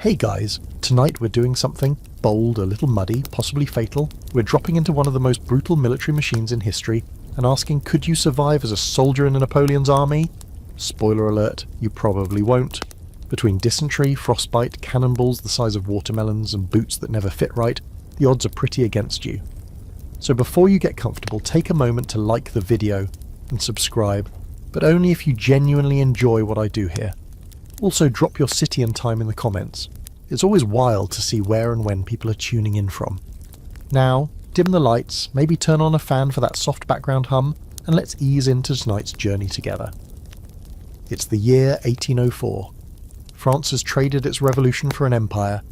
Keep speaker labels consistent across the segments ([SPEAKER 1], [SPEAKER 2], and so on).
[SPEAKER 1] Hey guys, tonight we're doing something bold, a little muddy, possibly fatal. We're dropping into one of the most brutal military machines in history and asking, could you survive as a soldier in Napoleon's army? Spoiler alert, you probably won't. Between dysentery, frostbite, cannonballs the size of watermelons and boots that never fit right, the odds are pretty against you. So before you get comfortable, take a moment to like the video and subscribe, but only if you genuinely enjoy what I do here. Also, drop your city and time in the comments. It's always wild to see where and when people are tuning in from. Now, dim the lights, maybe turn on a fan for that soft background hum, and let's ease into tonight's journey together. It's the year 1804. France has traded its revolution for an empire,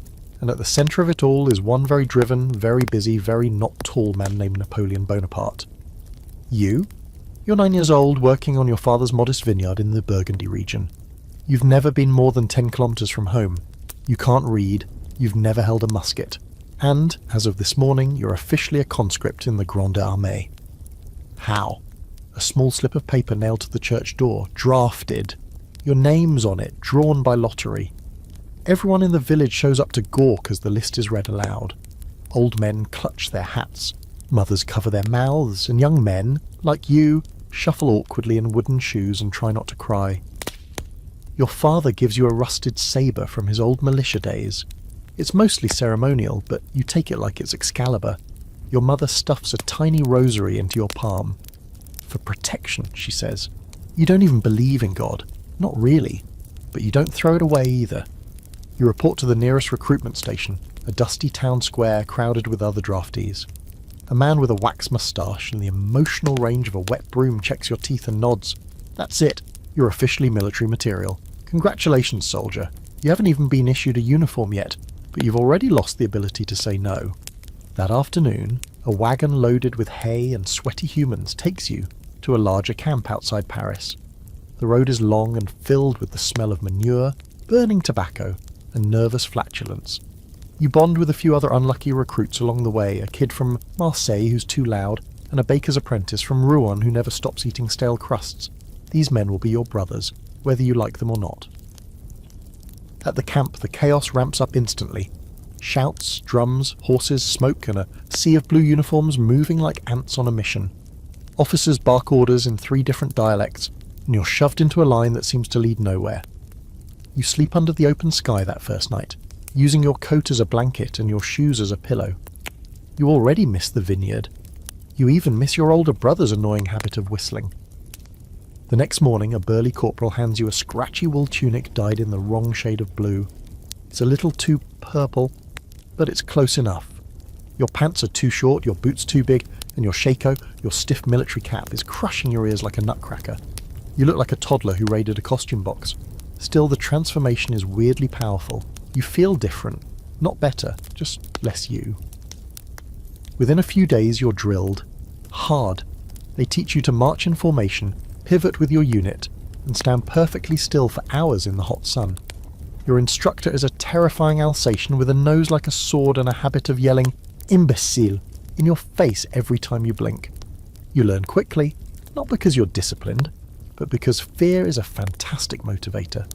[SPEAKER 1] and at the centre of it all is one very driven, very busy, very not tall man named Napoleon Bonaparte. You're 9 years old, working on your father's modest vineyard in the Burgundy region. You've never been more than 10 kilometres from home. You can't read, you've never held a musket. And, as of this morning, you're officially a conscript in the Grande Armée. How? A small slip of paper nailed to the church door, drafted. Your name's on it, drawn by lottery. Everyone in the village shows up to gawk as the list is read aloud. Old men clutch their hats, mothers cover their mouths, and young men, like you, shuffle awkwardly in wooden shoes and try not to cry. Your father gives you a rusted sabre from his old militia days. It's mostly ceremonial, but you take it like it's Excalibur. Your mother stuffs a tiny rosary into your palm. For protection, she says. You don't even believe in God. Not really. But you don't throw it away either. You report to the nearest recruitment station, a dusty town square crowded with other draftees. A man with a wax moustache and the emotional range of a wet broom checks your teeth and nods. That's it. You're officially military material. Congratulations, soldier. You haven't even been issued a uniform yet, but you've already lost the ability to say no. That afternoon, a wagon loaded with hay and sweaty humans takes you to a larger camp outside Paris. The road is long and filled with the smell of manure, burning tobacco, and nervous flatulence. You bond with a few other unlucky recruits along the way, a kid from Marseille who's too loud, and a baker's apprentice from Rouen who never stops eating stale crusts. These men will be your brothers, whether you like them or not. At the camp, the chaos ramps up instantly. Shouts, drums, horses, smoke, and a sea of blue uniforms moving like ants on a mission. Officers bark orders in 3 different dialects, and you're shoved into a line that seems to lead nowhere. You sleep under the open sky that first night, using your coat as a blanket and your shoes as a pillow. You already miss the vineyard. You even miss your older brother's annoying habit of whistling. The next morning, a burly corporal hands you a scratchy wool tunic dyed in the wrong shade of blue. It's a little too purple, but it's close enough. Your pants are too short, your boots too big, and your shako, your stiff military cap, is crushing your ears like a nutcracker. You look like a toddler who raided a costume box. Still, the transformation is weirdly powerful. You feel different. Not better, just less you. Within a few days, you're drilled. Hard. They teach you to march in formation, pivot with your unit, and stand perfectly still for hours in the hot sun. Your instructor is a terrifying Alsatian with a nose like a sword and a habit of yelling, "Imbecile," in your face every time you blink. You learn quickly, not because you're disciplined, but because fear is a fantastic motivator.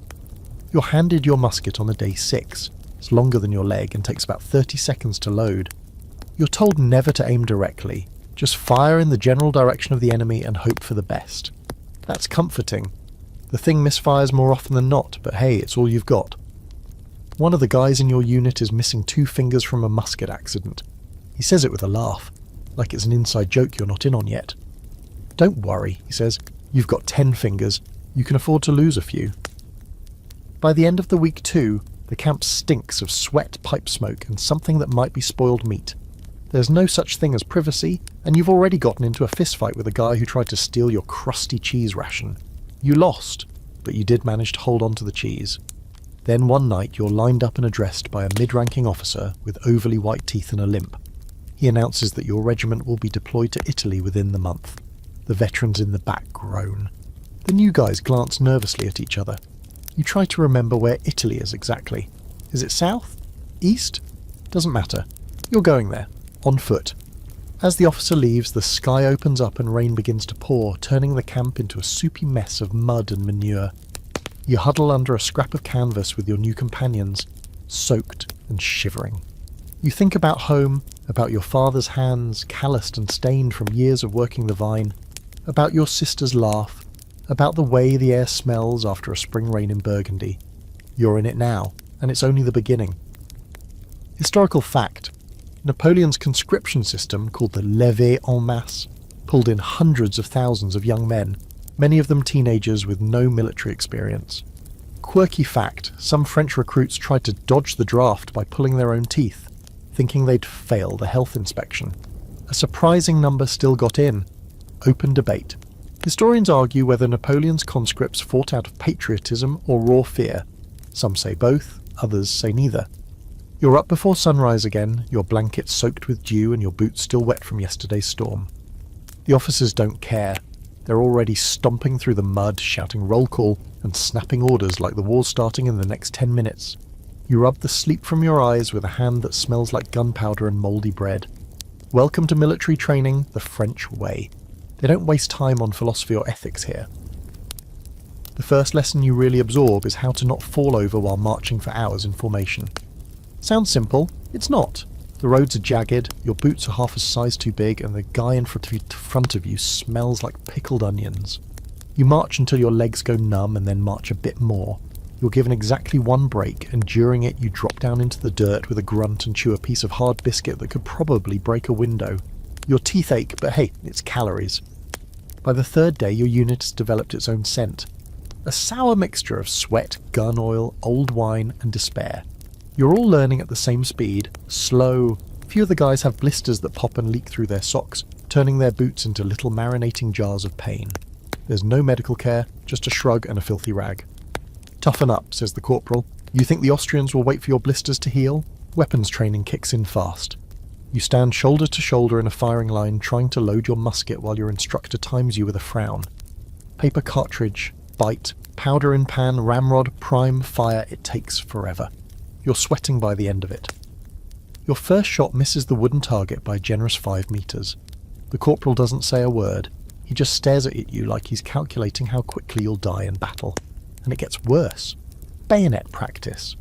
[SPEAKER 1] You're handed your musket on the day 6. It's longer than your leg and takes about 30 seconds to load. You're told never to aim directly, just fire in the general direction of the enemy and hope for the best. That's comforting. The thing misfires more often than not, but hey, it's all you've got. One of the guys in your unit is missing 2 fingers from a musket accident. He says it with a laugh, like it's an inside joke you're not in on yet. Don't worry, he says. You've got 10 fingers. You can afford to lose a few. By the end of the week 2, the camp stinks of sweat, pipe smoke, and something that might be spoiled meat. There's no such thing as privacy, and you've already gotten into a fistfight with a guy who tried to steal your crusty cheese ration. You lost, but you did manage to hold on to the cheese. Then one night you're lined up and addressed by a mid-ranking officer with overly white teeth and a limp. He announces that your regiment will be deployed to Italy within the month. The veterans in the back groan. The new guys glance nervously at each other. You try to remember where Italy is exactly. Is it south? East? Doesn't matter. You're going there. On foot. As the officer leaves, the sky opens up and rain begins to pour, turning the camp into a soupy mess of mud and manure. You huddle under a scrap of canvas with your new companions. soaked and shivering. You think about home, about your father's hands, calloused and stained from years of working the vine, about your sister's laugh, about the way the air smells after a spring rain in Burgundy. You're in it now, and it's only the beginning. Historical fact: Napoleon's conscription system, called the levée en masse, pulled in hundreds of thousands of young men, many of them teenagers with no military experience. Quirky fact: some French recruits tried to dodge the draft by pulling their own teeth, thinking they'd fail the health inspection. A surprising number still got in. Open debate. Historians argue whether Napoleon's conscripts fought out of patriotism or raw fear. Some say both, others say neither. You're up before sunrise again, your blanket soaked with dew and your boots still wet from yesterday's storm. The officers don't care. They're already stomping through the mud, shouting roll call and snapping orders like the war's starting in the next 10 minutes. You rub the sleep from your eyes with a hand that smells like gunpowder and mouldy bread. Welcome to military training the French way. They don't waste time on philosophy or ethics here. The first lesson you really absorb is how to not fall over while marching for hours in formation. Sounds simple, it's not. The roads are jagged, your boots are half a size too big, and the guy in front of you smells like pickled onions. You march until your legs go numb and then march a bit more. You're given exactly one break, and during it you drop down into the dirt with a grunt and chew a piece of hard biscuit that could probably break a window. Your teeth ache, but hey, it's calories. By the third day your unit has developed its own scent. A sour mixture of sweat, gun oil, old wine and despair. You're all learning at the same speed, slow. Few of the guys have blisters that pop and leak through their socks, turning their boots into little marinating jars of pain. There's no medical care, just a shrug and a filthy rag. Toughen up, says the corporal. You think the Austrians will wait for your blisters to heal? Weapons training kicks in fast. You stand shoulder to shoulder in a firing line trying to load your musket while your instructor times you with a frown. Paper cartridge, bite, powder in pan, ramrod, prime, fire, it takes forever. You're sweating by the end of it. Your first shot misses the wooden target by a generous 5 meters. The corporal doesn't say a word. He just stares at you like he's calculating how quickly you'll die in battle. And it gets worse. Bayonet practice.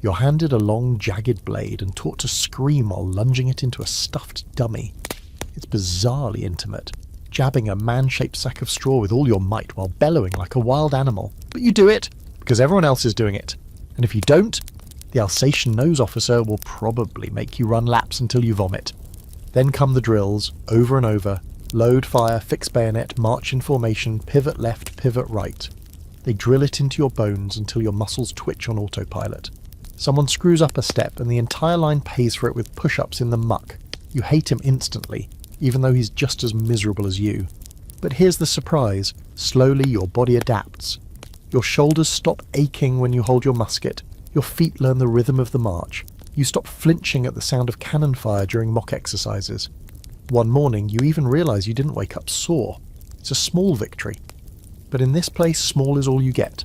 [SPEAKER 1] You're handed a long, jagged blade and taught to scream while lunging it into a stuffed dummy. It's bizarrely intimate, jabbing a man-shaped sack of straw with all your might while bellowing like a wild animal. But you do it, because everyone else is doing it. And if you don't, the Alsatian nose officer will probably make you run laps until you vomit. Then come the drills, over and over. Load, fire, fix bayonet, march in formation, pivot left, pivot right. They drill it into your bones until your muscles twitch on autopilot. Someone screws up a step and the entire line pays for it with push-ups in the muck. You hate him instantly, even though he's just as miserable as you. But here's the surprise. Slowly your body adapts. Your shoulders stop aching when you hold your musket. Your feet learn the rhythm of the march. You stop flinching at the sound of cannon fire during mock exercises. One morning you even realise you didn't wake up sore. It's a small victory. But in this place, small is all you get.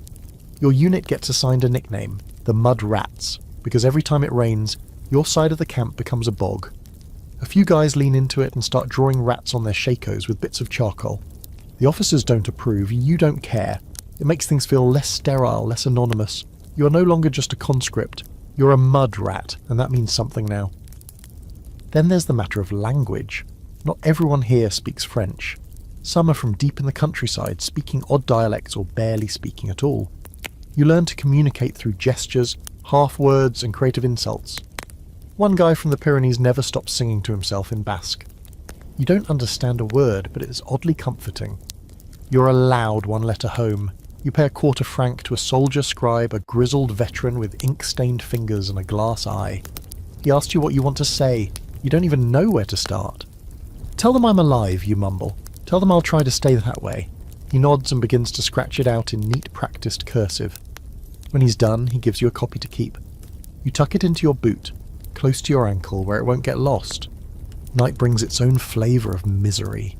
[SPEAKER 1] Your unit gets assigned a nickname, the Mud Rats, because every time it rains, your side of the camp becomes a bog. A few guys lean into it and start drawing rats on their shakos with bits of charcoal. The officers don't approve, you don't care. It makes things feel less sterile, less anonymous. You're no longer just a conscript, you're a mud rat, and that means something now. Then there's the matter of language. Not everyone here speaks French. Some are from deep in the countryside, speaking odd dialects or barely speaking at all. You learn to communicate through gestures, half-words and creative insults. One guy from the Pyrenees never stops singing to himself in Basque. You don't understand a word, but it is oddly comforting. You're allowed one letter home. You pay a quarter franc to a soldier scribe, a grizzled veteran with ink-stained fingers and a glass eye. He asks you what you want to say. You don't even know where to start. Tell them I'm alive, you mumble. Tell them I'll try to stay that way. He nods and begins to scratch it out in neat practiced cursive. When he's done, he gives you a copy to keep. You tuck it into your boot, close to your ankle where it won't get lost. Night brings its own flavour of misery.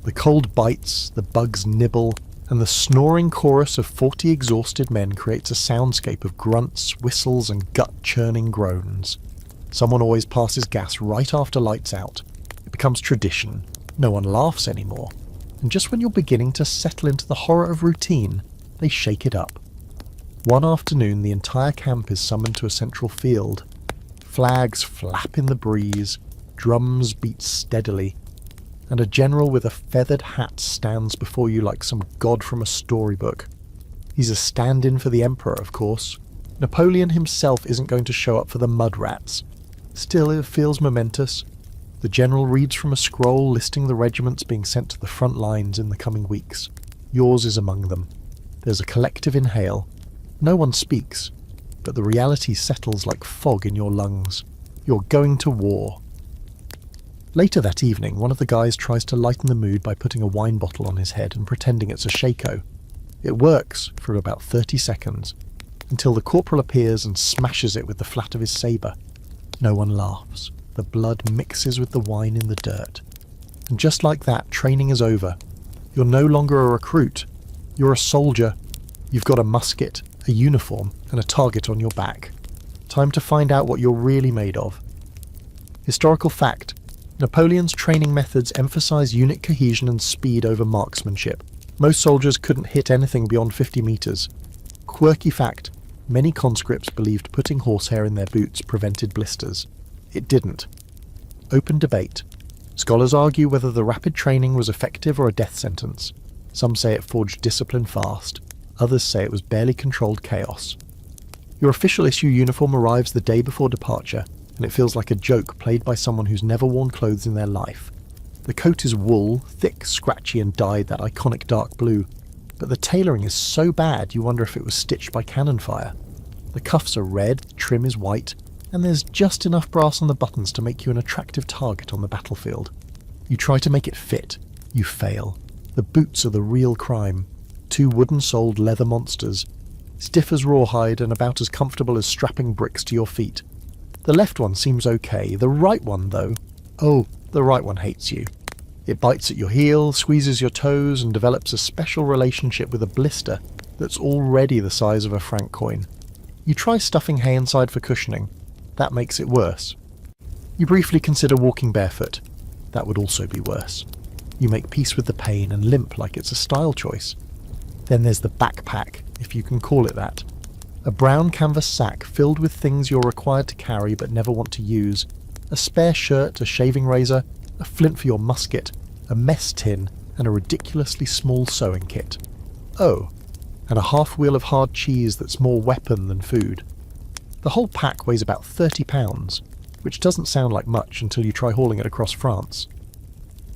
[SPEAKER 1] The cold bites, the bugs nibble, and the snoring chorus of 40 exhausted men creates a soundscape of grunts, whistles and gut-churning groans. Someone always passes gas right after lights out. It becomes tradition. No one laughs anymore. And just when you're beginning to settle into the horror of routine, they shake it up. One afternoon, the entire camp is summoned to a central field. Flags flap in the breeze, drums beat steadily, and a general with a feathered hat stands before you like some god from a storybook. He's a stand-in for the emperor, of course. Napoleon himself isn't going to show up for the mud rats. Still, it feels momentous. The general reads from a scroll listing the regiments being sent to the front lines in the coming weeks. Yours is among them. There's a collective inhale. No one speaks, but the reality settles like fog in your lungs. You're going to war. Later that evening, one of the guys tries to lighten the mood by putting a wine bottle on his head and pretending it's a shako. It works for about 30 seconds, until the corporal appears and smashes it with the flat of his sabre. No one laughs. The blood mixes with the wine in the dirt. And just like that, training is over. You're no longer a recruit. You're a soldier. You've got a musket, a uniform, and a target on your back. Time to find out what you're really made of. Historical fact: Napoleon's training methods emphasise unit cohesion and speed over marksmanship. Most soldiers couldn't hit anything beyond 50 metres. Quirky fact: many conscripts believed putting horsehair in their boots prevented blisters. It didn't. Open debate. Scholars argue whether the rapid training was effective or a death sentence. Some say it forged discipline fast. Others say it was barely controlled chaos. Your official issue uniform arrives the day before departure, and it feels like a joke played by someone who's never worn clothes in their life. The coat is wool, thick, scratchy, and dyed that iconic dark blue, but the tailoring is so bad you wonder if it was stitched by cannon fire. The cuffs are red, the trim is white, and there's just enough brass on the buttons to make you an attractive target on the battlefield. You try to make it fit. You fail. The boots are the real crime. 2 wooden-soled leather monsters, stiff as rawhide and about as comfortable as strapping bricks to your feet. The left one seems okay. The right one, though, oh, the right one hates you. It bites at your heel, squeezes your toes, and develops a special relationship with a blister that's already the size of a franc coin. You try stuffing hay inside for cushioning. That makes it worse. You briefly consider walking barefoot. That would also be worse. You make peace with the pain and limp like it's a style choice. Then there's the backpack, if you can call it that. A brown canvas sack filled with things you're required to carry but never want to use. A spare shirt, a shaving razor, a flint for your musket, a mess tin, and a ridiculously small sewing kit. Oh, and a half wheel of hard cheese that's more weapon than food. The whole pack weighs about 30 pounds, which doesn't sound like much until you try hauling it across France.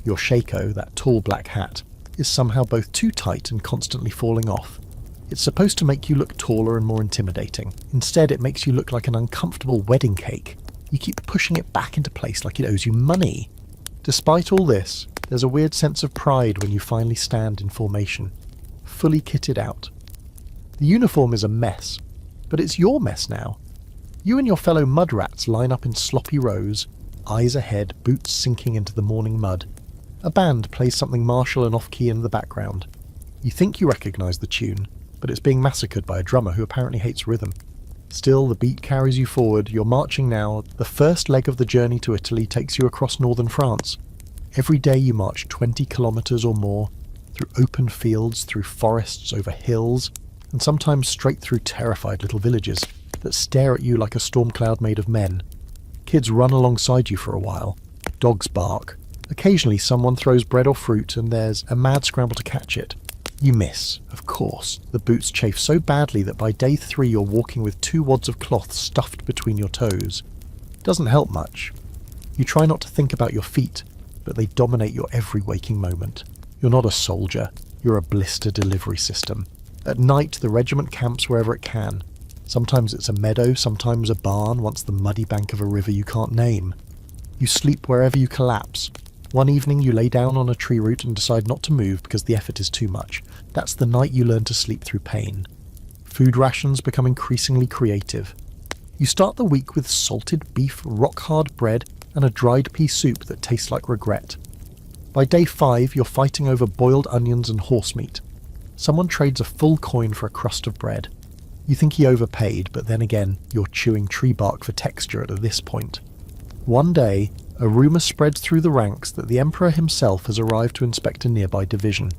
[SPEAKER 1] Your shako, that tall black hat, is somehow both too tight and constantly falling off. It's supposed to make you look taller and more intimidating. Instead, it makes you look like an uncomfortable wedding cake. You keep pushing it back into place like it owes you money. Despite all this, there's a weird sense of pride when you finally stand in formation, fully kitted out. The uniform is a mess, but it's your mess now. You and your fellow mud rats line up in sloppy rows, eyes ahead, boots sinking into the morning mud. A band plays something martial and off-key in the background. You think you recognise the tune, but it's being massacred by a drummer who apparently hates rhythm. Still, the beat carries you forward. You're marching now. The first leg of the journey to Italy takes you across northern France. Every day you march 20 kilometres or more, through open fields, through forests, over hills, and sometimes straight through terrified little villages that stare at you like a storm cloud made of men. Kids run alongside you for a while. Dogs bark. Occasionally someone throws bread or fruit and there's a mad scramble to catch it. You miss, of course. The boots chafe so badly that by day 3 you're walking with 2 wads of cloth stuffed between your toes. Doesn't help much. You try not to think about your feet, but they dominate your every waking moment. You're not a soldier, you're a blister delivery system. At night the regiment camps wherever it can. Sometimes it's a meadow, sometimes a barn, once the muddy bank of a river you can't name. You sleep wherever you collapse. One evening you lay down on a tree root and decide not to move because the effort is too much. That's the night you learn to sleep through pain. Food rations become increasingly creative. You start the week with salted beef, rock-hard bread, and a dried pea soup that tastes like regret. By day 5 you're fighting over boiled onions and horse meat. Someone trades a full coin for a crust of bread. You think he overpaid, but then again, you're chewing tree bark for texture at this point. One day, a rumour spreads through the ranks that the Emperor himself has arrived to inspect a nearby division.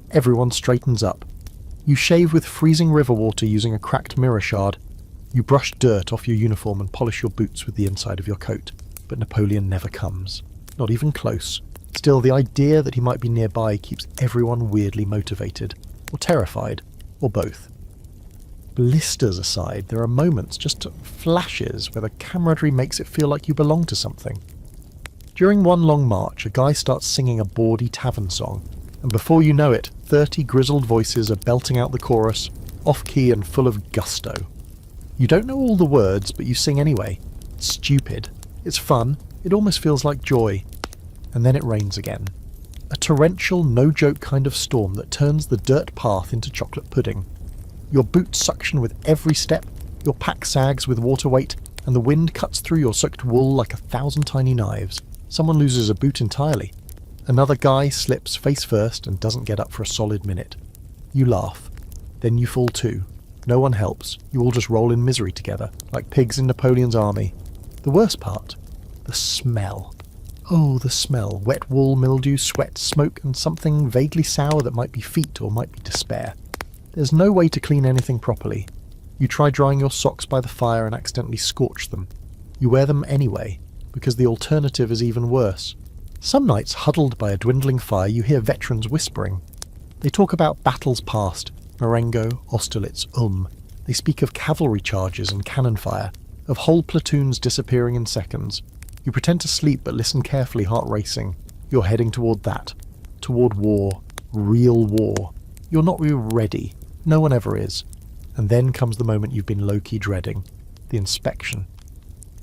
[SPEAKER 1] Everyone straightens up. You shave with freezing river water using a cracked mirror shard. You brush dirt off your uniform and polish your boots with the inside of your coat. But Napoleon never comes. Not even close. Still, the idea that he might be nearby keeps everyone weirdly motivated. Or terrified. Or both. Blisters aside, there are moments, just flashes, where the camaraderie makes it feel like you belong to something. During one long march, a guy starts singing a bawdy tavern song, and before you know it, 30 grizzled voices are belting out the chorus, off-key and full of gusto. You don't know all the words, but you sing anyway. It's stupid. It's fun. It almost feels like joy. And then it rains again. A torrential, no-joke kind of storm that turns the dirt path into chocolate pudding. Your boots suction with every step, your pack sags with water weight, and the wind cuts through your soaked wool like 1,000 tiny knives. Someone loses a boot entirely. Another guy slips face first and doesn't get up for a solid minute. You laugh. Then you fall too. No one helps. You all just roll in misery together, like pigs in Napoleon's army. The worst part? The smell. Oh, the smell. Wet wool, mildew, sweat, smoke, and something vaguely sour that might be feet or might be despair. There's no way to clean anything properly. You try drying your socks by the fire and accidentally scorch them. You wear them anyway, because the alternative is even worse. Some nights, huddled by a dwindling fire, you hear veterans whispering. They talk about battles past, Marengo, Austerlitz, They speak of cavalry charges and cannon fire, of whole platoons disappearing in seconds. You pretend to sleep but listen carefully, heart racing. You're heading toward that. Toward war. Real war. You're not really ready. No one ever is. And then comes the moment you've been low-key dreading. The inspection.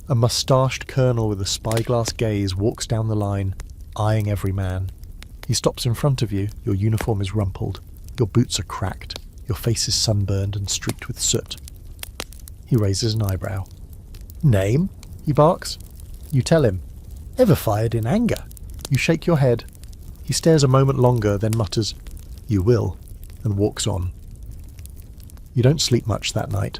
[SPEAKER 1] A moustached colonel with a spyglass gaze walks down the line, eyeing every man. He stops in front of you. Your uniform is rumpled. Your boots are cracked. Your face is sunburned and streaked with soot. He raises an eyebrow. "Name?" he barks. You tell him. "Ever fired in anger?" You shake your head. He stares a moment longer, then mutters, "You will," and walks on. You don't sleep much that night.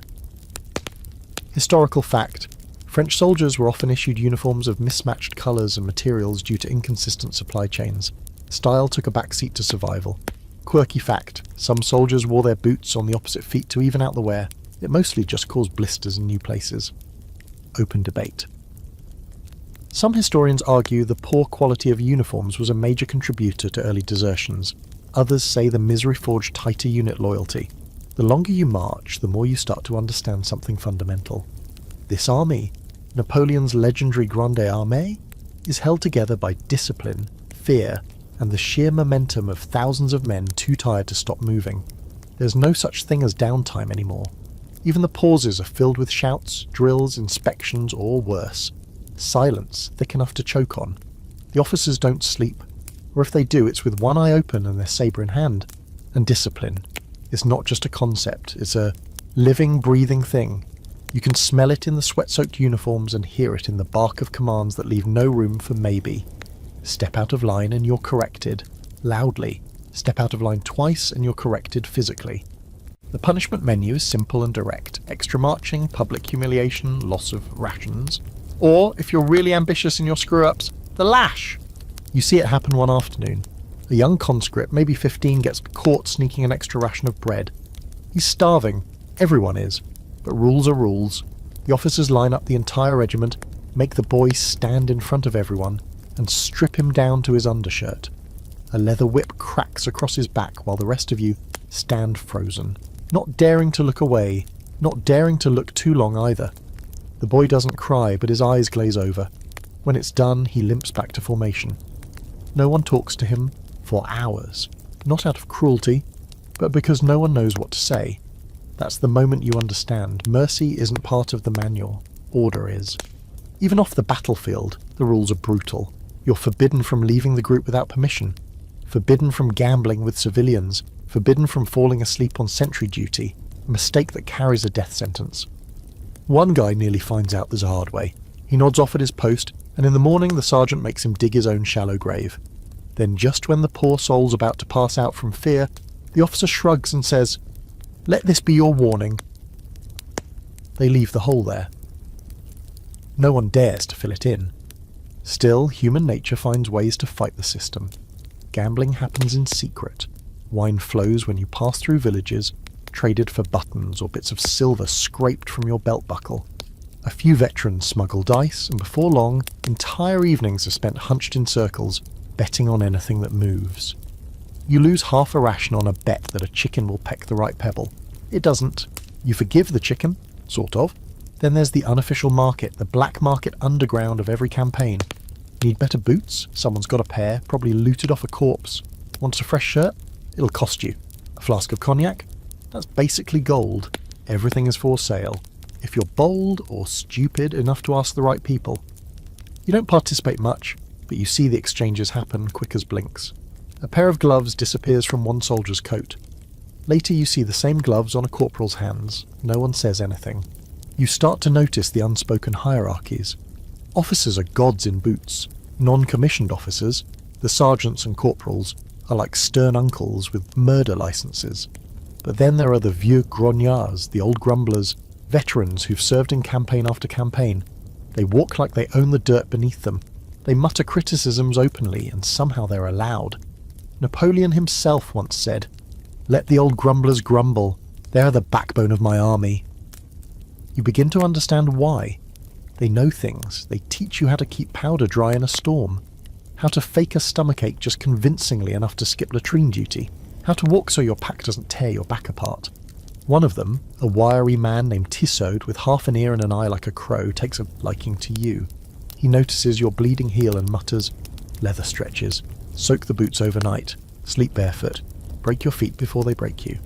[SPEAKER 1] Historical fact. French soldiers were often issued uniforms of mismatched colours and materials due to inconsistent supply chains. Style took a backseat to survival. Quirky fact. Some soldiers wore their boots on the opposite feet to even out the wear. It mostly just caused blisters in new places. Open debate. Some historians argue the poor quality of uniforms was a major contributor to early desertions. Others say the misery forged tighter unit loyalty. The longer you march, the more you start to understand something fundamental. This army, Napoleon's legendary Grande Armée, is held together by discipline, fear, and the sheer momentum of thousands of men too tired to stop moving. There's no such thing as downtime anymore. Even the pauses are filled with shouts, drills, inspections, or worse. Silence thick enough to choke on. The officers don't sleep, or if they do, it's with one eye open and their sabre in hand. And discipline. It's not just a concept, it's a living, breathing thing. You can smell it in the sweat-soaked uniforms and hear it in the bark of commands that leave no room for maybe. Step out of line and you're corrected. Loudly. Step out of line twice and you're corrected physically. The punishment menu is simple and direct. Extra marching, public humiliation, loss of rations. Or, if you're really ambitious in your screw-ups, the lash! You see it happen one afternoon. A young conscript, maybe 15, gets caught sneaking an extra ration of bread. He's starving. Everyone is. But rules are rules. The officers line up the entire regiment, make the boy stand in front of everyone, and strip him down to his undershirt. A leather whip cracks across his back while the rest of you stand frozen. Not daring to look away, not daring to look too long either. The boy doesn't cry, but his eyes glaze over. When it's done, he limps back to formation. No one talks to him for hours. Not out of cruelty, but because no one knows what to say. That's the moment you understand. Mercy isn't part of the manual. Order is. Even off the battlefield, the rules are brutal. You're forbidden from leaving the group without permission. Forbidden from gambling with civilians. Forbidden from falling asleep on sentry duty. A mistake that carries a death sentence. One guy nearly finds out the hard way. He nods off at his post, and in the morning the sergeant makes him dig his own shallow grave. Then just when the poor soul's about to pass out from fear, the officer shrugs and says, "Let this be your warning." They leave the hole there. No one dares to fill it in. Still, human nature finds ways to fight the system. Gambling happens in secret. Wine flows when you pass through villages, traded for buttons or bits of silver scraped from your belt buckle. A few veterans smuggle dice, and before long, entire evenings are spent hunched in circles, betting on anything that moves. You lose half a ration on a bet that a chicken will peck the right pebble. It doesn't. You forgive the chicken, sort of. Then there's the unofficial market, the black market underground of every campaign. Need better boots? Someone's got a pair, probably looted off a corpse. Wants a fresh shirt? It'll cost you. A flask of cognac? That's basically gold. Everything is for sale. If you're bold or stupid enough to ask the right people. You don't participate much, but you see the exchanges happen quick as blinks. A pair of gloves disappears from one soldier's coat. Later you see the same gloves on a corporal's hands. No one says anything. You start to notice the unspoken hierarchies. Officers are gods in boots. Non-commissioned officers, the sergeants and corporals, are like stern uncles with murder licenses. But then there are the vieux grognards, the old grumblers, veterans who've served in campaign after campaign. They walk like they own the dirt beneath them. They mutter criticisms openly, and somehow they're allowed. Napoleon himself once said, "Let the old grumblers grumble. They are the backbone of my army." You begin to understand why. They know things. They teach you how to keep powder dry in a storm, how to fake a stomachache just convincingly enough to skip latrine duty, how to walk so your pack doesn't tear your back apart. One of them, a wiry man named Tissot with half an ear and an eye like a crow, takes a liking to you. He notices your bleeding heel and mutters, "Leather stretches. Soak the boots overnight. Sleep barefoot. Break your feet before they break you."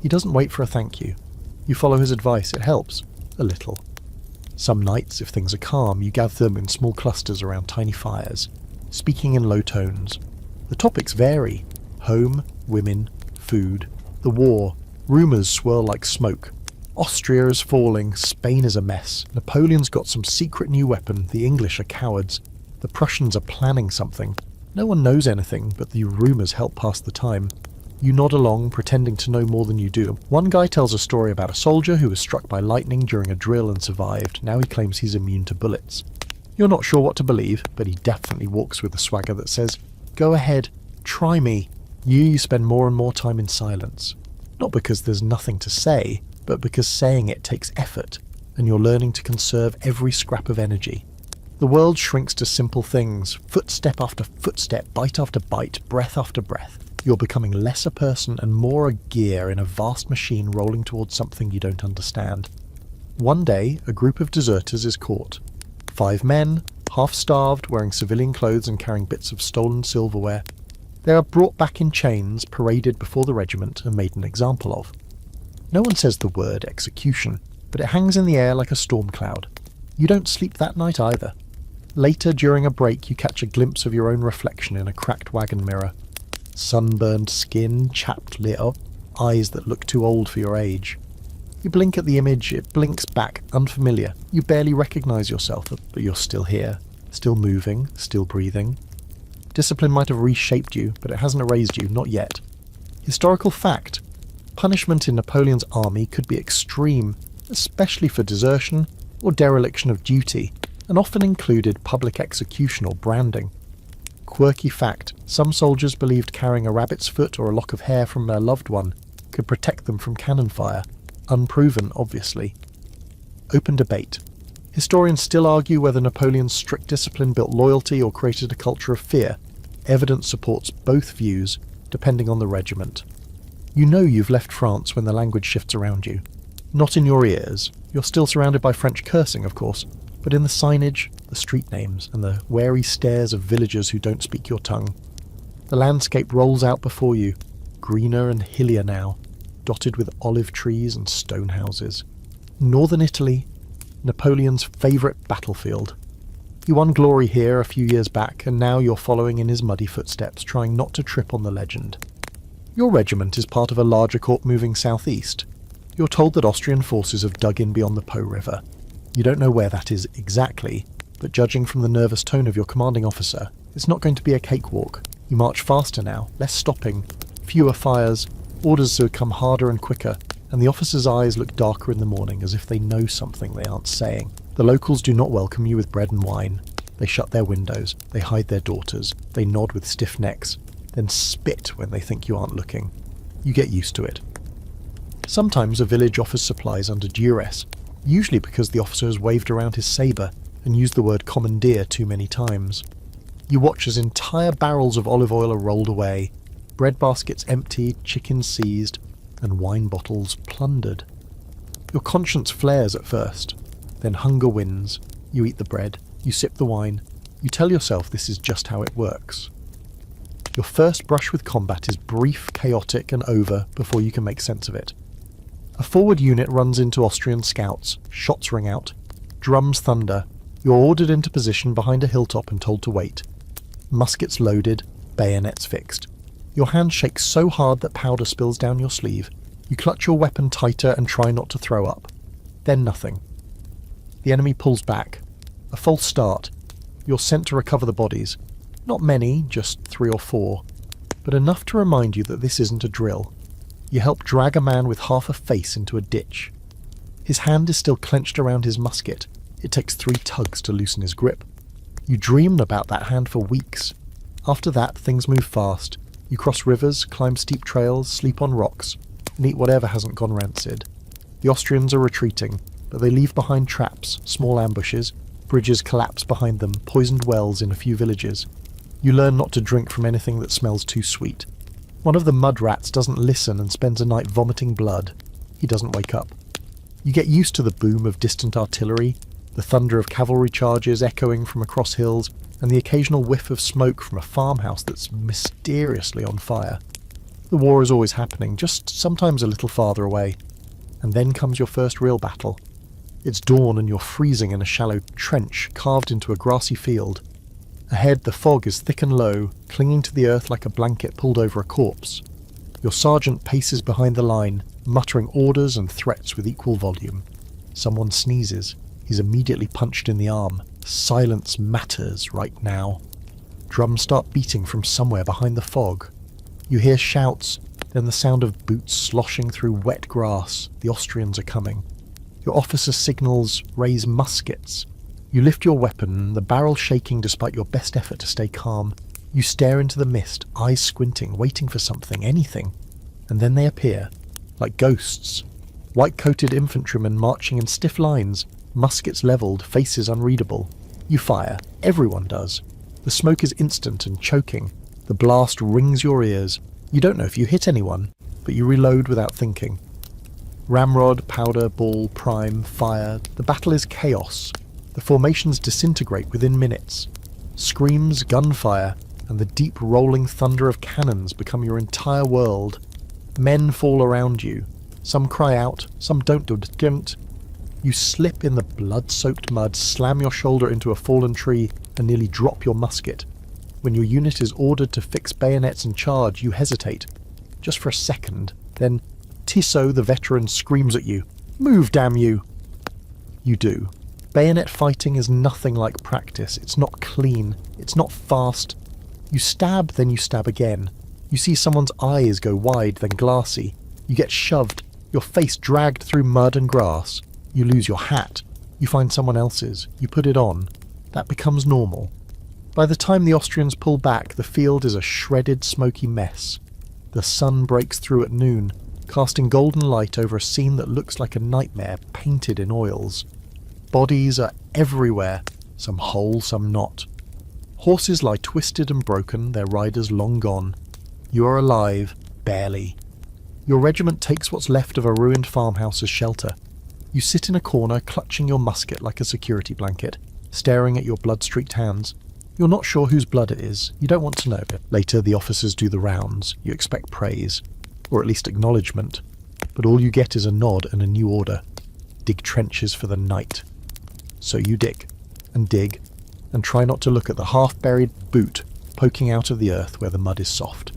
[SPEAKER 1] He doesn't wait for a thank you. You follow his advice. It helps. A little. Some nights, if things are calm, you gather them in small clusters around tiny fires, speaking in low tones. The topics vary. Home, women, food, the war. Rumours swirl like smoke. Austria is falling, Spain is a mess, Napoleon's got some secret new weapon, the English are cowards, the Prussians are planning something. No one knows anything, but the rumours help pass the time. You nod along, pretending to know more than you do. One guy tells a story about a soldier who was struck by lightning during a drill and survived. Now he claims he's immune to bullets. You're not sure what to believe, but he definitely walks with a swagger that says, "Go ahead, try me." You spend more and more time in silence. Not because there's nothing to say, but because saying it takes effort, and you're learning to conserve every scrap of energy. The world shrinks to simple things, footstep after footstep, bite after bite, breath after breath. You're becoming less a person and more a gear in a vast machine rolling towards something you don't understand. One day, a group of deserters is caught. 5 men, half-starved, wearing civilian clothes and carrying bits of stolen silverware. They are brought back in chains, paraded before the regiment, and made an example of. No one says the word execution, but it hangs in the air like a storm cloud. You don't sleep that night either. Later, during a break, you catch a glimpse of your own reflection in a cracked wagon mirror. Sunburned skin, chapped lip, eyes that look too old for your age. You blink at the image, it blinks back, unfamiliar. You barely recognise yourself, but you're still here, still moving, still breathing. Discipline might have reshaped you, but it hasn't erased you, not yet. Historical fact. Punishment in Napoleon's army could be extreme, especially for desertion or dereliction of duty, and often included public execution or branding. Quirky fact, some soldiers believed carrying a rabbit's foot or a lock of hair from their loved one could protect them from cannon fire. Unproven, obviously. Open debate. Historians still argue whether Napoleon's strict discipline built loyalty or created a culture of fear. Evidence supports both views, depending on the regiment. You know you've left France when the language shifts around you. Not in your ears. You're still surrounded by French cursing, of course, but in the signage, the street names, and the wary stares of villagers who don't speak your tongue. The landscape rolls out before you, greener and hillier now, dotted with olive trees and stone houses. Northern Italy, Napoleon's favourite battlefield. He won glory here a few years back, and now you're following in his muddy footsteps, trying not to trip on the legend. Your regiment is part of a larger corps moving southeast. You're told that Austrian forces have dug in beyond the Po River. You don't know where that is exactly, but judging from the nervous tone of your commanding officer, it's not going to be a cakewalk. You march faster now, less stopping, fewer fires, orders to come harder and quicker, and the officers' eyes look darker in the morning as if they know something they aren't saying. The locals do not welcome you with bread and wine. They shut their windows, they hide their daughters, they nod with stiff necks. then spit when they think you aren't looking. You get used to it. Sometimes a village offers supplies under duress, usually because the officer has waved around his sabre and used the word commandeer too many times. You watch as entire barrels of olive oil are rolled away, bread baskets emptied, chickens seized, and wine bottles plundered. Your conscience flares at first, then hunger wins. You eat the bread, you sip the wine, you tell yourself this is just how it works. Your first brush with combat is brief, chaotic, and over before you can make sense of it. A forward unit runs into Austrian scouts, shots ring out, drums thunder, you're ordered into position behind a hilltop and told to wait. Muskets loaded, bayonets fixed. Your hand shakes so hard that powder spills down your sleeve. You clutch your weapon tighter and try not to throw up. Then nothing. The enemy pulls back. A false start. You're sent to recover the bodies. Not many, just 3 or 4, but enough to remind you that this isn't a drill. You help drag a man with half a face into a ditch. His hand is still clenched around his musket. It takes 3 tugs to loosen his grip. You dreamed about that hand for weeks. After that, things move fast. You cross rivers, climb steep trails, sleep on rocks, and eat whatever hasn't gone rancid. The Austrians are retreating, but they leave behind traps, small ambushes, bridges collapse behind them, poisoned wells in a few villages. You learn not to drink from anything that smells too sweet. One of the mud rats doesn't listen and spends a night vomiting blood. He doesn't wake up. You get used to the boom of distant artillery, the thunder of cavalry charges echoing from across hills, and the occasional whiff of smoke from a farmhouse that's mysteriously on fire. The war is always happening, just sometimes a little farther away. And then comes your first real battle. It's dawn and you're freezing in a shallow trench carved into a grassy field. Ahead, the fog is thick and low, clinging to the earth like a blanket pulled over a corpse. Your sergeant paces behind the line, muttering orders and threats with equal volume. Someone sneezes. He's immediately punched in the arm. Silence matters right now. Drums start beating from somewhere behind the fog. You hear shouts, then the sound of boots sloshing through wet grass. The Austrians are coming. Your officer signals, raise muskets. You lift your weapon, the barrel shaking despite your best effort to stay calm. You stare into the mist, eyes squinting, waiting for something, anything. And then they appear, like ghosts. White-coated infantrymen marching in stiff lines, muskets levelled, faces unreadable. You fire. Everyone does. The smoke is instant and choking. The blast rings your ears. You don't know if you hit anyone, but you reload without thinking. Ramrod, powder, ball, prime, fire. The battle is chaos. The formations disintegrate within minutes. Screams, gunfire, and the deep rolling thunder of cannons become your entire world. Men fall around you. Some cry out, some don't. You slip in the blood-soaked mud, slam your shoulder into a fallen tree, and nearly drop your musket. When your unit is ordered to fix bayonets and charge, you hesitate. Just for a second. Then Tissot, the veteran, screams at you. Move, damn you! You do. Bayonet fighting is nothing like practice. It's not clean. It's not fast. You stab, then you stab again. You see someone's eyes go wide, then glassy. You get shoved, your face dragged through mud and grass. You lose your hat. You find someone else's. You put it on. That becomes normal. By the time the Austrians pull back, the field is a shredded, smoky mess. The sun breaks through at noon, casting golden light over a scene that looks like a nightmare painted in oils. Bodies are everywhere, some whole, some not. Horses lie twisted and broken, their riders long gone. You are alive, barely. Your regiment takes what's left of a ruined farmhouse as shelter. You sit in a corner, clutching your musket like a security blanket, staring at your blood-streaked hands. You're not sure whose blood it is. You don't want to know. Later, the officers do the rounds. You expect praise, or at least acknowledgement. But all you get is a nod and a new order. Dig trenches for the night. So you dig, and try not to look at the half-buried boot poking out of the earth where the mud is soft.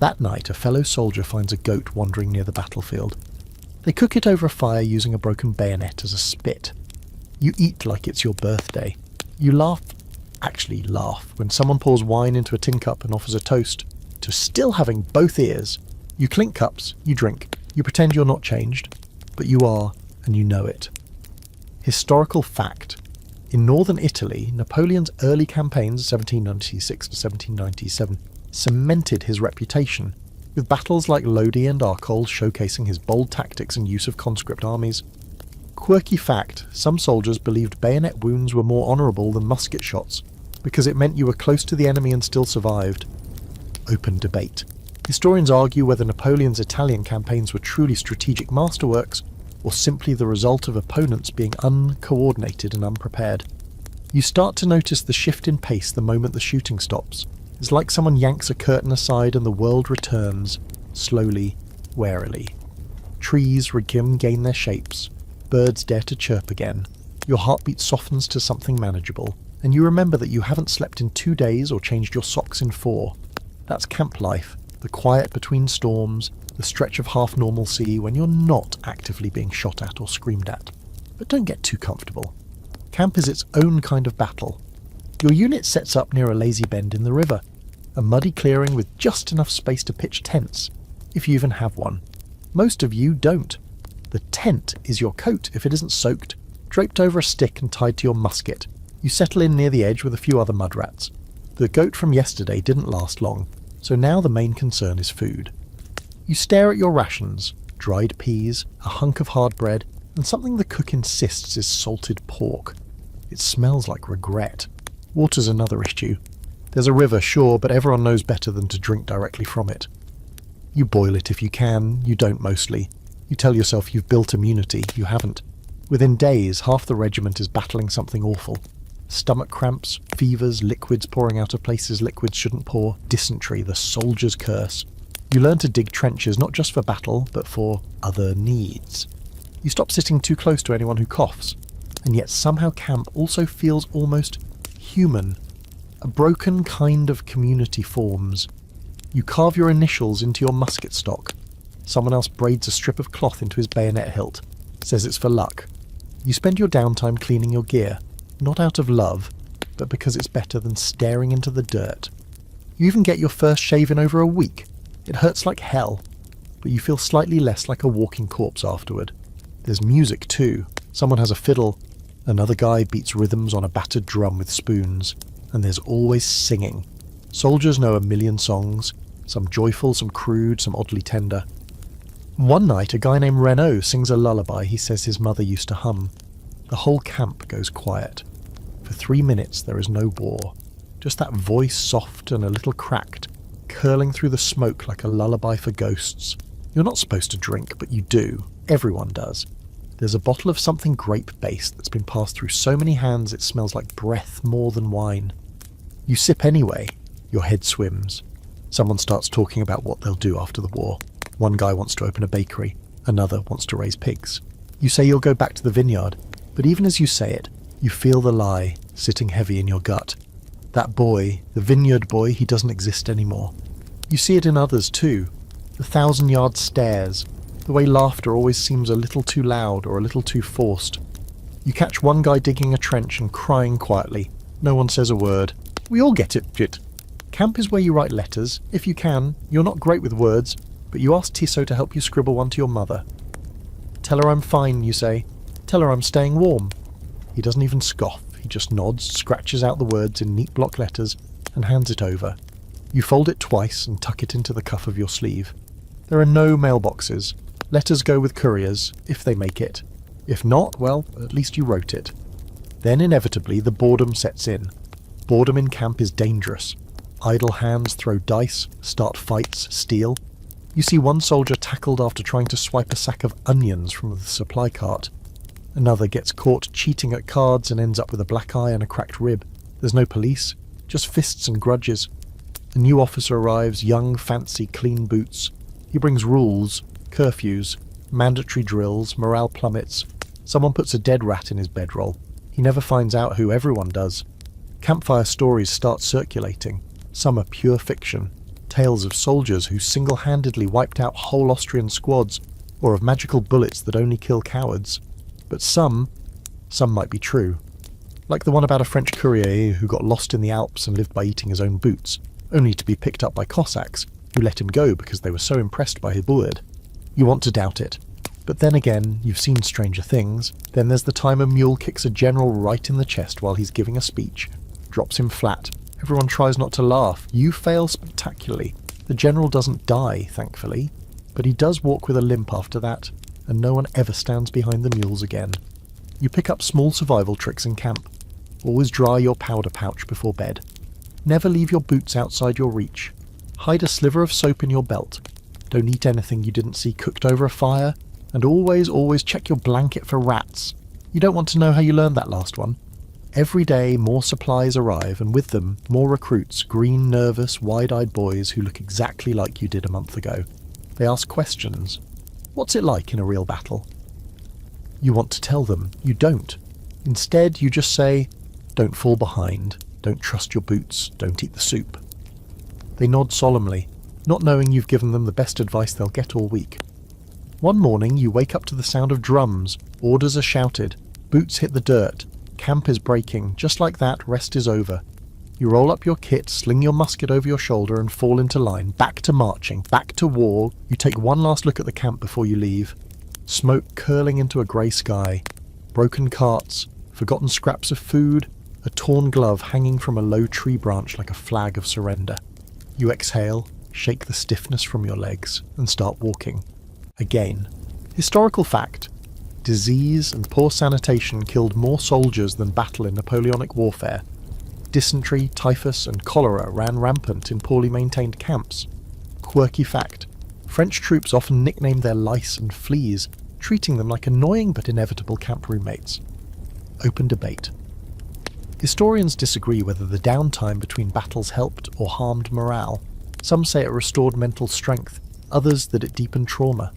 [SPEAKER 1] That night, a fellow soldier finds a goat wandering near the battlefield. They cook it over a fire using a broken bayonet as a spit. You eat like it's your birthday. You laugh, when someone pours wine into a tin cup and offers a toast to still having both ears. You clink cups, you drink, you pretend you're not changed, but you are, and you know it. Historical fact. In northern Italy, Napoleon's early campaigns, 1796 to 1797, cemented his reputation, with battles like Lodi and Arkol showcasing his bold tactics and use of conscript armies. Quirky fact, some soldiers believed bayonet wounds were more honourable than musket shots, because it meant you were close to the enemy and still survived. Open debate. Historians argue whether Napoleon's Italian campaigns were truly strategic masterworks, or simply the result of opponents being uncoordinated and unprepared. You start to notice the shift in pace the moment the shooting stops. It's like someone yanks a curtain aside and the world returns, slowly, warily. Trees regain their shapes, birds dare to chirp again, your heartbeat softens to something manageable, and you remember that you haven't slept in 2 days or changed your socks in 4. That's camp life, the quiet between storms, the stretch of half normalcy when you're not actively being shot at or screamed at. But don't get too comfortable. Camp is its own kind of battle. Your unit sets up near a lazy bend in the river, a muddy clearing with just enough space to pitch tents, if you even have one. Most of you don't. The tent is your coat if it isn't soaked, draped over a stick and tied to your musket. You settle in near the edge with a few other mudrats. The goat from yesterday didn't last long, so now the main concern is food. You stare at your rations, dried peas, a hunk of hard bread, and something the cook insists is salted pork. It smells like regret. Water's another issue. There's a river, sure, but everyone knows better than to drink directly from it. You boil it if you can, you don't mostly. You tell yourself you've built immunity, you haven't. Within days, half the regiment is battling something awful. Stomach cramps, fevers, liquids pouring out of places liquids shouldn't pour, dysentery, the soldier's curse. You learn to dig trenches not just for battle, but for other needs. You stop sitting too close to anyone who coughs, and yet somehow camp also feels almost human. A broken kind of community forms. You carve your initials into your musket stock. Someone else braids a strip of cloth into his bayonet hilt, says it's for luck. You spend your downtime cleaning your gear, not out of love, but because it's better than staring into the dirt. You even get your first shave in over a week. It hurts like hell, but you feel slightly less like a walking corpse afterward. There's music too. Someone has a fiddle, another guy beats rhythms on a battered drum with spoons, and there's always singing. Soldiers know a million songs, some joyful, some crude, some oddly tender. One night a guy named Renaud sings a lullaby he says his mother used to hum. The whole camp goes quiet. For 3 minutes there is no war, just that voice soft and a little cracked, curling through the smoke like a lullaby for ghosts. You're not supposed to drink, but you do. Everyone does. There's a bottle of something grape-based that's been passed through so many hands it smells like breath more than wine. You sip anyway. Your head swims. Someone starts talking about what they'll do after the war. One guy wants to open a bakery. Another wants to raise pigs. You say you'll go back to the vineyard, but even as you say it, you feel the lie sitting heavy in your gut. That boy, the vineyard boy, he doesn't exist anymore. You see it in others too. The 1,000-yard stares, the way laughter always seems a little too loud or a little too forced. You catch one guy digging a trench and crying quietly. No one says a word. We all get it, Jit. Camp is where you write letters, if you can. You're not great with words, but you ask Tissot to help you scribble one to your mother. Tell her I'm fine, you say. Tell her I'm staying warm. He doesn't even scoff. He just nods, scratches out the words in neat block letters, and hands it over. You fold it twice and tuck it into the cuff of your sleeve. There are no mailboxes. Letters go with couriers, if they make it. If not, well, at least you wrote it. Then inevitably the boredom sets in. Boredom in camp is dangerous. Idle hands throw dice, start fights, steal. You see one soldier tackled after trying to swipe a sack of onions from the supply cart. Another gets caught cheating at cards and ends up with a black eye and a cracked rib. There's no police, just fists and grudges. A new officer arrives, young, fancy, clean boots. He brings rules, curfews, mandatory drills, morale plummets. Someone puts a dead rat in his bedroll. He never finds out who everyone does. Campfire stories start circulating. Some are pure fiction. Tales of soldiers who single-handedly wiped out whole Austrian squads, or of magical bullets that only kill cowards. But some might be true. Like the one about a French courier who got lost in the Alps and lived by eating his own boots, only to be picked up by Cossacks, who let him go because they were so impressed by his word. You want to doubt it. But then again, you've seen stranger things. Then there's the time a mule kicks a general right in the chest while he's giving a speech, drops him flat, Everyone tries not to laugh. You fail spectacularly. The general doesn't die, thankfully, but he does walk with a limp after that, and no one ever stands behind the mules again. You pick up small survival tricks in camp. Always dry your powder pouch before bed. Never leave your boots outside your reach. Hide a sliver of soap in your belt. Don't eat anything you didn't see cooked over a fire. And always check your blanket for rats. You don't want to know how you learned that last one. Every day more supplies arrive, and with them more recruits, green, nervous, wide-eyed boys who look exactly like you did a month ago. They ask questions. What's it like in a real battle? You want to tell them. You don't. Instead, you just say, don't fall behind, don't trust your boots, don't eat the soup. They nod solemnly, not knowing you've given them the best advice they'll get all week. One morning you wake up to the sound of drums, orders are shouted, boots hit the dirt, camp is breaking. Just like that, rest is over. You roll up your kit, sling your musket over your shoulder and fall into line, back to marching, back to war. You take one last look at the camp before you leave. Smoke curling into a grey sky, broken carts, forgotten scraps of food, a torn glove hanging from a low tree branch like a flag of surrender. You exhale, shake the stiffness from your legs, and start walking. Again. Historical fact. Disease and poor sanitation killed more soldiers than battle in Napoleonic warfare. Dysentery, typhus, and cholera ran rampant in poorly maintained camps. Quirky fact. French troops often nicknamed their lice and fleas, treating them like annoying but inevitable camp roommates. Open debate. Historians disagree whether the downtime between battles helped or harmed morale. Some say it restored mental strength, others that it deepened trauma.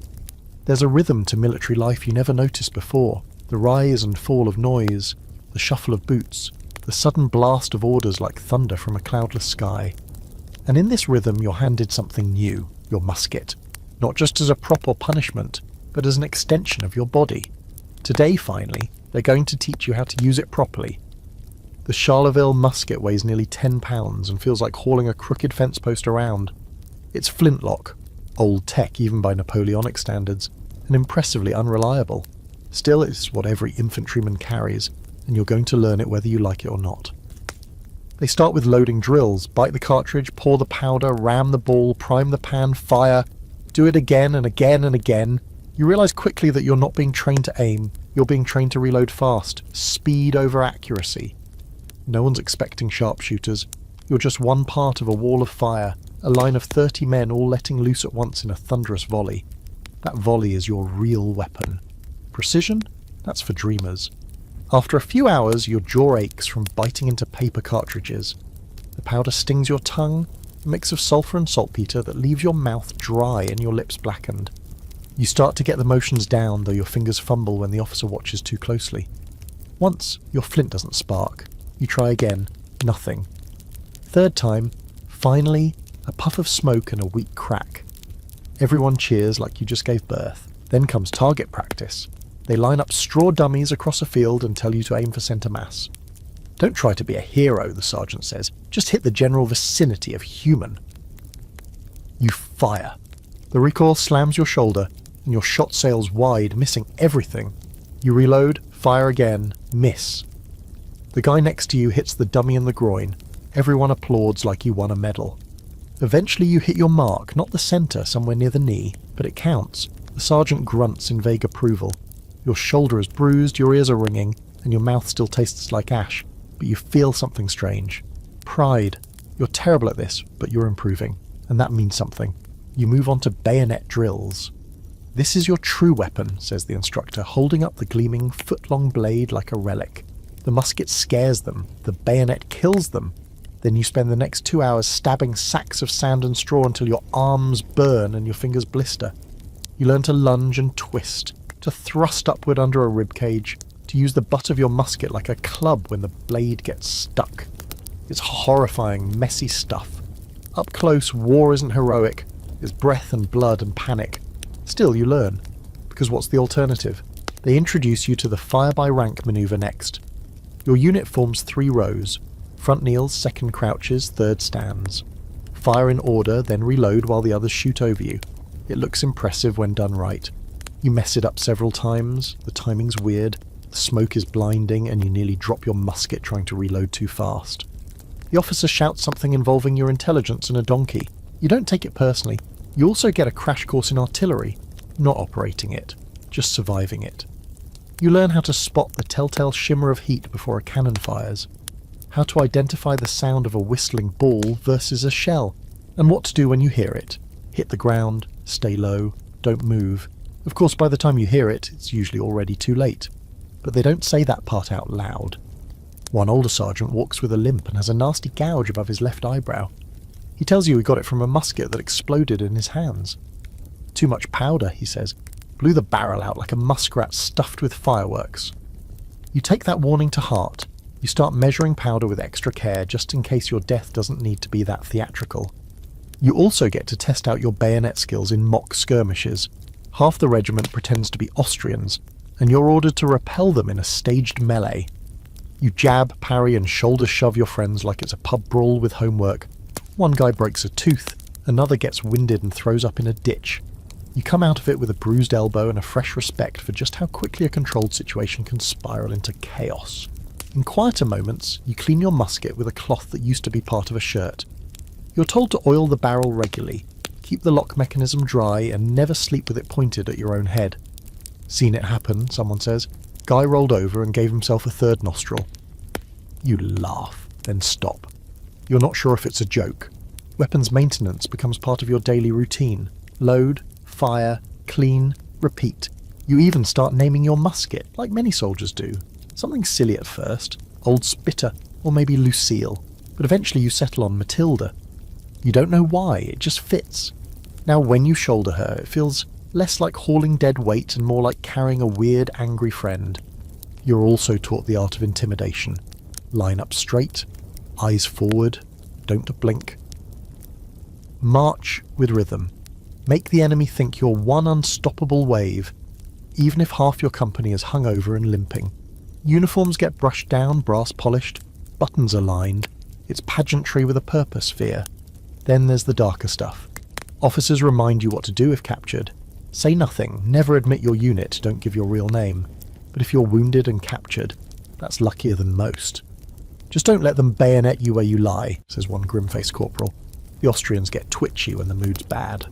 [SPEAKER 1] There's a rhythm to military life you never noticed before, the rise and fall of noise, the shuffle of boots, the sudden blast of orders like thunder from a cloudless sky. And in this rhythm you're handed something new, your musket, not just as a prop or punishment, but as an extension of your body. Today, finally, they're going to teach you how to use it properly. The Charleville musket weighs nearly 10 pounds and feels like hauling a crooked fence post around. It's flintlock, old tech even by Napoleonic standards, and impressively unreliable. Still, it's what every infantryman carries, and you're going to learn it whether you like it or not. They start with loading drills, bite the cartridge, pour the powder, ram the ball, prime the pan, fire, do it again and again and again. You realise quickly that you're not being trained to aim, you're being trained to reload fast, speed over accuracy. No one's expecting sharpshooters. You're just one part of a wall of fire, a line of 30 men all letting loose at once in a thunderous volley. That volley is your real weapon. Precision? That's for dreamers. After a few hours, your jaw aches from biting into paper cartridges. The powder stings your tongue, a mix of sulphur and saltpeter that leaves your mouth dry and your lips blackened. You start to get the motions down, though your fingers fumble when the officer watches too closely. Once, your flint doesn't spark. You try again. Nothing. Third time, finally, a puff of smoke and a weak crack. Everyone cheers like you just gave birth. Then comes target practice. They line up straw dummies across a field and tell you to aim for centre mass. Don't try to be a hero, the sergeant says. Just hit the general vicinity of human. You fire. The recoil slams your shoulder, and your shot sails wide, missing everything. You reload, fire again, miss. The guy next to you hits the dummy in the groin. Everyone applauds like you won a medal. Eventually you hit your mark, not the centre, somewhere near the knee, but it counts. The sergeant grunts in vague approval. Your shoulder is bruised, your ears are ringing, and your mouth still tastes like ash, but you feel something strange. Pride. You're terrible at this, but you're improving, and that means something. You move on to bayonet drills. This is your true weapon, says the instructor, holding up the gleaming, foot-long blade like a relic. The musket scares them, the bayonet kills them. Then you spend the next 2 hours stabbing sacks of sand and straw until your arms burn and your fingers blister. You learn to lunge and twist, to thrust upward under a ribcage, to use the butt of your musket like a club when the blade gets stuck. It's horrifying, messy stuff. Up close, war isn't heroic. It's breath and blood and panic. Still, you learn. Because what's the alternative? They introduce you to the fire-by-rank manoeuvre next. Your unit forms 3 rows. Front kneels, second crouches, third stands. Fire in order, then reload while the others shoot over you. It looks impressive when done right. You mess it up several times, the timing's weird, the smoke is blinding, and you nearly drop your musket trying to reload too fast. The officer shouts something involving your intelligence and a donkey. You don't take it personally. You also get a crash course in artillery, not operating it, just surviving it. You learn how to spot the telltale shimmer of heat before a cannon fires, how to identify the sound of a whistling ball versus a shell, and what to do when you hear it. Hit the ground, stay low, don't move. Of course, by the time you hear it, it's usually already too late. But they don't say that part out loud. One older sergeant walks with a limp and has a nasty gouge above his left eyebrow. He tells you he got it from a musket that exploded in his hands. Too much powder, he says. Blew the barrel out like a muskrat stuffed with fireworks. You take that warning to heart. You start measuring powder with extra care just in case your death doesn't need to be that theatrical. You also get to test out your bayonet skills in mock skirmishes. Half the regiment pretends to be Austrians, and you're ordered to repel them in a staged melee. You jab, parry and shoulder shove your friends like it's a pub brawl with homework. One guy breaks a tooth, another gets winded and throws up in a ditch. You come out of it with a bruised elbow and a fresh respect for just how quickly a controlled situation can spiral into chaos. In quieter moments, you clean your musket with a cloth that used to be part of a shirt. You're told to oil the barrel regularly, keep the lock mechanism dry and never sleep with it pointed at your own head. Seen it happen, someone says. Guy rolled over and gave himself a third nostril. You laugh, then stop. You're not sure if it's a joke. Weapons maintenance becomes part of your daily routine. Load, fire, clean, repeat. You even start naming your musket, like many soldiers do. Something silly at first, Old Spitter, or maybe Lucille, but eventually you settle on Matilda. You don't know why, it just fits. Now when you shoulder her, it feels less like hauling dead weight and more like carrying a weird, angry friend. You're also taught the art of intimidation. Line up straight, eyes forward, don't blink. March with rhythm. Make the enemy think you're one unstoppable wave, even if half your company is hungover and limping. Uniforms get brushed down, brass polished, buttons aligned. It's pageantry with a purpose, fear. Then there's the darker stuff. Officers remind you what to do if captured. Say nothing, never admit your unit, don't give your real name. But if you're wounded and captured, that's luckier than most. Just don't let them bayonet you where you lie, says one grim-faced corporal. The Austrians get twitchy when the mood's bad.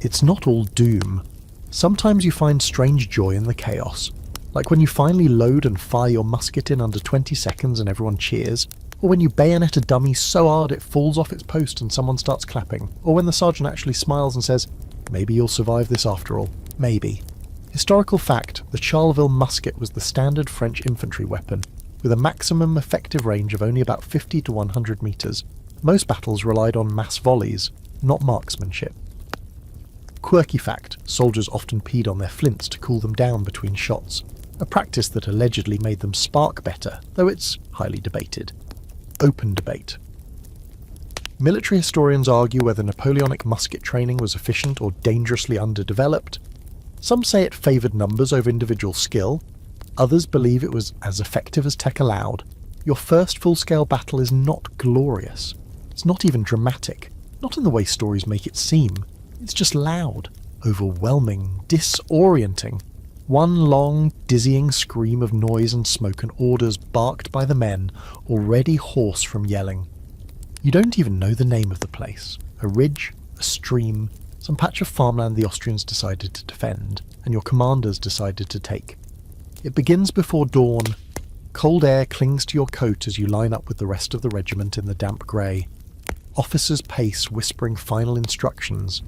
[SPEAKER 1] It's not all doom. Sometimes you find strange joy in the chaos. Like when you finally load and fire your musket in under 20 seconds and everyone cheers, or when you bayonet a dummy so hard it falls off its post and someone starts clapping, or when the sergeant actually smiles and says, "Maybe you'll survive this after all. Maybe." Historical fact, the Charleville musket was the standard French infantry weapon, with a maximum effective range of only about 50 to 100 metres. Most battles relied on mass volleys, not marksmanship. Quirky fact, soldiers often peed on their flints to cool them down between shots, a practice that allegedly made them spark better, though it's highly debated. Open debate. Military historians argue whether Napoleonic musket training was efficient or dangerously underdeveloped. Some say it favoured numbers over individual skill. Others believe it was as effective as tech allowed. Your first full-scale battle is not glorious. It's not even dramatic. Not in the way stories make it seem. It's just loud, overwhelming, disorienting. One long, dizzying scream of noise and smoke and orders barked by the men, already hoarse from yelling. You don't even know the name of the place. A ridge, a stream, some patch of farmland the Austrians decided to defend, and your commanders decided to take. It begins before dawn. Cold air clings to your coat as you line up with the rest of the regiment in the damp grey. Officers pace, whispering final instructions.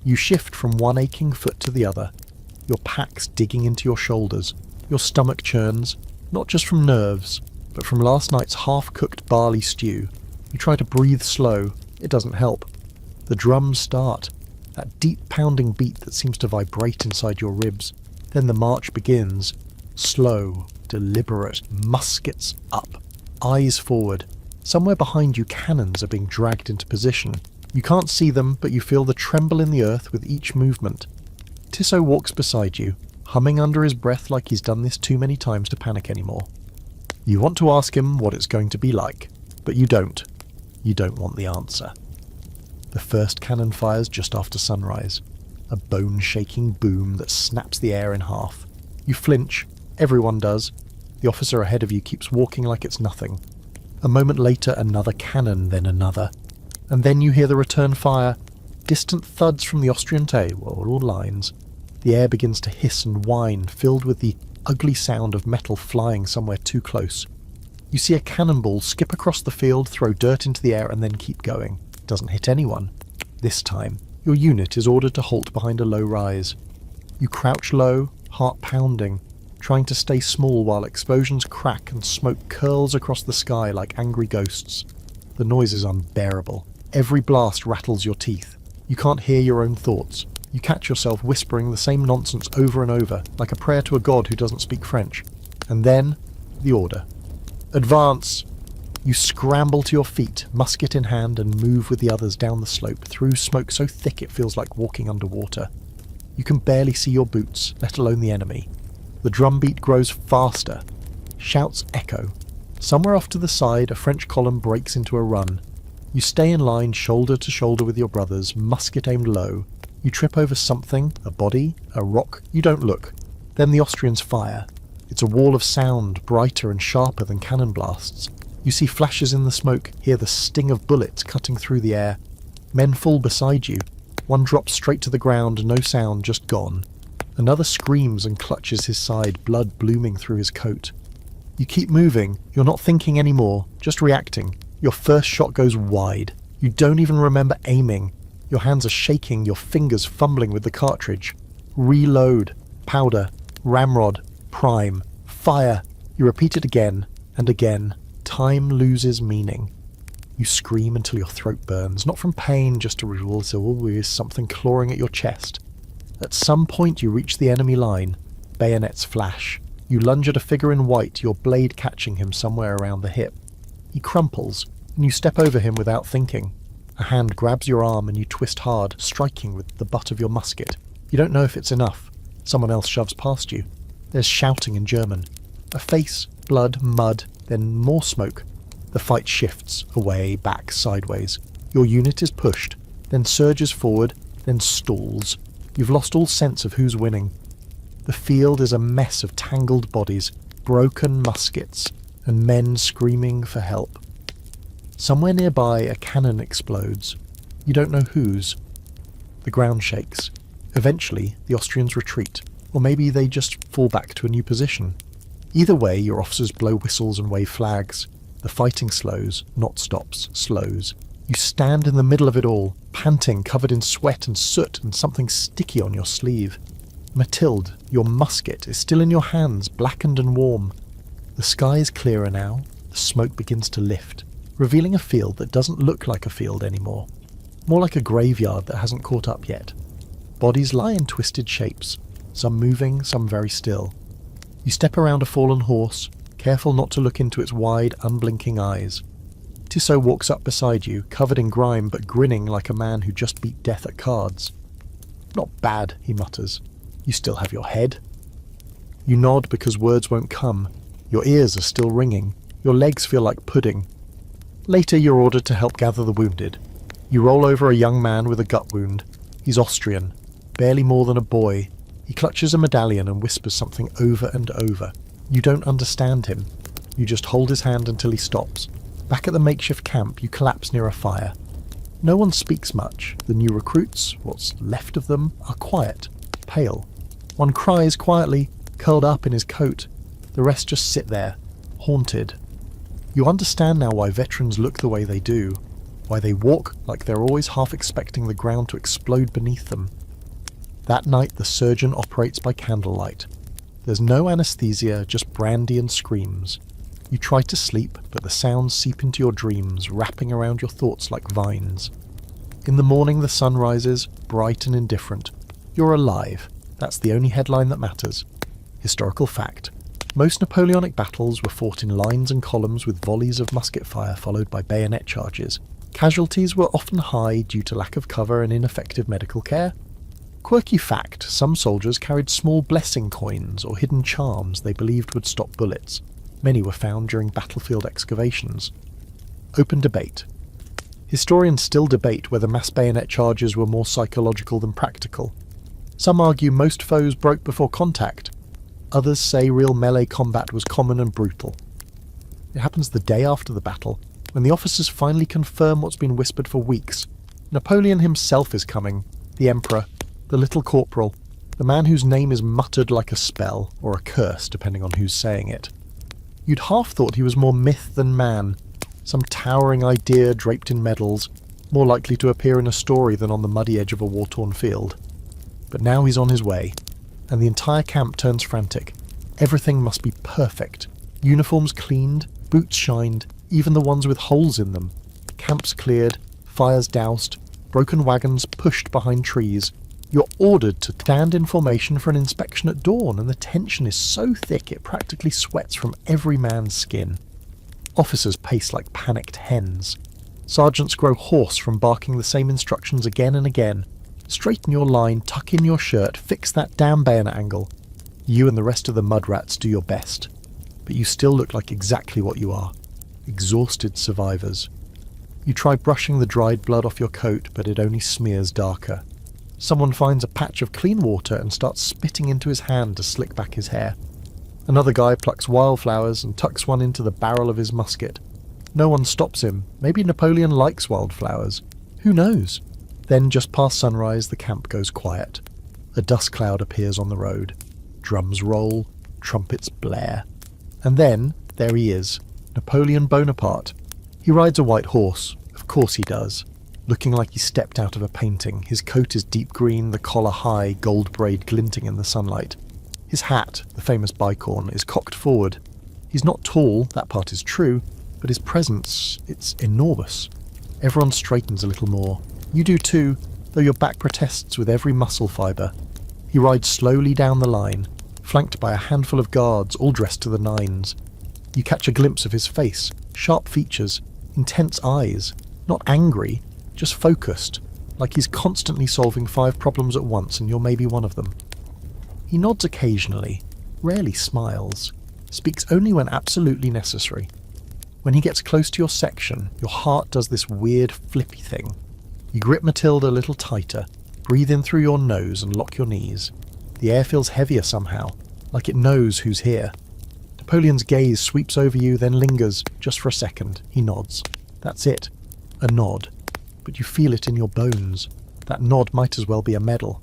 [SPEAKER 1] You shift from one aching foot to the other, your packs digging into your shoulders. Your stomach churns, not just from nerves, but from last night's half-cooked barley stew. You try to breathe slow. It doesn't help. The drums start, that deep pounding beat that seems to vibrate inside your ribs. Then the march begins. Slow, deliberate, muskets up, eyes forward. Somewhere behind you cannons are being dragged into position. You can't see them, but you feel the tremble in the earth with each movement. Tissot walks beside you, humming under his breath like he's done this too many times to panic anymore. You want to ask him what it's going to be like, but you don't. You don't want the answer. The first cannon fires just after sunrise, a bone-shaking boom that snaps the air in half. You flinch, everyone does. The officer ahead of you keeps walking like it's nothing. A moment later, another cannon, then another. And then you hear the return fire, distant thuds from the Austrian all lines. The air begins to hiss and whine, filled with the ugly sound of metal flying somewhere too close. You see a cannonball skip across the field, throw dirt into the air, and then keep going. It doesn't hit anyone. This time, your unit is ordered to halt behind a low rise. You crouch low, heart pounding, trying to stay small while explosions crack and smoke curls across the sky like angry ghosts. The noise is unbearable. Every blast rattles your teeth. You can't hear your own thoughts. You catch yourself whispering the same nonsense over and over, like a prayer to a god who doesn't speak French. And then, the order. Advance! You scramble to your feet, musket in hand, and move with the others down the slope, through smoke so thick it feels like walking underwater. You can barely see your boots, let alone the enemy. The drumbeat grows faster. Shouts echo. Somewhere off to the side, a French column breaks into a run. You stay in line, shoulder to shoulder with your brothers, musket aimed low. You trip over something, a body, a rock. You don't look. Then the Austrians fire. It's a wall of sound, brighter and sharper than cannon blasts. You see flashes in the smoke, hear the sting of bullets cutting through the air. Men fall beside you. One drops straight to the ground, no sound, just gone. Another screams and clutches his side, blood blooming through his coat. You keep moving. You're not thinking anymore, just reacting. Your first shot goes wide. You don't even remember aiming. Your hands are shaking, your fingers fumbling with the cartridge. Reload. Powder. Ramrod. Prime. Fire. You repeat it again and again. Time loses meaning. You scream until your throat burns, not from pain, just to realize there always is something clawing at your chest. At some point you reach the enemy line. Bayonets flash. You lunge at a figure in white, your blade catching him somewhere around the hip. He crumples, and you step over him without thinking. A hand grabs your arm and you twist hard, striking with the butt of your musket. You don't know if it's enough. Someone else shoves past you. There's shouting in German. A face, blood, mud, then more smoke. The fight shifts, away, back, sideways. Your unit is pushed, then surges forward, then stalls. You've lost all sense of who's winning. The field is a mess of tangled bodies, broken muskets, and men screaming for help. Somewhere nearby, a cannon explodes. You don't know whose. The ground shakes. Eventually, the Austrians retreat, or maybe they just fall back to a new position. Either way, your officers blow whistles and wave flags. The fighting slows, not stops, slows. You stand in the middle of it all, panting, covered in sweat and soot and something sticky on your sleeve. Mathilde, your musket, is still in your hands, blackened and warm. The sky is clearer now. The smoke begins to lift, revealing a field that doesn't look like a field anymore. More like a graveyard that hasn't caught up yet. Bodies lie in twisted shapes, some moving, some very still. You step around a fallen horse, careful not to look into its wide, unblinking eyes. Tissot walks up beside you, covered in grime but grinning like a man who just beat death at cards. "Not bad," he mutters. "You still have your head." You nod because words won't come. Your ears are still ringing. Your legs feel like pudding. Later you're ordered to help gather the wounded. You roll over a young man with a gut wound. He's Austrian, barely more than a boy. He clutches a medallion and whispers something over and over. You don't understand him. You just hold his hand until he stops. Back at the makeshift camp, you collapse near a fire. No one speaks much. The new recruits, what's left of them, are quiet, pale. One cries quietly, curled up in his coat. The rest just sit there, haunted. You understand now why veterans look the way they do, why they walk like they're always half expecting the ground to explode beneath them. That night the surgeon operates by candlelight. There's no anesthesia, just brandy and screams. You try to sleep, but the sounds seep into your dreams, wrapping around your thoughts like vines. In the morning the sun rises, bright and indifferent. You're alive. That's the only headline that matters. Historical fact. Most Napoleonic battles were fought in lines and columns with volleys of musket fire followed by bayonet charges. Casualties were often high due to lack of cover and ineffective medical care. Quirky fact, some soldiers carried small blessing coins or hidden charms they believed would stop bullets. Many were found during battlefield excavations. Open debate. Historians still debate whether mass bayonet charges were more psychological than practical. Some argue most foes broke before contact. Others say real melee combat was common and brutal. It happens the day after the battle, when the officers finally confirm what's been whispered for weeks. Napoleon himself is coming, the Emperor, the little corporal, the man whose name is muttered like a spell, or a curse depending on who's saying it. You'd half thought he was more myth than man, some towering idea draped in medals, more likely to appear in a story than on the muddy edge of a war-torn field. But now he's on his way, and the entire camp turns frantic. Everything must be perfect. Uniforms cleaned, boots shined, even the ones with holes in them. Camps cleared, fires doused, broken wagons pushed behind trees. You're ordered to stand in formation for an inspection at dawn, and the tension is so thick it practically sweats from every man's skin. Officers pace like panicked hens. Sergeants grow hoarse from barking the same instructions again and again. Straighten your line, tuck in your shirt, fix that damn bayonet angle. You and the rest of the mud rats do your best. But you still look like exactly what you are. Exhausted survivors. You try brushing the dried blood off your coat, but it only smears darker. Someone finds a patch of clean water and starts spitting into his hand to slick back his hair. Another guy plucks wildflowers and tucks one into the barrel of his musket. No one stops him. Maybe Napoleon likes wildflowers. Who knows? Then, just past sunrise, the camp goes quiet. A dust cloud appears on the road. Drums roll, trumpets blare. And then, there he is, Napoleon Bonaparte. He rides a white horse. Of course he does. Looking like he stepped out of a painting. His coat is deep green, the collar high, gold braid glinting in the sunlight. His hat, the famous bicorn, is cocked forward. He's not tall, that part is true, but his presence, it's enormous. Everyone straightens a little more. You do too, though your back protests with every muscle fibre. He rides slowly down the line, flanked by a handful of guards, all dressed to the nines. You catch a glimpse of his face, sharp features, intense eyes, not angry, just focused, like he's constantly solving 5 problems at once and you're maybe one of them. He nods occasionally, rarely smiles, speaks only when absolutely necessary. When he gets close to your section, your heart does this weird flippy thing. You grip Matilda a little tighter, breathe in through your nose and lock your knees. The air feels heavier somehow, like it knows who's here. Napoleon's gaze sweeps over you, then lingers, just for a second. He nods. That's it. A nod. But you feel it in your bones. That nod might as well be a medal.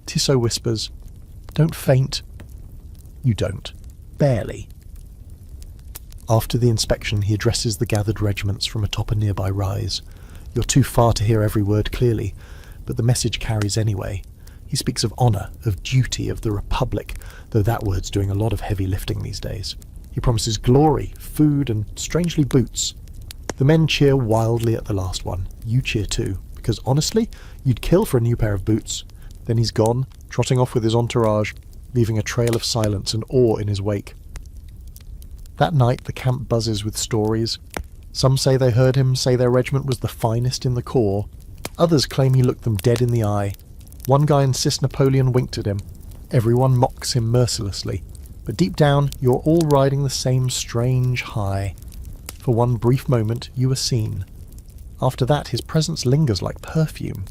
[SPEAKER 1] Tissot whispers, "Don't faint." You don't. Barely. After the inspection, he addresses the gathered regiments from atop a nearby rise. You're too far to hear every word clearly, but the message carries anyway. He speaks of honour, of duty, of the Republic, though that word's doing a lot of heavy lifting these days. He promises glory, food, and, strangely, boots. The men cheer wildly at the last one. You cheer too, because honestly, you'd kill for a new pair of boots. Then he's gone, trotting off with his entourage, leaving a trail of silence and awe in his wake. That night the camp buzzes with stories. Some say they heard him say their regiment was the finest in the corps. Others claim he looked them dead in the eye. One guy insists Napoleon winked at him. Everyone mocks him mercilessly. But deep down, you're all riding the same strange high. For one brief moment, you are seen. After that, his presence lingers like perfume.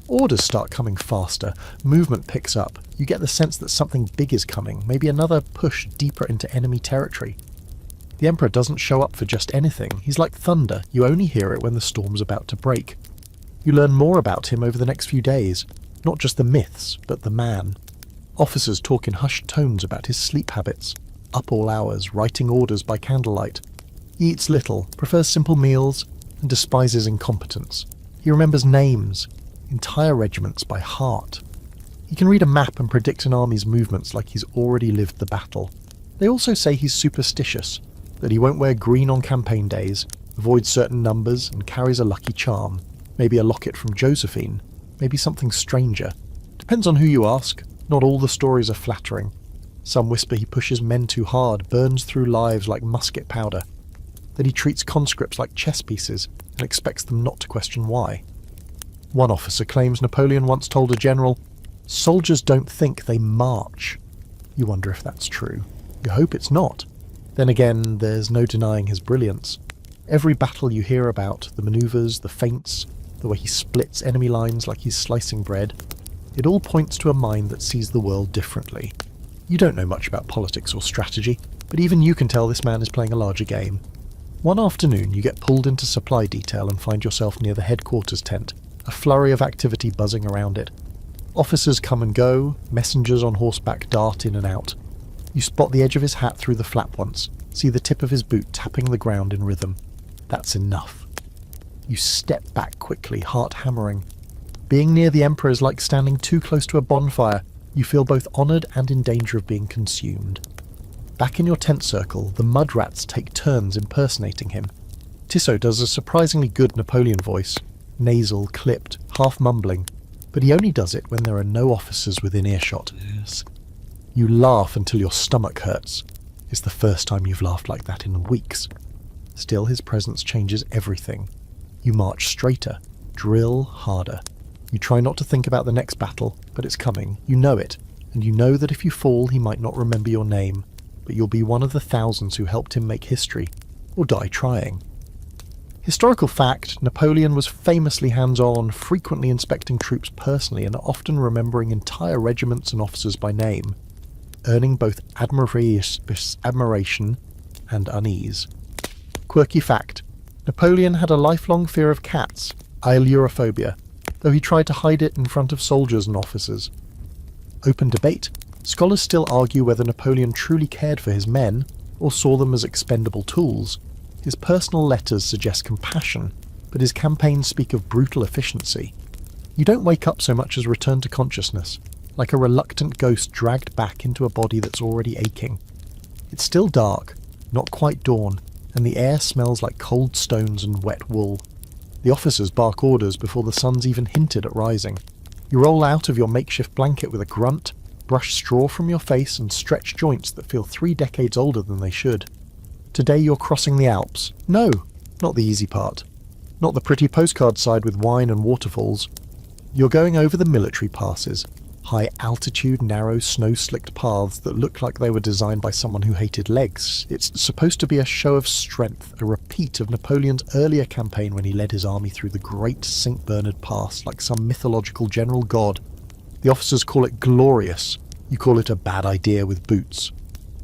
[SPEAKER 1] Orders start coming faster. Movement picks up. You get the sense that something big is coming, maybe another push deeper into enemy territory. The Emperor doesn't show up for just anything. He's like thunder. You only hear it when the storm's about to break. You learn more about him over the next few days. Not just the myths, but the man. Officers talk in hushed tones about his sleep habits. Up all hours, writing orders by candlelight. He eats little, prefers simple meals, and despises incompetence. He remembers names, entire regiments by heart. He can read a map and predict an army's movements like he's already lived the battle. They also say he's superstitious, that he won't wear green on campaign days, avoids certain numbers, and carries a lucky charm. Maybe a locket from Josephine, maybe something stranger. Depends on who you ask. Not all the stories are flattering. Some whisper he pushes men too hard, burns through lives like musket powder. That he treats conscripts like chess pieces and expects them not to question why. One officer claims Napoleon once told a general, "Soldiers don't think, they march." You wonder if that's true. You hope it's not. Then again, there's no denying his brilliance. Every battle you hear about, the manoeuvres, the feints, the way he splits enemy lines like he's slicing bread, it all points to a mind that sees the world differently. You don't know much about politics or strategy. but even you can tell this man is playing a larger game. One afternoon you get pulled into supply detail and find yourself near the headquarters tent, a flurry of activity buzzing around it. Officers come and go, messengers on horseback dart in and out. You spot the edge of his hat through the flap once, see the tip of his boot tapping the ground in rhythm. That's enough. You step back quickly, heart hammering. Being near the Emperor is like standing too close to a bonfire. You feel both honoured and in danger of being consumed. Back in your tent circle, the mud rats take turns impersonating him. Tissot does a surprisingly good Napoleon voice, nasal, clipped, half mumbling, but he only does it when there are no officers within earshot. Yes. You laugh until your stomach hurts. It's the first time you've laughed like that in weeks. Still, his presence changes everything. You march straighter, drill harder. You try not to think about the next battle, but it's coming. You know it, and you know that if you fall, he might not remember your name, but you'll be one of the thousands who helped him make history, or die trying. Historical fact, Napoleon was famously hands-on, frequently inspecting troops personally and often remembering entire regiments and officers by name, earning both admiration and unease. Quirky fact, Napoleon had a lifelong fear of cats, ailurophobia, though he tried to hide it in front of soldiers and officers. Open debate, scholars still argue whether Napoleon truly cared for his men, or saw them as expendable tools. His personal letters suggest compassion, but his campaigns speak of brutal efficiency. You don't wake up so much as return to consciousness, like a reluctant ghost dragged back into a body that's already aching. It's still dark, not quite dawn, and the air smells like cold stones and wet wool. The officers bark orders before the sun's even hinted at rising. You roll out of your makeshift blanket with a grunt, brush straw from your face and stretch joints that feel 3 decades older than they should. Today you're crossing the Alps. No, not the easy part. Not the pretty postcard side with wine and waterfalls. You're going over the military passes, high-altitude, narrow, snow-slicked paths that look like they were designed by someone who hated legs. It's supposed to be a show of strength, a repeat of Napoleon's earlier campaign when he led his army through the great St. Bernard Pass like some mythological general god. The officers call it glorious. You call it a bad idea with boots.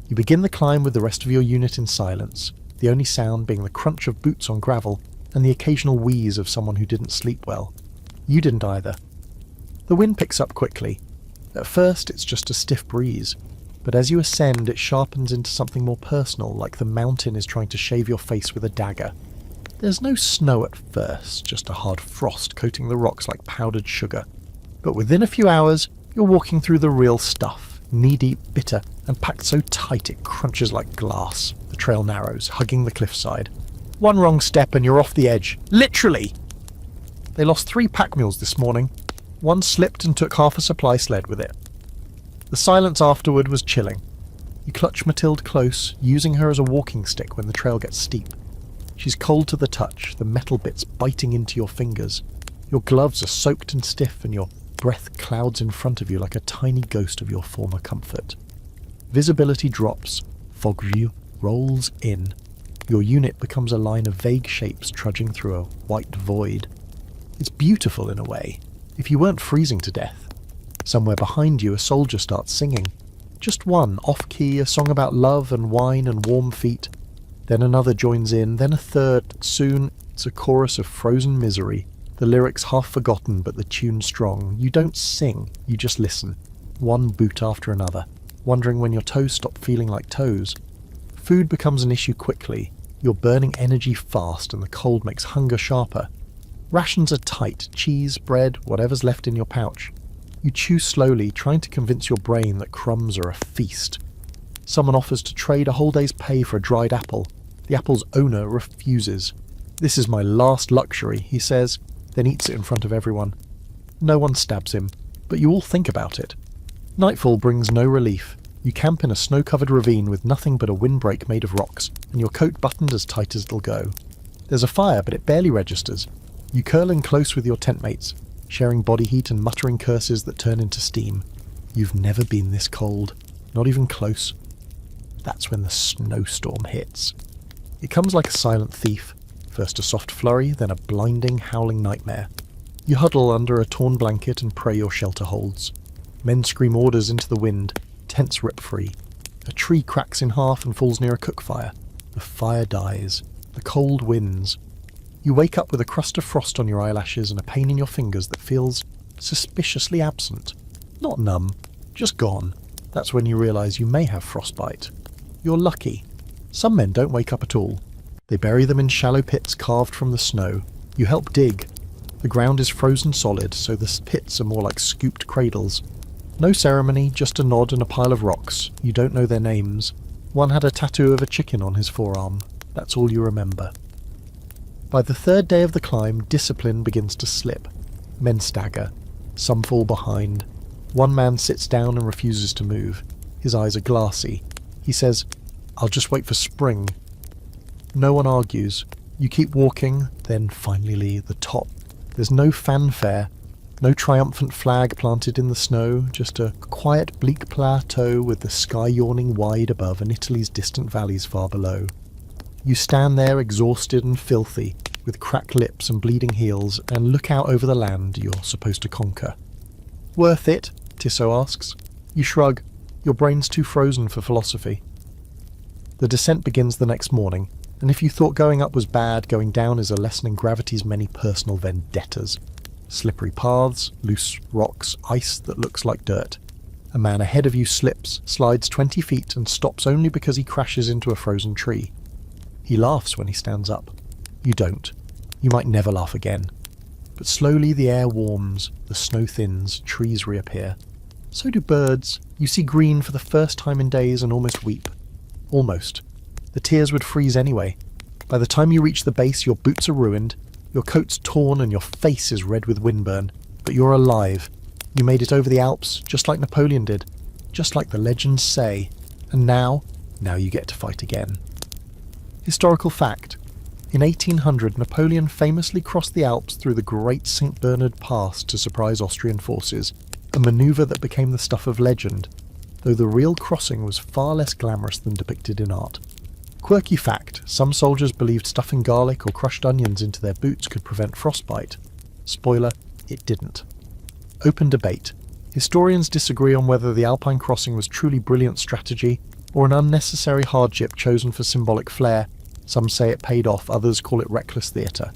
[SPEAKER 1] You begin the climb with the rest of your unit in silence, the only sound being the crunch of boots on gravel and the occasional wheeze of someone who didn't sleep well. You didn't either. The wind picks up quickly. At first it's just a stiff breeze, but as you ascend it sharpens into something more personal, like the mountain is trying to shave your face with a dagger. There's no snow at first, just a hard frost coating the rocks like powdered sugar. But within a few hours, you're walking through the real stuff, knee-deep, bitter, and packed so tight it crunches like glass. The trail narrows, hugging the cliffside. One wrong step and you're off the edge. Literally! They lost 3 pack mules this morning. One slipped and took half a supply sled with it. The silence afterward was chilling. You clutch Mathilde close, using her as a walking stick when the trail gets steep. She's cold to the touch, the metal bits biting into your fingers. Your gloves are soaked and stiff and your breath clouds in front of you like a tiny ghost of your former comfort. Visibility drops, fog view rolls in. Your unit becomes a line of vague shapes trudging through a white void. It's beautiful in a way, if you weren't freezing to death. Somewhere behind you a soldier starts singing. Just one, off-key, a song about love and wine and warm feet. Then another joins in, then a third. Soon it's a chorus of frozen misery. The lyrics half forgotten but the tune strong. You don't sing, you just listen. One boot after another, wondering when your toes stop feeling like toes. Food becomes an issue quickly. You're burning energy fast and the cold makes hunger sharper. Rations are tight, cheese, bread, whatever's left in your pouch. You chew slowly, trying to convince your brain that crumbs are a feast. Someone offers to trade a whole day's pay for a dried apple. The apple's owner refuses. "This is my last luxury," he says, then eats it in front of everyone. No one stabs him, but you all think about it. Nightfall brings no relief. You camp in a snow-covered ravine with nothing but a windbreak made of rocks, and your coat buttoned as tight as it'll go. There's a fire, but it barely registers. You curl in close with your tent mates, sharing body heat and muttering curses that turn into steam. You've never been this cold, not even close. That's when the snowstorm hits. It comes like a silent thief, first a soft flurry, then a blinding, howling nightmare. You huddle under a torn blanket and pray your shelter holds. Men scream orders into the wind, tents rip free. A tree cracks in half and falls near a cook fire. The fire dies. The cold wins. You wake up with a crust of frost on your eyelashes and a pain in your fingers that feels suspiciously absent. Not numb, just gone. That's when you realise you may have frostbite. You're lucky. Some men don't wake up at all. They bury them in shallow pits carved from the snow. You help dig. The ground is frozen solid, so the pits are more like scooped cradles. No ceremony, just a nod and a pile of rocks. You don't know their names. One had a tattoo of a chicken on his forearm. That's all you remember. By the third day of the climb, discipline begins to slip. Men stagger. Some fall behind. One man sits down and refuses to move. His eyes are glassy. He says, "I'll just wait for spring." No one argues. You keep walking, then finally the top. There's no fanfare, no triumphant flag planted in the snow, just a quiet bleak plateau with the sky yawning wide above and Italy's distant valleys far below. You stand there exhausted and filthy, with cracked lips and bleeding heels, and look out over the land you're supposed to conquer. "Worth it?" Tissot asks. You shrug. Your brain's too frozen for philosophy. The descent begins the next morning, and if you thought going up was bad, going down is a lesson in gravity's many personal vendettas. Slippery paths, loose rocks, ice that looks like dirt. A man ahead of you slips, slides 20 feet and stops only because he crashes into a frozen tree. He laughs when he stands up. You don't. You might never laugh again. But slowly the air warms, the snow thins, trees reappear. So do birds. You see green for the first time in days and almost weep. Almost. The tears would freeze anyway. By the time you reach the base, your boots are ruined, your coat's torn and your face is red with windburn. But you're alive. You made it over the Alps, just like Napoleon did. Just like the legends say. And now you get to fight again. Historical fact. In 1800, Napoleon famously crossed the Alps through the Great St. Bernard Pass to surprise Austrian forces, a manoeuvre that became the stuff of legend, though the real crossing was far less glamorous than depicted in art. Quirky fact, some soldiers believed stuffing garlic or crushed onions into their boots could prevent frostbite. Spoiler, it didn't. Open debate. Historians disagree on whether the Alpine crossing was truly brilliant strategy or an unnecessary hardship chosen for symbolic flair. Some say it paid off, others call it reckless theatre.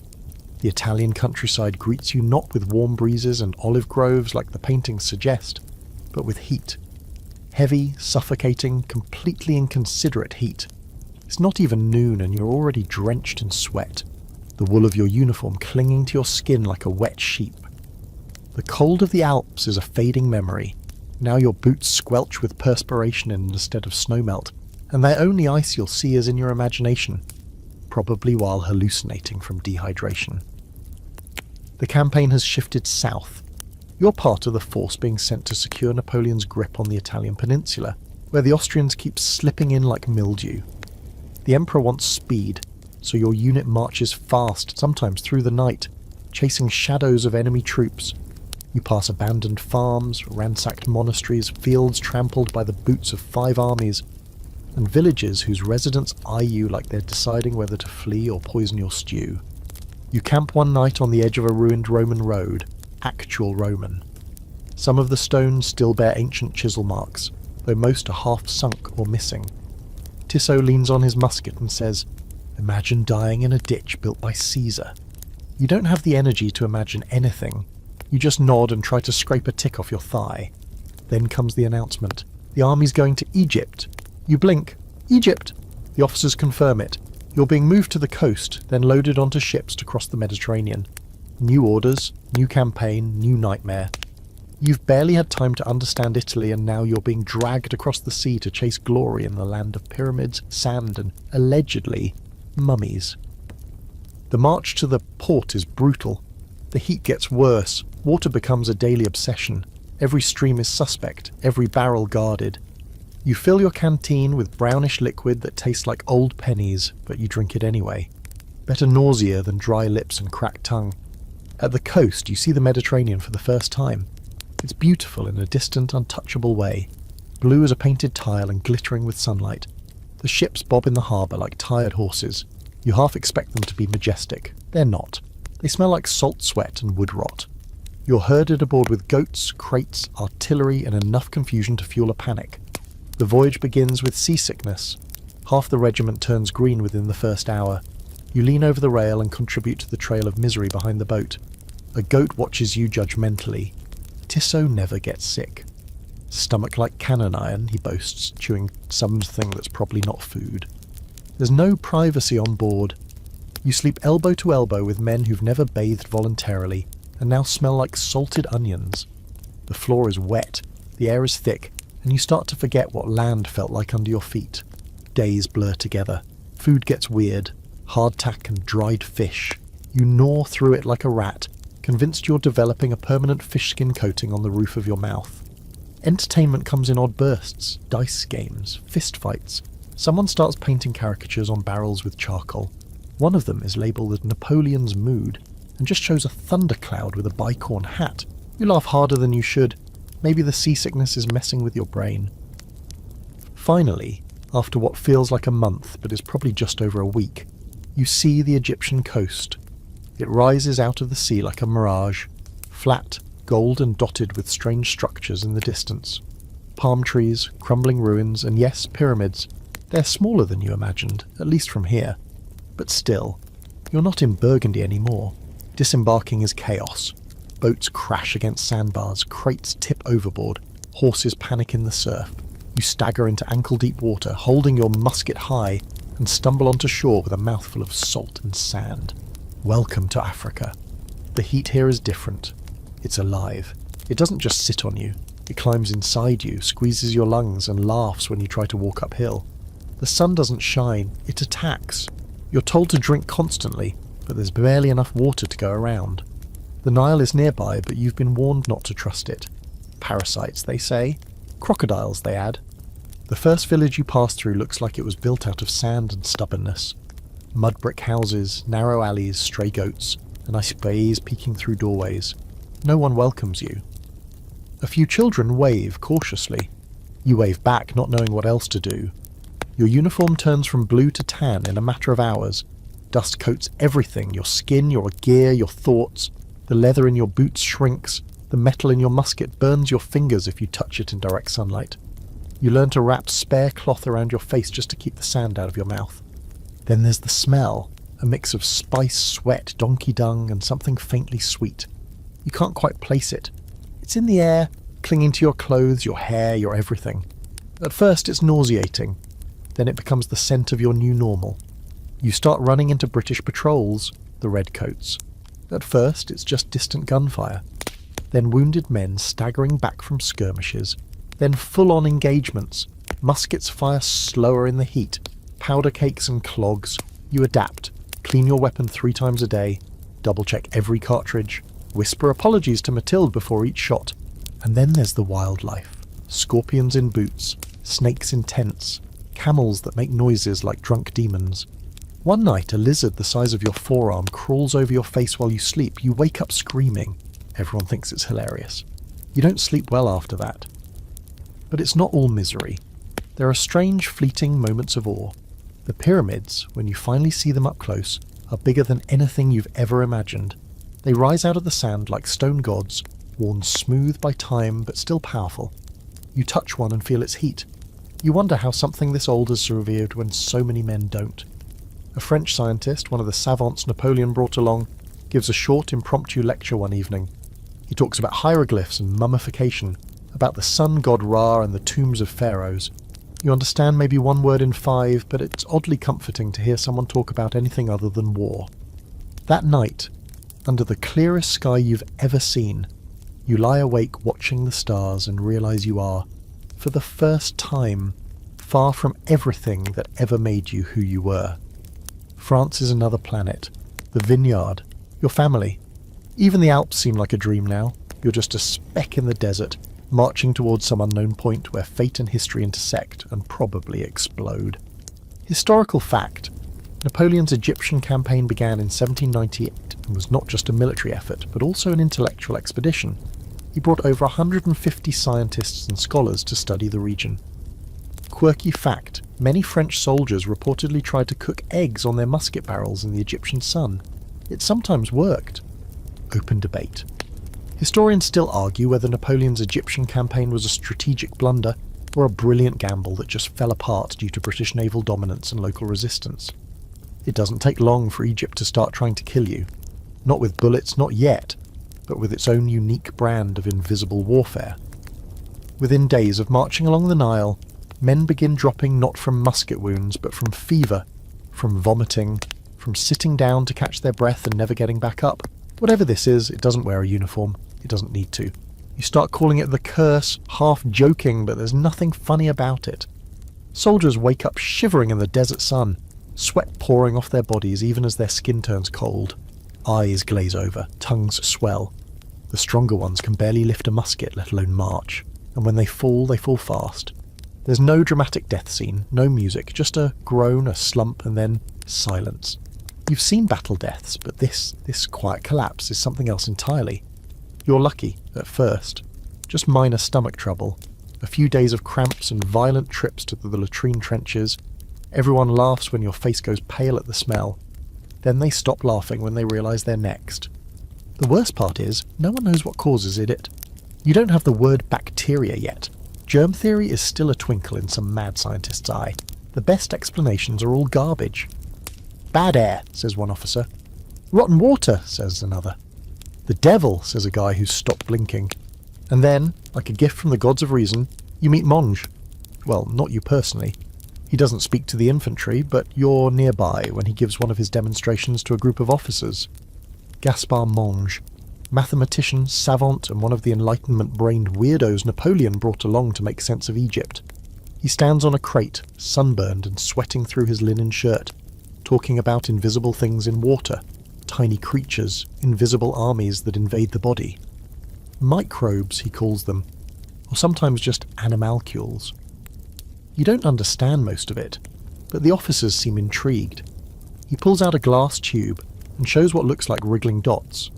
[SPEAKER 1] The Italian countryside greets you not with warm breezes and olive groves like the paintings suggest, but with heat. Heavy, suffocating, completely inconsiderate heat. It's not even noon and you're already drenched in sweat, the wool of your uniform clinging to your skin like a wet sheep. The cold of the Alps is a fading memory. Now your boots squelch with perspiration instead of snowmelt, and the only ice you'll see is in your imagination, probably while hallucinating from dehydration. The campaign has shifted south. You're part of the force being sent to secure Napoleon's grip on the Italian peninsula, where the Austrians keep slipping in like mildew. The Emperor wants speed, so your unit marches fast, sometimes through the night, chasing shadows of enemy troops. You pass abandoned farms, ransacked monasteries, fields trampled by the boots of 5 armies, and villages whose residents eye you like they're deciding whether to flee or poison your stew. You camp one night on the edge of a ruined Roman road, actual Roman. Some of the stones still bear ancient chisel marks, though most are half sunk or missing. Tissot leans on his musket and says, "Imagine dying in a ditch built by Caesar." You don't have the energy to imagine anything. You just nod and try to scrape a tick off your thigh. Then comes the announcement. The army's going to Egypt. You blink. Egypt! The officers confirm it. You're being moved to the coast, then loaded onto ships to cross the Mediterranean. New orders, new campaign, new nightmare. You've barely had time to understand Italy and now you're being dragged across the sea to chase glory in the land of pyramids, sand and, allegedly, mummies. The march to the port is brutal. The heat gets worse. Water becomes a daily obsession. Every stream is suspect, every barrel guarded. You fill your canteen with brownish liquid that tastes like old pennies, but you drink it anyway. Better nausea than dry lips and cracked tongue. At the coast, you see the Mediterranean for the first time. It's beautiful in a distant, untouchable way, blue as a painted tile and glittering with sunlight. The ships bob in the harbour like tired horses. You half expect them to be majestic. They're not. They smell like salt sweat and wood rot. You're herded aboard with goats, crates, artillery and enough confusion to fuel a panic. The voyage begins with seasickness. Half the regiment turns green within the first hour. You lean over the rail and contribute to the trail of misery behind the boat. A goat watches you judgmentally. Tissot never gets sick. Stomach like cannon iron, he boasts, chewing something that's probably not food. There's no privacy on board. You sleep elbow to elbow with men who've never bathed voluntarily and now smell like salted onions. The floor is wet, the air is thick, and you start to forget what land felt like under your feet. Days blur together. Food gets weird. Hardtack and dried fish. You gnaw through it like a rat, convinced you're developing a permanent fish skin coating on the roof of your mouth. Entertainment comes in odd bursts. Dice games, fist fights. Someone starts painting caricatures on barrels with charcoal. One of them is labelled as Napoleon's mood, and just shows a thundercloud with a bicorn hat. You laugh harder than you should. Maybe the seasickness is messing with your brain. Finally, after what feels like a month but is probably just over a week, you see the Egyptian coast. It rises out of the sea like a mirage, flat, gold and dotted with strange structures in the distance. Palm trees, crumbling ruins, and yes, pyramids. They're smaller than you imagined, at least from here. But still, you're not in Burgundy anymore. Disembarking is chaos. Boats crash against sandbars, crates tip overboard, horses panic in the surf. You stagger into ankle-deep water, holding your musket high, and stumble onto shore with a mouthful of salt and sand. Welcome to Africa. The heat here is different. It's alive. It doesn't just sit on you. It climbs inside you, squeezes your lungs, and laughs when you try to walk uphill. The sun doesn't shine, it attacks. You're told to drink constantly, but there's barely enough water to go around. The Nile is nearby, but you've been warned not to trust it. Parasites, they say. Crocodiles, they add. The first village you pass through looks like it was built out of sand and stubbornness. Mud brick houses, narrow alleys, stray goats, and ice bays peeking through doorways. No one welcomes you. A few children wave cautiously. You wave back, not knowing what else to do. Your uniform turns from blue to tan in a matter of hours. Dust coats everything, your skin, your gear, your thoughts. The leather in your boots shrinks. The metal in your musket burns your fingers if you touch it in direct sunlight. You learn to wrap spare cloth around your face just to keep the sand out of your mouth. Then there's the smell, a mix of spice, sweat, donkey dung, and something faintly sweet. You can't quite place it. It's in the air, clinging to your clothes, your hair, your everything. At first it's nauseating. Then it becomes the scent of your new normal. You start running into British patrols, the redcoats. At first it's just distant gunfire. Then wounded men staggering back from skirmishes. Then full-on engagements. Muskets fire slower in the heat. Powder cakes and clogs. You adapt. Clean your weapon 3 times a day. Double-check every cartridge. Whisper apologies to Mathilde before each shot. And then there's the wildlife. Scorpions in boots. Snakes in tents. Camels that make noises like drunk demons. One night, a lizard the size of your forearm crawls over your face while you sleep. You wake up screaming. Everyone thinks it's hilarious. You don't sleep well after that. But it's not all misery. There are strange, fleeting moments of awe. The pyramids, when you finally see them up close, are bigger than anything you've ever imagined. They rise out of the sand like stone gods, worn smooth by time but still powerful. You touch one and feel its heat. You wonder how something this old has survived when so many men don't. A French scientist, one of the savants Napoleon brought along, gives a short impromptu lecture one evening. He talks about hieroglyphs and mummification, about the sun god Ra and the tombs of pharaohs. You understand maybe one word in 5, but it's oddly comforting to hear someone talk about anything other than war. That night, under the clearest sky you've ever seen, you lie awake watching the stars and realise you are, for the first time, far from everything that ever made you who you were. France is another planet, the vineyard, your family. Even the Alps seem like a dream now. You're just a speck in the desert, marching towards some unknown point where fate and history intersect and probably explode. Historical fact: Napoleon's Egyptian campaign began in 1798 and was not just a military effort, but also an intellectual expedition. He brought over 150 scientists and scholars to study the region. Quirky fact: many French soldiers reportedly tried to cook eggs on their musket barrels in the Egyptian sun. It sometimes worked. Open debate. Historians still argue whether Napoleon's Egyptian campaign was a strategic blunder, or a brilliant gamble that just fell apart due to British naval dominance and local resistance. It doesn't take long for Egypt to start trying to kill you. Not with bullets, not yet, but with its own unique brand of invisible warfare. Within days of marching along the Nile, men begin dropping not from musket wounds, but from fever, from vomiting, from sitting down to catch their breath and never getting back up. Whatever this is, it doesn't wear a uniform. It doesn't need to. You start calling it the curse, half joking, but there's nothing funny about it. Soldiers wake up shivering in the desert sun, sweat pouring off their bodies even as their skin turns cold. Eyes glaze over, tongues swell. The stronger ones can barely lift a musket, let alone march. And when they fall fast. There's no dramatic death scene, no music, just a groan, a slump, and then silence. You've seen battle deaths, but this quiet collapse is something else entirely. You're lucky, at first. Just minor stomach trouble. A few days of cramps and violent trips to the latrine trenches. Everyone laughs when your face goes pale at the smell. Then they stop laughing when they realise they're next. The worst part is, no one knows what causes it. You don't have the word bacteria yet. Germ theory is still a twinkle in some mad scientist's eye. The best explanations are all garbage. Bad air, says one officer. Rotten water, says another. The devil, says a guy who's stopped blinking. And then, like a gift from the gods of reason, you meet Monge. Well, not you personally. He doesn't speak to the infantry, but you're nearby when he gives one of his demonstrations to a group of officers. Gaspard Monge, mathematician, savant, and one of the Enlightenment-brained weirdos Napoleon brought along to make sense of Egypt. He stands on a crate, sunburned and sweating through his linen shirt, talking about invisible things in water, tiny creatures, invisible armies that invade the body. Microbes, he calls them, or sometimes just animalcules. You don't understand most of it, but the officers seem intrigued. He pulls out a glass tube and shows what looks like wriggling dots.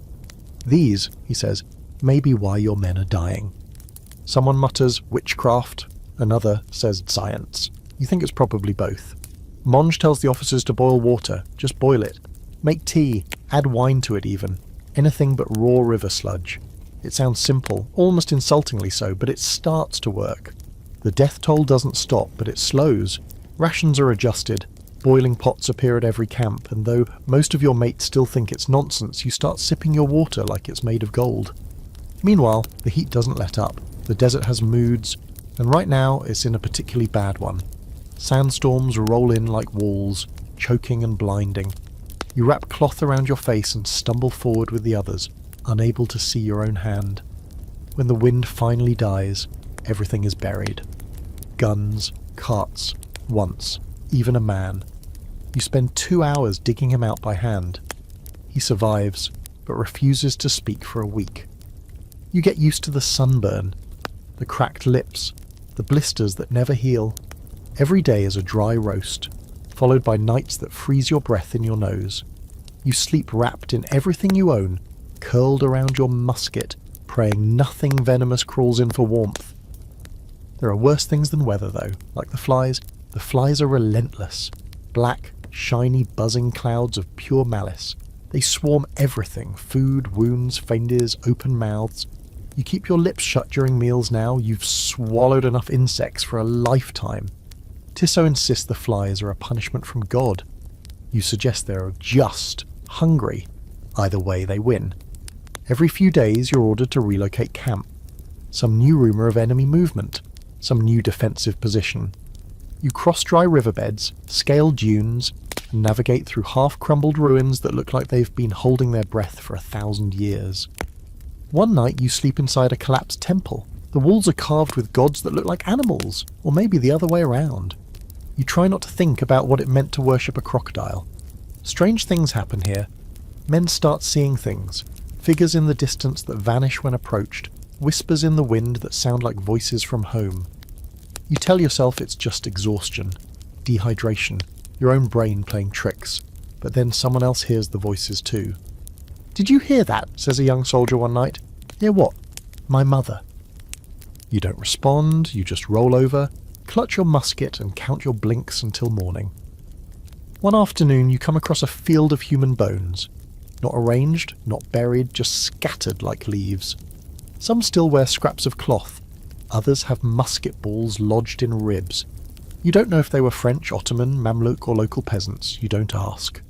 [SPEAKER 1] These, he says, may be why your men are dying. Someone mutters witchcraft, another says science. You think it's probably both. Monge tells the officers to boil water, just boil it. Make tea, add wine to it even. Anything but raw river sludge. It sounds simple, almost insultingly so, but it starts to work. The death toll doesn't stop, but it slows. Rations are adjusted. Boiling pots appear at every camp, and though most of your mates still think it's nonsense, you start sipping your water like it's made of gold. Meanwhile, the heat doesn't let up. The desert has moods, and right now it's in a particularly bad one. Sandstorms roll in like walls, choking and blinding. You wrap cloth around your face and stumble forward with the others, unable to see your own hand. When the wind finally dies, everything is buried. Guns, carts, once, even a man. You spend 2 hours digging him out by hand. He survives, but refuses to speak for a week. You get used to the sunburn, the cracked lips, the blisters that never heal. Every day is a dry roast, followed by nights that freeze your breath in your nose. You sleep wrapped in everything you own, curled around your musket, praying nothing venomous crawls in for warmth. There are worse things than weather, though, like the flies. The flies are relentless. Black, shiny, buzzing clouds of pure malice. They swarm everything, food, wounds, fingers, open mouths. You keep your lips shut during meals now. You've swallowed enough insects for a lifetime. Tissot insists the flies are a punishment from God. You suggest they're just hungry. Either way, they win. Every few days, you're ordered to relocate camp. Some new rumour of enemy movement. Some new defensive position. You cross dry riverbeds, scale dunes, and navigate through half-crumbled ruins that look like they've been holding their breath for 1,000 years. One night you sleep inside a collapsed temple. The walls are carved with gods that look like animals, or maybe the other way around. You try not to think about what it meant to worship a crocodile. Strange things happen here. Men start seeing things. Figures in the distance that vanish when approached. Whispers in the wind that sound like voices from home. You tell yourself it's just exhaustion, dehydration, your own brain playing tricks, but then someone else hears the voices too. "Did you hear that?" says a young soldier one night. "Hear what?" "My mother." You don't respond, you just roll over, clutch your musket and count your blinks until morning. One afternoon you come across a field of human bones. Not arranged, not buried, just scattered like leaves. Some still wear scraps of cloth. Others have musket balls lodged in ribs. You don't know if they were French, Ottoman, Mamluk or local peasants. You don't ask.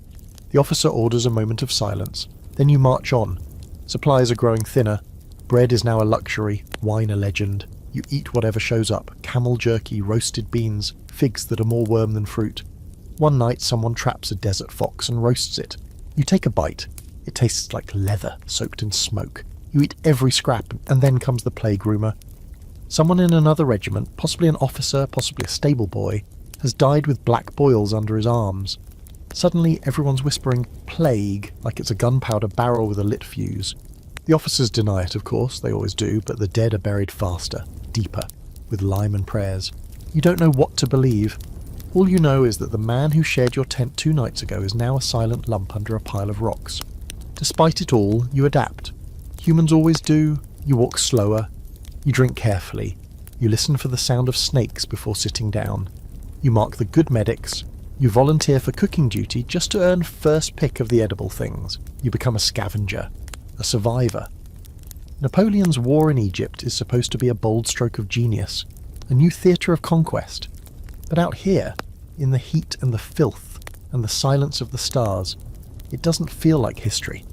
[SPEAKER 1] The officer orders a moment of silence. Then you march on. Supplies are growing thinner. Bread is now a luxury, wine a legend. You eat whatever shows up, camel jerky, roasted beans, figs that are more worm than fruit. One night someone traps a desert fox and roasts it. You take a bite. It tastes like leather soaked in smoke. You eat every scrap, and then comes the plague rumour. Someone in another regiment, possibly an officer, possibly a stable boy, has died with black boils under his arms. Suddenly everyone's whispering plague like it's a gunpowder barrel with a lit fuse. The officers deny it, of course, they always do, but the dead are buried faster, deeper, with lime and prayers. You don't know what to believe. All you know is that the man who shared your tent 2 nights ago is now a silent lump under a pile of rocks. Despite it all, you adapt. Humans always do. You walk slower. You drink carefully. You listen for the sound of snakes before sitting down. You mark the good medics. You volunteer for cooking duty just to earn first pick of the edible things. You become a scavenger. A survivor. Napoleon's war in Egypt is supposed to be a bold stroke of genius, a new theatre of conquest. But out here, in the heat and the filth and the silence of the stars, it doesn't feel like history.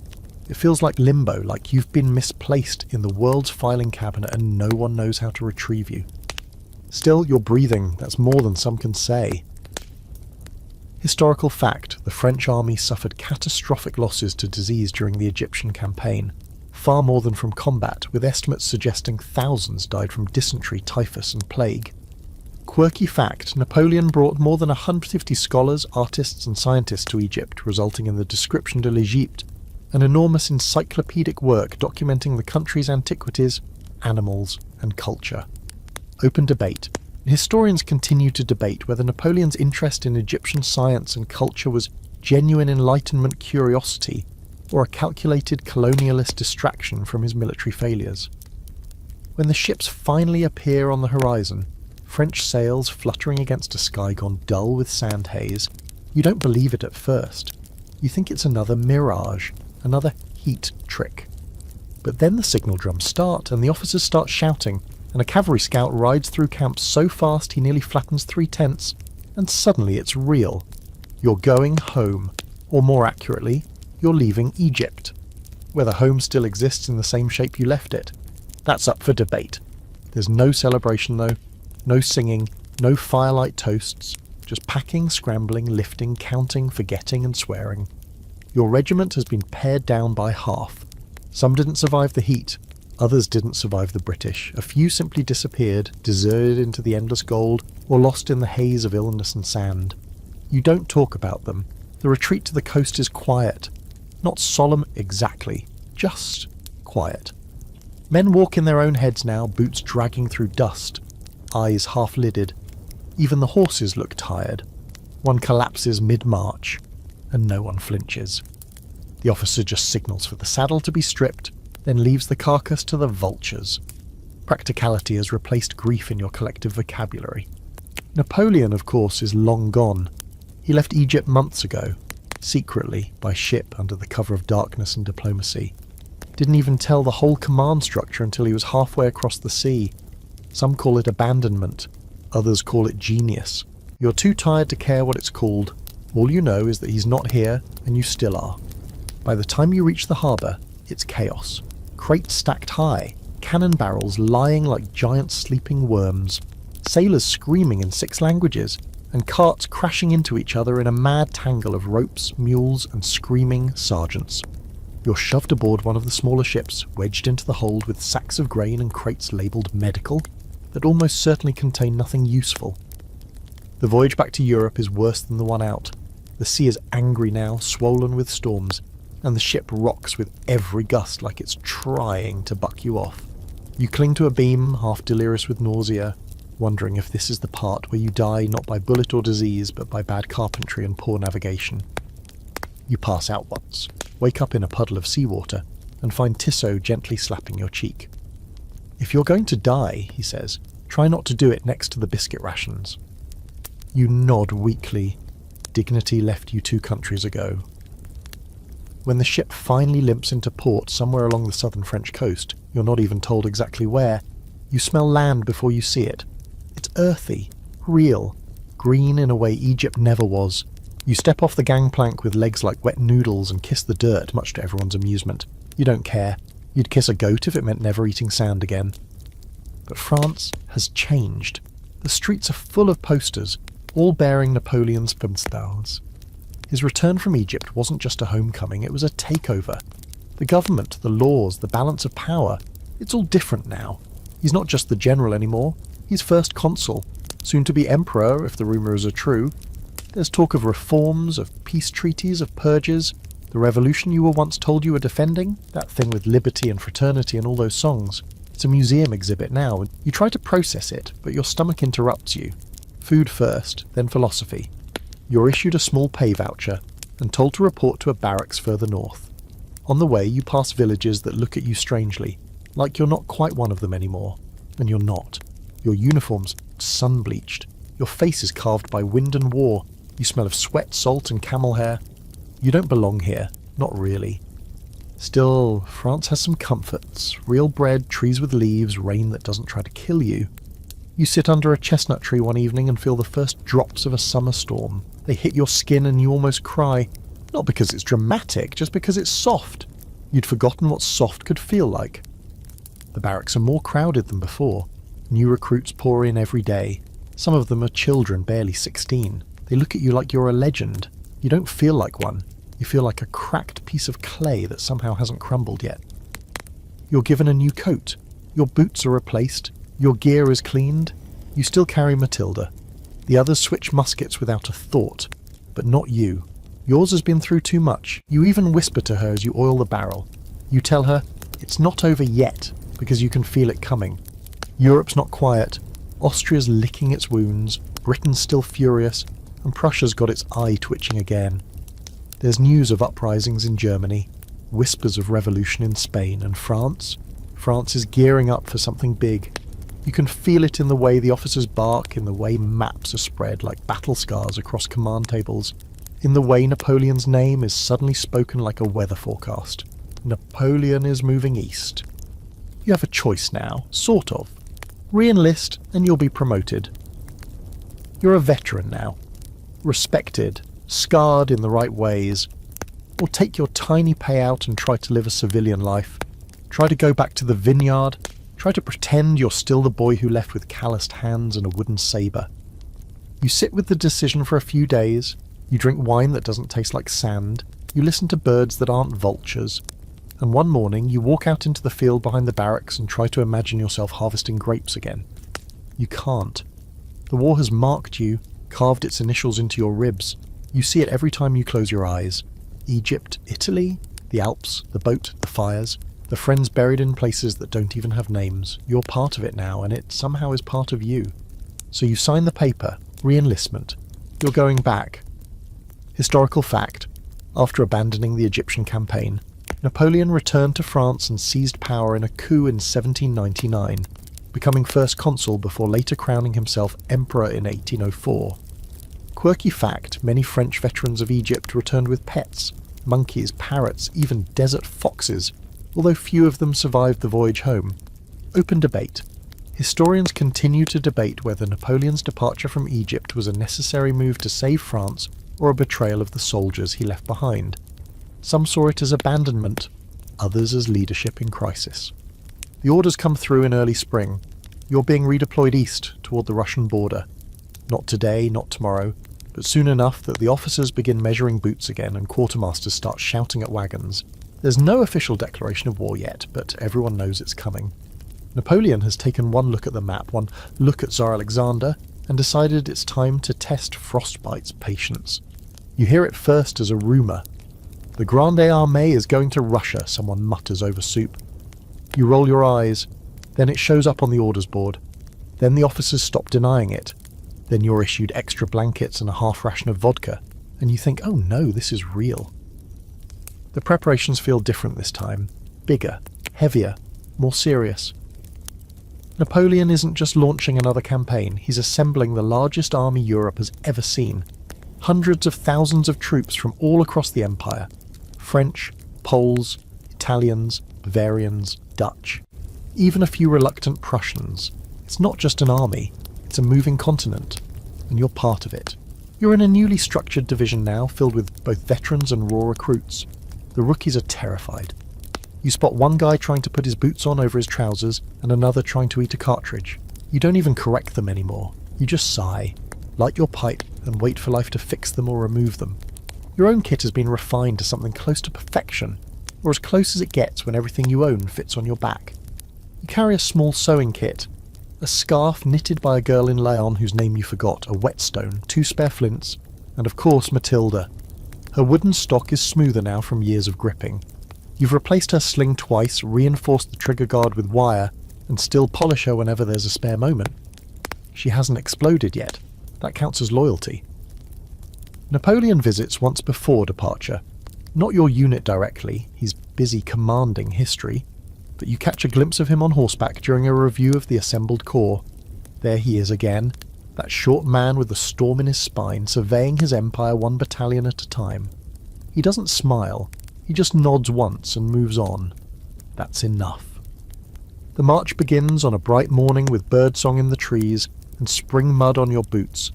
[SPEAKER 1] It feels like limbo, like you've been misplaced in the world's filing cabinet and no one knows how to retrieve you. Still, you're breathing. That's more than some can say. Historical fact, the French army suffered catastrophic losses to disease during the Egyptian campaign, far more than from combat, with estimates suggesting thousands died from dysentery, typhus and plague. Quirky fact, Napoleon brought more than 150 scholars, artists and scientists to Egypt, resulting in the Description de l'Egypte, an enormous encyclopedic work documenting the country's antiquities, animals and culture. Open debate. Historians continue to debate whether Napoleon's interest in Egyptian science and culture was genuine Enlightenment curiosity or a calculated colonialist distraction from his military failures. When the ships finally appear on the horizon, French sails fluttering against a sky gone dull with sand haze, you don't believe it at first. You think it's another mirage, another heat trick. But then the signal drums start and the officers start shouting, and a cavalry scout rides through camp so fast he nearly flattens 3 tents, and suddenly it's real. You're going home, or more accurately, you're leaving Egypt. Whether home still exists in the same shape you left it, that's up for debate. There's no celebration though, no singing, no firelight toasts, just packing, scrambling, lifting, counting, forgetting and swearing. Your regiment has been pared down by half. Some didn't survive the heat. Others didn't survive the British. A few simply disappeared, deserted into the endless gold, or lost in the haze of illness and sand. You don't talk about them. The retreat to the coast is quiet. Not solemn exactly, just quiet. Men walk in their own heads now, boots dragging through dust, eyes half-lidded. Even the horses look tired. One collapses mid-march, and no one flinches. The officer just signals for the saddle to be stripped, then leaves the carcass to the vultures. Practicality has replaced grief in your collective vocabulary. Napoleon, of course, is long gone. He left Egypt months ago, secretly, by ship under the cover of darkness and diplomacy. Didn't even tell the whole command structure until he was halfway across the sea. Some call it abandonment, others call it genius. You're too tired to care what it's called. All you know is that he's not here, and you still are. By the time you reach the harbour, it's chaos. Crates stacked high, cannon barrels lying like giant sleeping worms, sailors screaming in 6 languages, and carts crashing into each other in a mad tangle of ropes, mules, and screaming sergeants. You're shoved aboard one of the smaller ships, wedged into the hold with sacks of grain and crates labelled medical, that almost certainly contain nothing useful. The voyage back to Europe is worse than the one out. The sea is angry now, swollen with storms, and the ship rocks with every gust like it's trying to buck you off. You cling to a beam, half delirious with nausea, wondering if this is the part where you die not by bullet or disease, but by bad carpentry and poor navigation. You pass out once, wake up in a puddle of seawater, and find Tissot gently slapping your cheek. If you're going to die, he says, try not to do it next to the biscuit rations. You nod weakly. Dignity left you 2 countries ago. When the ship finally limps into port somewhere along the southern French coast, you're not even told exactly where, You smell land before you see it. It's earthy, real, green in a way Egypt never was. You step off the gangplank with legs like wet noodles and kiss the dirt, much to everyone's amusement. You don't care. You'd kiss a goat if it meant never eating sand again. But France has changed. The streets are full of posters, all bearing Napoleon's Pimstals. His return from Egypt wasn't just a homecoming, it was a takeover. The government, the laws, the balance of power, it's all different now. He's not just the general anymore, he's first consul, soon to be emperor if the rumours are true. There's talk of reforms, of peace treaties, of purges, the revolution you were once told you were defending, that thing with liberty and fraternity and all those songs. It's a museum exhibit now, and you try to process it, but your stomach interrupts you. Food first, then philosophy. You're issued a small pay voucher and told to report to a barracks further north. On the way, you pass villages that look at you strangely, like you're not quite one of them anymore. And you're not. Your uniform's sun-bleached. Your face is carved by wind and war. You smell of sweat, salt, and camel hair. You don't belong here. Not really. Still, France has some comforts. Real bread, trees with leaves, rain that doesn't try to kill you. You sit under a chestnut tree one evening and feel the first drops of a summer storm. They hit your skin and you almost cry. Not because it's dramatic, just because it's soft. You'd forgotten what soft could feel like. The barracks are more crowded than before. New recruits pour in every day. Some of them are children, barely 16. They look at you like you're a legend. You don't feel like one. You feel like a cracked piece of clay that somehow hasn't crumbled yet. You're given a new coat. Your boots are replaced. Your gear is cleaned. You still carry Matilda. The others switch muskets without a thought. But not you. Yours has been through too much. You even whisper to her as you oil the barrel. You tell her, it's not over yet, because you can feel it coming. Europe's not quiet. Austria's licking its wounds. Britain's still furious. And Prussia's got its eye twitching again. There's news of uprisings in Germany. Whispers of revolution in Spain. And France? France is gearing up for something big. You can feel it in the way the officers bark, in the way maps are spread like battle scars across command tables, in the way Napoleon's name is suddenly spoken like a weather forecast. Napoleon is moving east. You have a choice now, sort of. Re-enlist and you'll be promoted. You're a veteran now. Respected, scarred in the right ways. Or take your tiny payout and try to live a civilian life. Try to go back to the vineyard. Try to pretend you're still the boy who left with calloused hands and a wooden sabre. You sit with the decision for a few days. You drink wine that doesn't taste like sand. You listen to birds that aren't vultures. And one morning you walk out into the field behind the barracks and try to imagine yourself harvesting grapes again. You can't. The war has marked you, carved its initials into your ribs. You see it every time you close your eyes. Egypt, Italy, the Alps, the boat, the fires, the friends buried in places that don't even have names. You're part of it now, and it somehow is part of you. So you sign the paper, re-enlistment. You're going back. Historical fact. After abandoning the Egyptian campaign, Napoleon returned to France and seized power in a coup in 1799, becoming first consul before later crowning himself emperor in 1804. Quirky fact, many French veterans of Egypt returned with pets, monkeys, parrots, even desert foxes, although few of them survived the voyage home. Open debate. Historians continue to debate whether Napoleon's departure from Egypt was a necessary move to save France or a betrayal of the soldiers he left behind. Some saw it as abandonment, others as leadership in crisis. The orders come through in early spring. You're being redeployed east toward the Russian border. Not today, not tomorrow, but soon enough that the officers begin measuring boots again and quartermasters start shouting at wagons. There's no official declaration of war yet, but everyone knows it's coming. Napoleon has taken one look at the map, one look at Tsar Alexander, and decided it's time to test Frostbite's patience. You hear it first as a rumour. The Grande Armée is going to Russia, someone mutters over soup. You roll your eyes, then it shows up on the orders board. Then the officers stop denying it. Then you're issued extra blankets and a half ration of vodka, and you think, oh no, this is real. The preparations feel different this time. Bigger, heavier, more serious. Napoleon isn't just launching another campaign, he's assembling the largest army Europe has ever seen. Hundreds of thousands of troops from all across the empire. French, Poles, Italians, Bavarians, Dutch. even a few reluctant Prussians. It's not just an army, it's a moving continent, and you're part of it. You're in a newly structured division now, filled with both veterans and raw recruits. The rookies are terrified. You spot one guy trying to put his boots on over his trousers, and another trying to eat a cartridge. You don't even correct them anymore. You just sigh, light your pipe, and wait for life to fix them or remove them. Your own kit has been refined to something close to perfection, or as close as it gets when everything you own fits on your back. You carry a small sewing kit, a scarf knitted by a girl in Lyon whose name you forgot, a whetstone, 2 spare flints, and of course Matilda. Her wooden stock is smoother now from years of gripping. You've replaced her sling twice, reinforced the trigger guard with wire, and still polish her whenever there's a spare moment. She hasn't exploded yet. That counts as loyalty. Napoleon visits once before departure. Not your unit directly, he's busy commanding history, but you catch a glimpse of him on horseback during a review of the assembled corps. There he is again, that short man with the storm in his spine, surveying his empire 1 battalion at a time. He doesn't smile, he just nods once and moves on. That's enough. The march begins on a bright morning with birdsong in the trees and spring mud on your boots.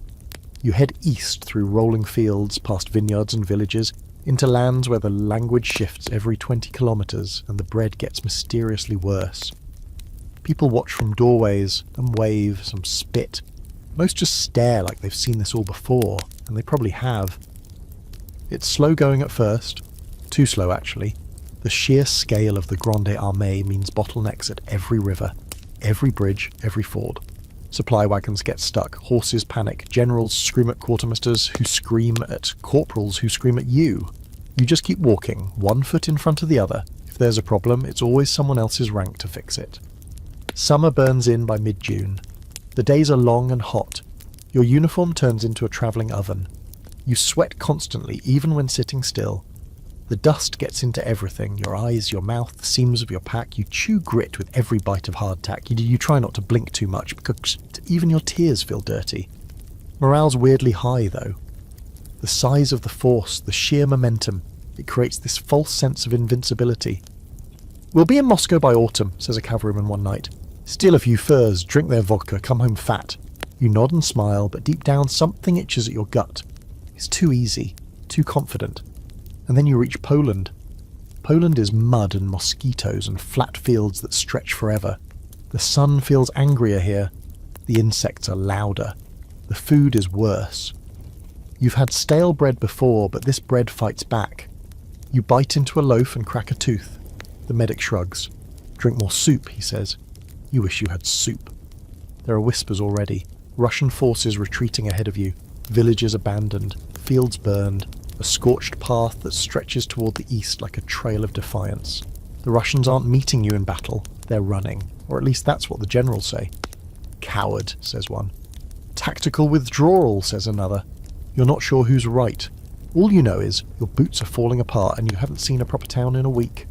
[SPEAKER 1] You head east through rolling fields, past vineyards and villages, into lands where the language shifts every 20 kilometres and the bread gets mysteriously worse. People watch from doorways and wave, some spit. Most just stare like they've seen this all before, and they probably have. It's slow going at first. Too slow, actually. The sheer scale of the Grande Armée means bottlenecks at every river, every bridge, every ford. Supply wagons get stuck, horses panic, generals scream at quartermasters who scream at corporals who scream at you. You just keep walking, 1 foot in front of the other. If there's a problem, it's always someone else's rank to fix it. Summer burns in by mid-June. The days are long and hot. Your uniform turns into a travelling oven. You sweat constantly, even when sitting still. The dust gets into everything, your eyes, your mouth, the seams of your pack. You chew grit with every bite of hardtack. You try not to blink too much, because even your tears feel dirty. Morale's weirdly high, though. The size of the force, the sheer momentum, it creates this false sense of invincibility. "We'll be in Moscow by autumn," says a cavalryman one night. "Steal a few furs, drink their vodka, come home fat." You nod and smile, but deep down something itches at your gut. It's too easy, too confident. And then you reach Poland. Poland is mud and mosquitoes and flat fields that stretch forever. The sun feels angrier here. The insects are louder. The food is worse. You've had stale bread before, but this bread fights back. You bite into a loaf and crack a tooth. The medic shrugs. "Drink more soup," he says. You wish you had soup. There are whispers already. Russian forces retreating ahead of you. Villages abandoned. Fields burned. A scorched path that stretches toward the east like a trail of defiance. The Russians aren't meeting you in battle, they're running, or at least that's what the generals say. "Coward," says one. "Tactical withdrawal," says another. You're not sure who's right. All you know is your boots are falling apart and you haven't seen a proper town in a week.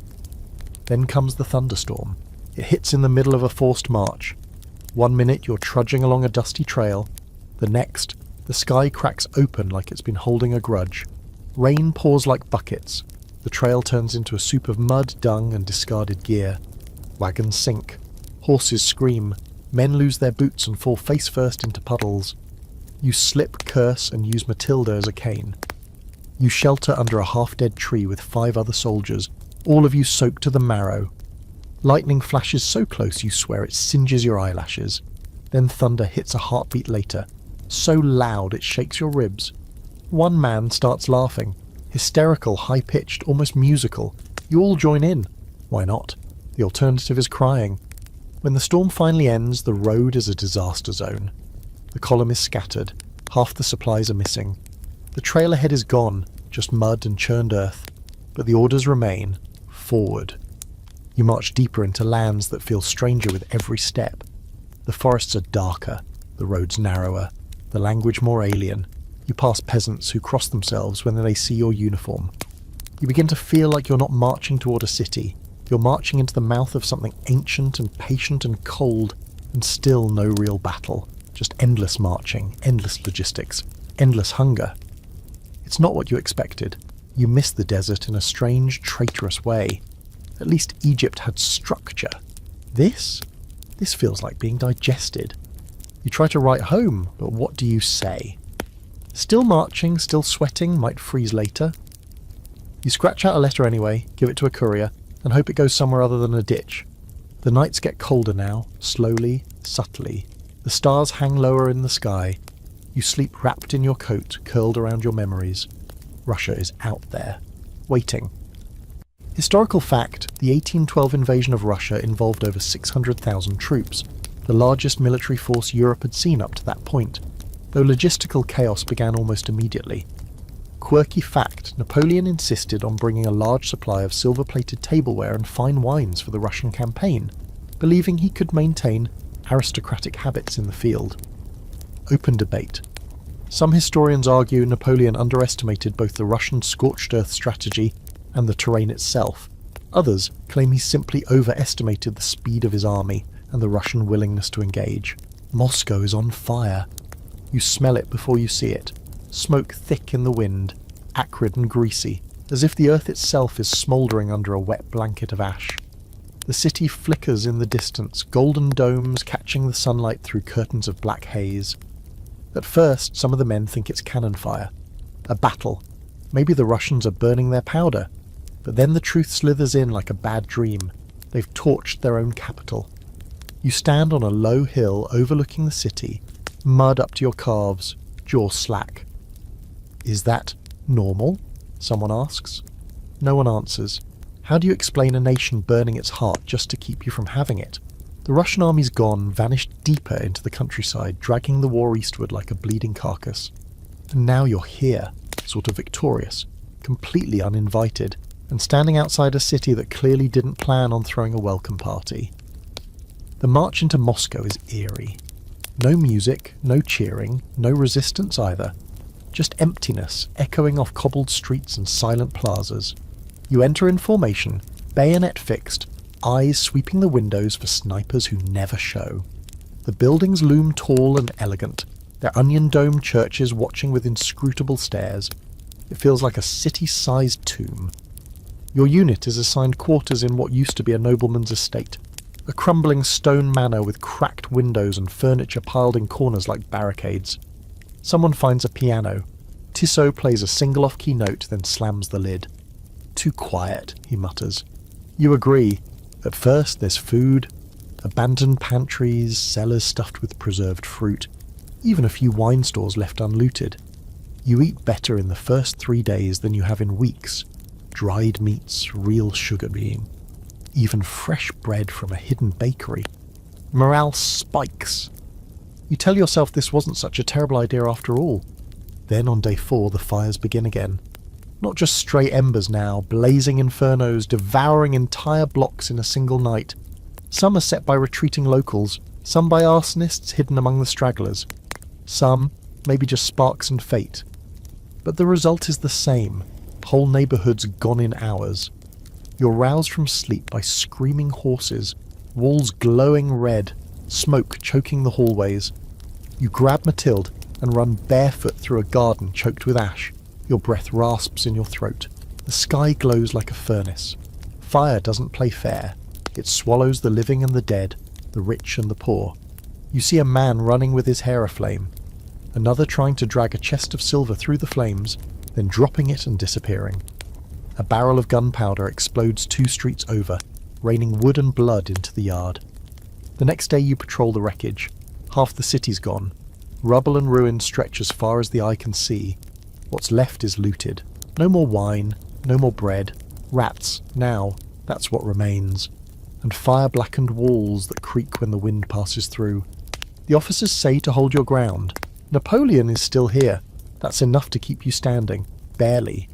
[SPEAKER 1] Then comes the thunderstorm. It hits in the middle of a forced march. 1 minute you're trudging along a dusty trail. The next, the sky cracks open like it's been holding a grudge. Rain pours like buckets. The trail turns into a soup of mud, dung, and discarded gear. Wagons sink. Horses scream. Men lose their boots and fall face first into puddles. You slip, curse, and use Matilda as a cane. You shelter under a half-dead tree with 5 other soldiers, all of you soaked to the marrow. Lightning flashes so close you swear it singes your eyelashes. Then thunder hits a heartbeat later, so loud it shakes your ribs. One man starts laughing, hysterical, high-pitched, almost musical. You all join in. Why not? The alternative is crying. When the storm finally ends, the road is a disaster zone. The column is scattered. Half the supplies are missing. The trail ahead is gone, just mud and churned earth. But the orders remain. Forward. You march deeper into lands that feel stranger with every step. The forests are darker, the roads narrower, the language more alien. You pass peasants who cross themselves when they see your uniform. You begin to feel like you're not marching toward a city. You're marching into the mouth of something ancient and patient and cold, and still no real battle. Just endless marching, endless logistics, endless hunger. It's not what you expected. You miss the desert in a strange, traitorous way. At least Egypt had structure. This feels like being digested. You try to write home, but what do you say? Still marching, still sweating, might freeze later. You scratch out a letter anyway, give it to a courier, and hope it goes somewhere other than a ditch. The nights get colder now, slowly, subtly. The stars hang lower in the sky. You sleep wrapped in your coat, curled around your memories. Russia is out there, waiting. Historical fact, the 1812 invasion of Russia involved over 600,000 troops, the largest military force Europe had seen up to that point, though logistical chaos began almost immediately. Quirky fact, Napoleon insisted on bringing a large supply of silver-plated tableware and fine wines for the Russian campaign, believing he could maintain aristocratic habits in the field. Open debate. Some historians argue Napoleon underestimated both the Russian scorched earth strategy and the terrain itself. Others claim he simply overestimated the speed of his army and the Russian willingness to engage. Moscow is on fire. You smell it before you see it. Smoke thick in the wind, acrid and greasy, as if the earth itself is smouldering under a wet blanket of ash. The city flickers in the distance, golden domes catching the sunlight through curtains of black haze. At first, some of the men think it's cannon fire. A battle. Maybe the Russians are burning their powder. But then the truth slithers in like a bad dream. They've torched their own capital. You stand on a low hill overlooking the city, mud up to your calves, jaw slack. Is that normal? Someone asks. No one answers. How do you explain a nation burning its heart just to keep you from having it? The Russian army's gone, vanished deeper into the countryside, dragging the war eastward like a bleeding carcass. And now you're here, sort of victorious, completely uninvited, and standing outside a city that clearly didn't plan on throwing a welcome party. The march into Moscow is eerie. No music, no cheering, no resistance either. Just emptiness, echoing off cobbled streets and silent plazas. You enter in formation, bayonet fixed, eyes sweeping the windows for snipers who never show. The buildings loom tall and elegant, their onion-domed churches watching with inscrutable stares. It feels like a city-sized tomb. Your unit is assigned quarters in what used to be a nobleman's estate, a crumbling stone manor with cracked windows and furniture piled in corners like barricades. Someone finds a piano. Tissot plays a single off-key note, then slams the lid. Too quiet, he mutters. You agree. At first there's food, abandoned pantries, cellars stuffed with preserved fruit, even a few wine stores left unlooted. You eat better in the first 3 days than you have in weeks. Dried meats, real sugar being, even fresh bread from a hidden bakery. Morale spikes. You tell yourself this wasn't such a terrible idea after all. Then on day 4 the fires begin again. Not just stray embers now, blazing infernos, devouring entire blocks in a single night. Some are set by retreating locals, some by arsonists hidden among the stragglers. Some, maybe just sparks and fate. But the result is the same. Whole neighbourhoods gone in hours. You're roused from sleep by screaming horses, walls glowing red, smoke choking the hallways. You grab Mathilde and run barefoot through a garden choked with ash. Your breath rasps in your throat. The sky glows like a furnace. Fire doesn't play fair. It swallows the living and the dead, the rich and the poor. You see a man running with his hair aflame, another trying to drag a chest of silver through the flames, then dropping it and disappearing. A barrel of gunpowder explodes 2 streets over, raining wood and blood into the yard. The next day you patrol the wreckage. Half the city's gone. Rubble and ruin stretch as far as the eye can see. What's left is looted. No more wine, no more bread. Rats, now, that's what remains. And fire-blackened walls that creak when the wind passes through. The officers say to hold your ground. Napoleon is still here. That's enough to keep you standing. Barely.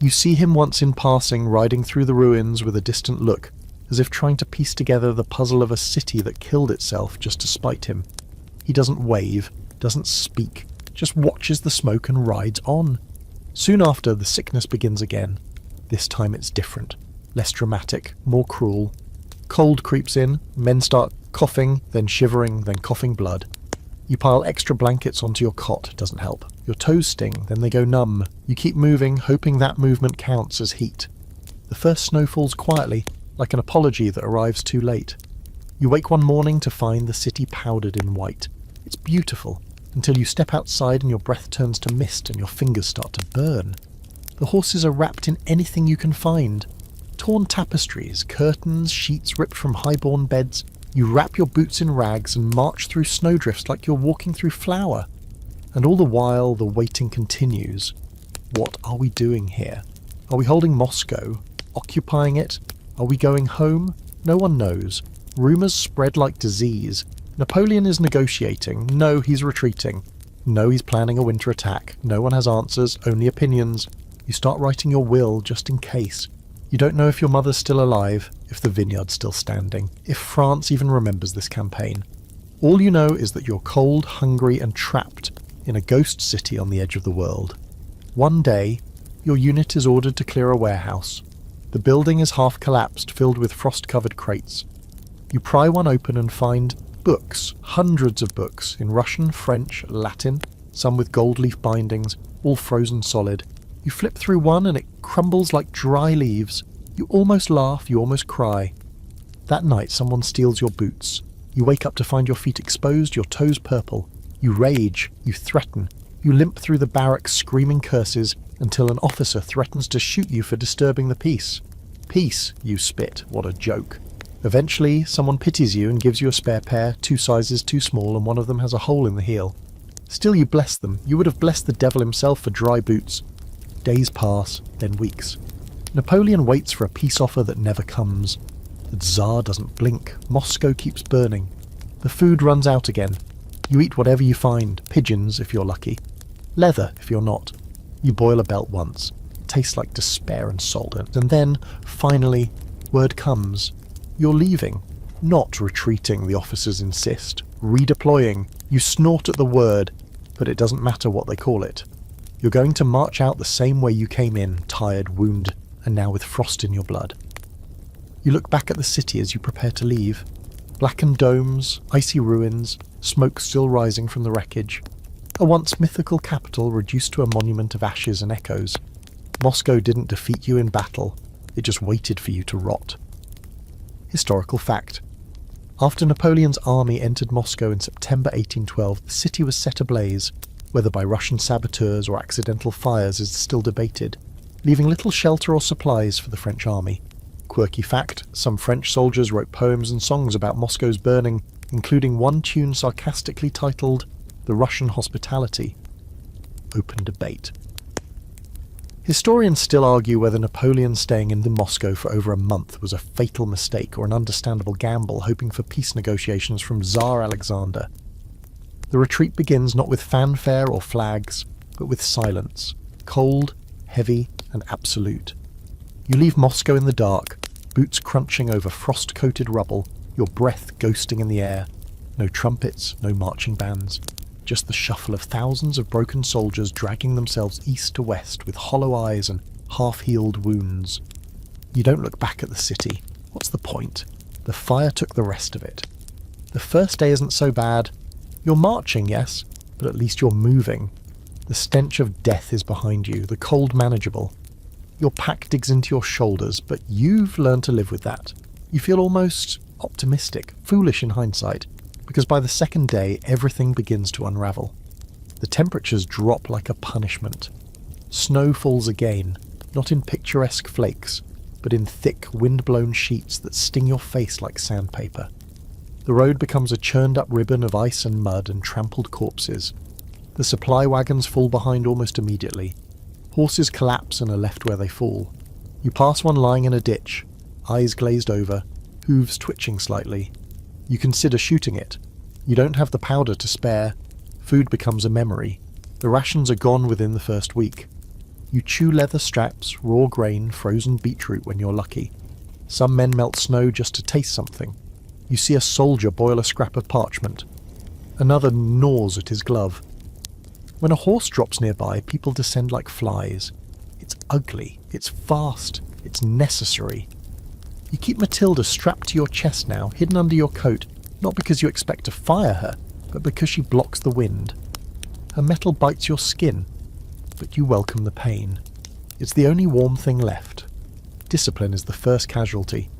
[SPEAKER 1] You see him once in passing, riding through the ruins with a distant look, as if trying to piece together the puzzle of a city that killed itself just to spite him. He doesn't wave, doesn't speak, just watches the smoke and rides on. Soon after, the sickness begins again. This time it's different. Less dramatic, more cruel. Cold creeps in, men start coughing, then shivering, then coughing blood. You pile extra blankets onto your cot, doesn't help. Your toes sting, then they go numb. You keep moving, hoping that movement counts as heat. The first snow falls quietly, like an apology that arrives too late. You wake one morning to find the city powdered in white. It's beautiful, until you step outside and your breath turns to mist and your fingers start to burn. The horses are wrapped in anything you can find. Torn tapestries, curtains, sheets ripped from highborn beds. You wrap your boots in rags and march through snowdrifts like you're walking through flour. And all the while, the waiting continues. What are we doing here? Are we holding Moscow? Occupying it? Are we going home? No one knows. Rumours spread like disease. Napoleon is negotiating. No, he's retreating. No, he's planning a winter attack. No one has answers, only opinions. You start writing your will just in case. You don't know if your mother's still alive, if the vineyard's still standing, if France even remembers this campaign. All you know is that you're cold, hungry and trapped in a ghost city on the edge of the world. One day, your unit is ordered to clear a warehouse. The building is half collapsed, filled with frost-covered crates. You pry one open and find books, hundreds of books, in Russian, French, Latin, some with gold leaf bindings, all frozen solid. You flip through one and it crumbles like dry leaves. You almost laugh, you almost cry. That night someone steals your boots. You wake up to find your feet exposed, your toes purple. You rage, you threaten. You limp through the barracks screaming curses until an officer threatens to shoot you for disturbing the peace. Peace, you spit, what a joke. Eventually, someone pities you and gives you a spare pair, 2 sizes too small, and one of them has a hole in the heel. Still you bless them. You would have blessed the devil himself for dry boots. Days pass, then weeks. Napoleon waits for a peace offer that never comes. The Tsar doesn't blink. Moscow keeps burning. The food runs out again. You eat whatever you find, pigeons if you're lucky. Leather if you're not. You boil a belt once. It tastes like despair and salt. And then, finally, word comes. You're leaving. Not retreating, the officers insist. Redeploying. You snort at the word, but it doesn't matter what they call it. You're going to march out the same way you came in, tired, wounded, and now with frost in your blood. You look back at the city as you prepare to leave. Blackened domes, icy ruins, smoke still rising from the wreckage. A once mythical capital reduced to a monument of ashes and echoes. Moscow didn't defeat you in battle, it just waited for you to rot. Historical fact. After Napoleon's army entered Moscow in September 1812, the city was set ablaze. Whether by Russian saboteurs or accidental fires is still debated, leaving little shelter or supplies for the French army. Quirky fact, some French soldiers wrote poems and songs about Moscow's burning, including one tune sarcastically titled The Russian Hospitality. Open debate. Historians still argue whether Napoleon staying in Moscow for over a month was a fatal mistake or an understandable gamble hoping for peace negotiations from Tsar Alexander. The retreat begins not with fanfare or flags, but with silence, cold, heavy, and absolute. You leave Moscow in the dark, boots crunching over frost-coated rubble, your breath ghosting in the air. No trumpets, no marching bands, just the shuffle of thousands of broken soldiers dragging themselves east to west with hollow eyes and half-healed wounds. You don't look back at the city. What's the point? The fire took the rest of it. The first day isn't so bad. You're marching, yes, but at least you're moving. The stench of death is behind you, the cold manageable. Your pack digs into your shoulders, but you've learned to live with that. You feel almost optimistic, foolish in hindsight, because by the second day everything begins to unravel. The temperatures drop like a punishment. Snow falls again, not in picturesque flakes, but in thick, wind-blown sheets that sting your face like sandpaper. The road becomes a churned-up ribbon of ice and mud and trampled corpses. The supply wagons fall behind almost immediately. Horses collapse and are left where they fall. You pass one lying in a ditch, eyes glazed over, hooves twitching slightly. You consider shooting it. You don't have the powder to spare. Food becomes a memory. The rations are gone within the first week. You chew leather straps, raw grain, frozen beetroot when you're lucky. Some men melt snow just to taste something. You see a soldier boil a scrap of parchment. Another gnaws at his glove. When a horse drops nearby, people descend like flies. It's ugly, it's fast, it's necessary. You keep Matilda strapped to your chest now, hidden under your coat, not because you expect to fire her, but because she blocks the wind. Her metal bites your skin, but you welcome the pain. It's the only warm thing left. Discipline is the first casualty.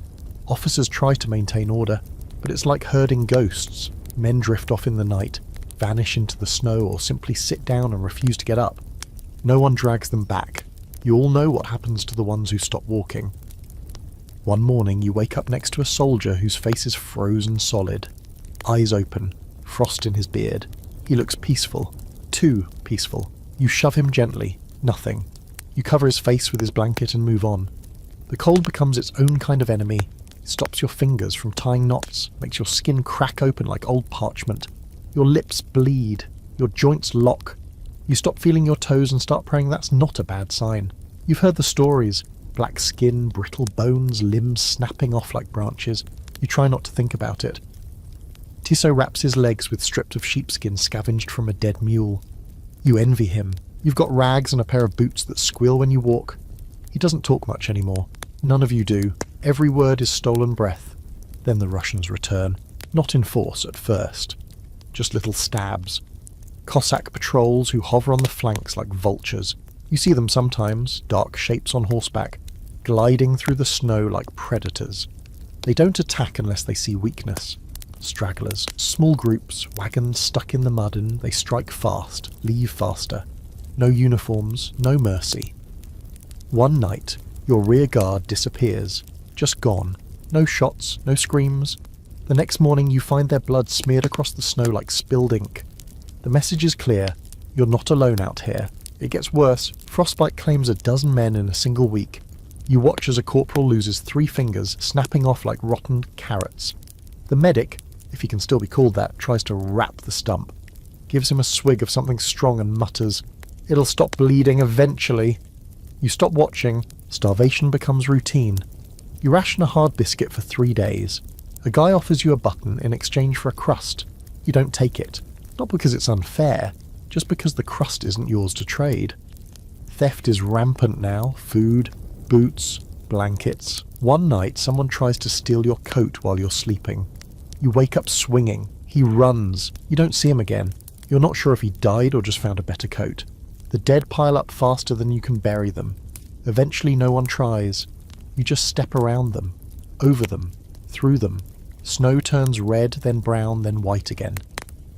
[SPEAKER 1] Officers try to maintain order, but it's like herding ghosts. Men drift off in the night, vanish into the snow, or simply sit down and refuse to get up. No one drags them back. You all know what happens to the ones who stop walking. One morning you wake up next to a soldier whose face is frozen solid. Eyes open, frost in his beard. He looks peaceful. Too peaceful. You shove him gently. Nothing. You cover his face with his blanket and move on. The cold becomes its own kind of enemy. It stops your fingers from tying knots, makes your skin crack open like old parchment. Your lips bleed. Your joints lock. You stop feeling your toes and start praying that's not a bad sign. You've heard the stories. Black skin, brittle bones, limbs snapping off like branches. You try not to think about it. Tissot wraps his legs with strips of sheepskin scavenged from a dead mule. You envy him. You've got rags and a pair of boots that squeal when you walk. He doesn't talk much anymore. None of you do. Every word is stolen breath. Then the Russians return. Not in force at first. Just little stabs. Cossack patrols who hover on the flanks like vultures. You see them sometimes, dark shapes on horseback, gliding through the snow like predators. They don't attack unless they see weakness. Stragglers, small groups, wagons stuck in the mud, and they strike fast, leave faster. No uniforms, no mercy. One night, your rear guard disappears. Just gone. No shots, no screams. The next morning you find their blood smeared across the snow like spilled ink. The message is clear. You're not alone out here. It gets worse. Frostbite claims 12 men in a single week. You watch as a corporal loses 3 fingers, snapping off like rotten carrots. The medic, if he can still be called that, tries to wrap the stump. Gives him a swig of something strong and mutters, "It'll stop bleeding eventually." You stop watching. Starvation becomes routine. You ration a hard biscuit for 3 days. A guy offers you a button in exchange for a crust. You don't take it. Not because it's unfair, just because the crust isn't yours to trade. Theft is rampant now. Food, boots, blankets. One night someone tries to steal your coat while you're sleeping. You wake up swinging. He runs. You don't see him again. You're not sure if he died or just found a better coat. The dead pile up faster than you can bury them. Eventually no one tries. You just step around them, over them, through them. Snow turns red, then brown, then white again.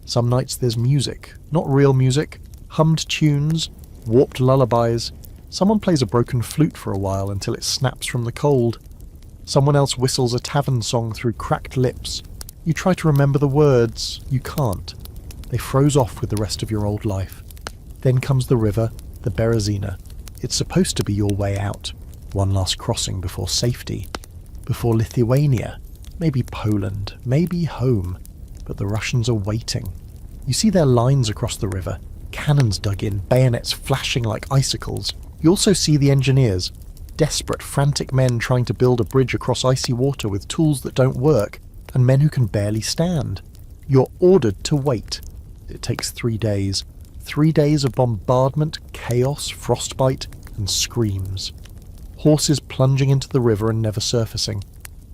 [SPEAKER 1] Some nights there's music. Not real music. Hummed tunes, warped lullabies. Someone plays a broken flute for a while until it snaps from the cold. Someone else whistles a tavern song through cracked lips. You try to remember the words. You can't. They froze off with the rest of your old life. Then comes the river, the Berezina. It's supposed to be your way out. One last crossing before safety. Before Lithuania. Maybe Poland. Maybe home. But the Russians are waiting. You see their lines across the river. Cannons dug in, bayonets flashing like icicles. You also see the engineers. Desperate, frantic men trying to build a bridge across icy water with tools that don't work, and men who can barely stand. You're ordered to wait. It takes 3 days. 3 days of bombardment, chaos, frostbite, and screams. Horses plunging into the river and never surfacing.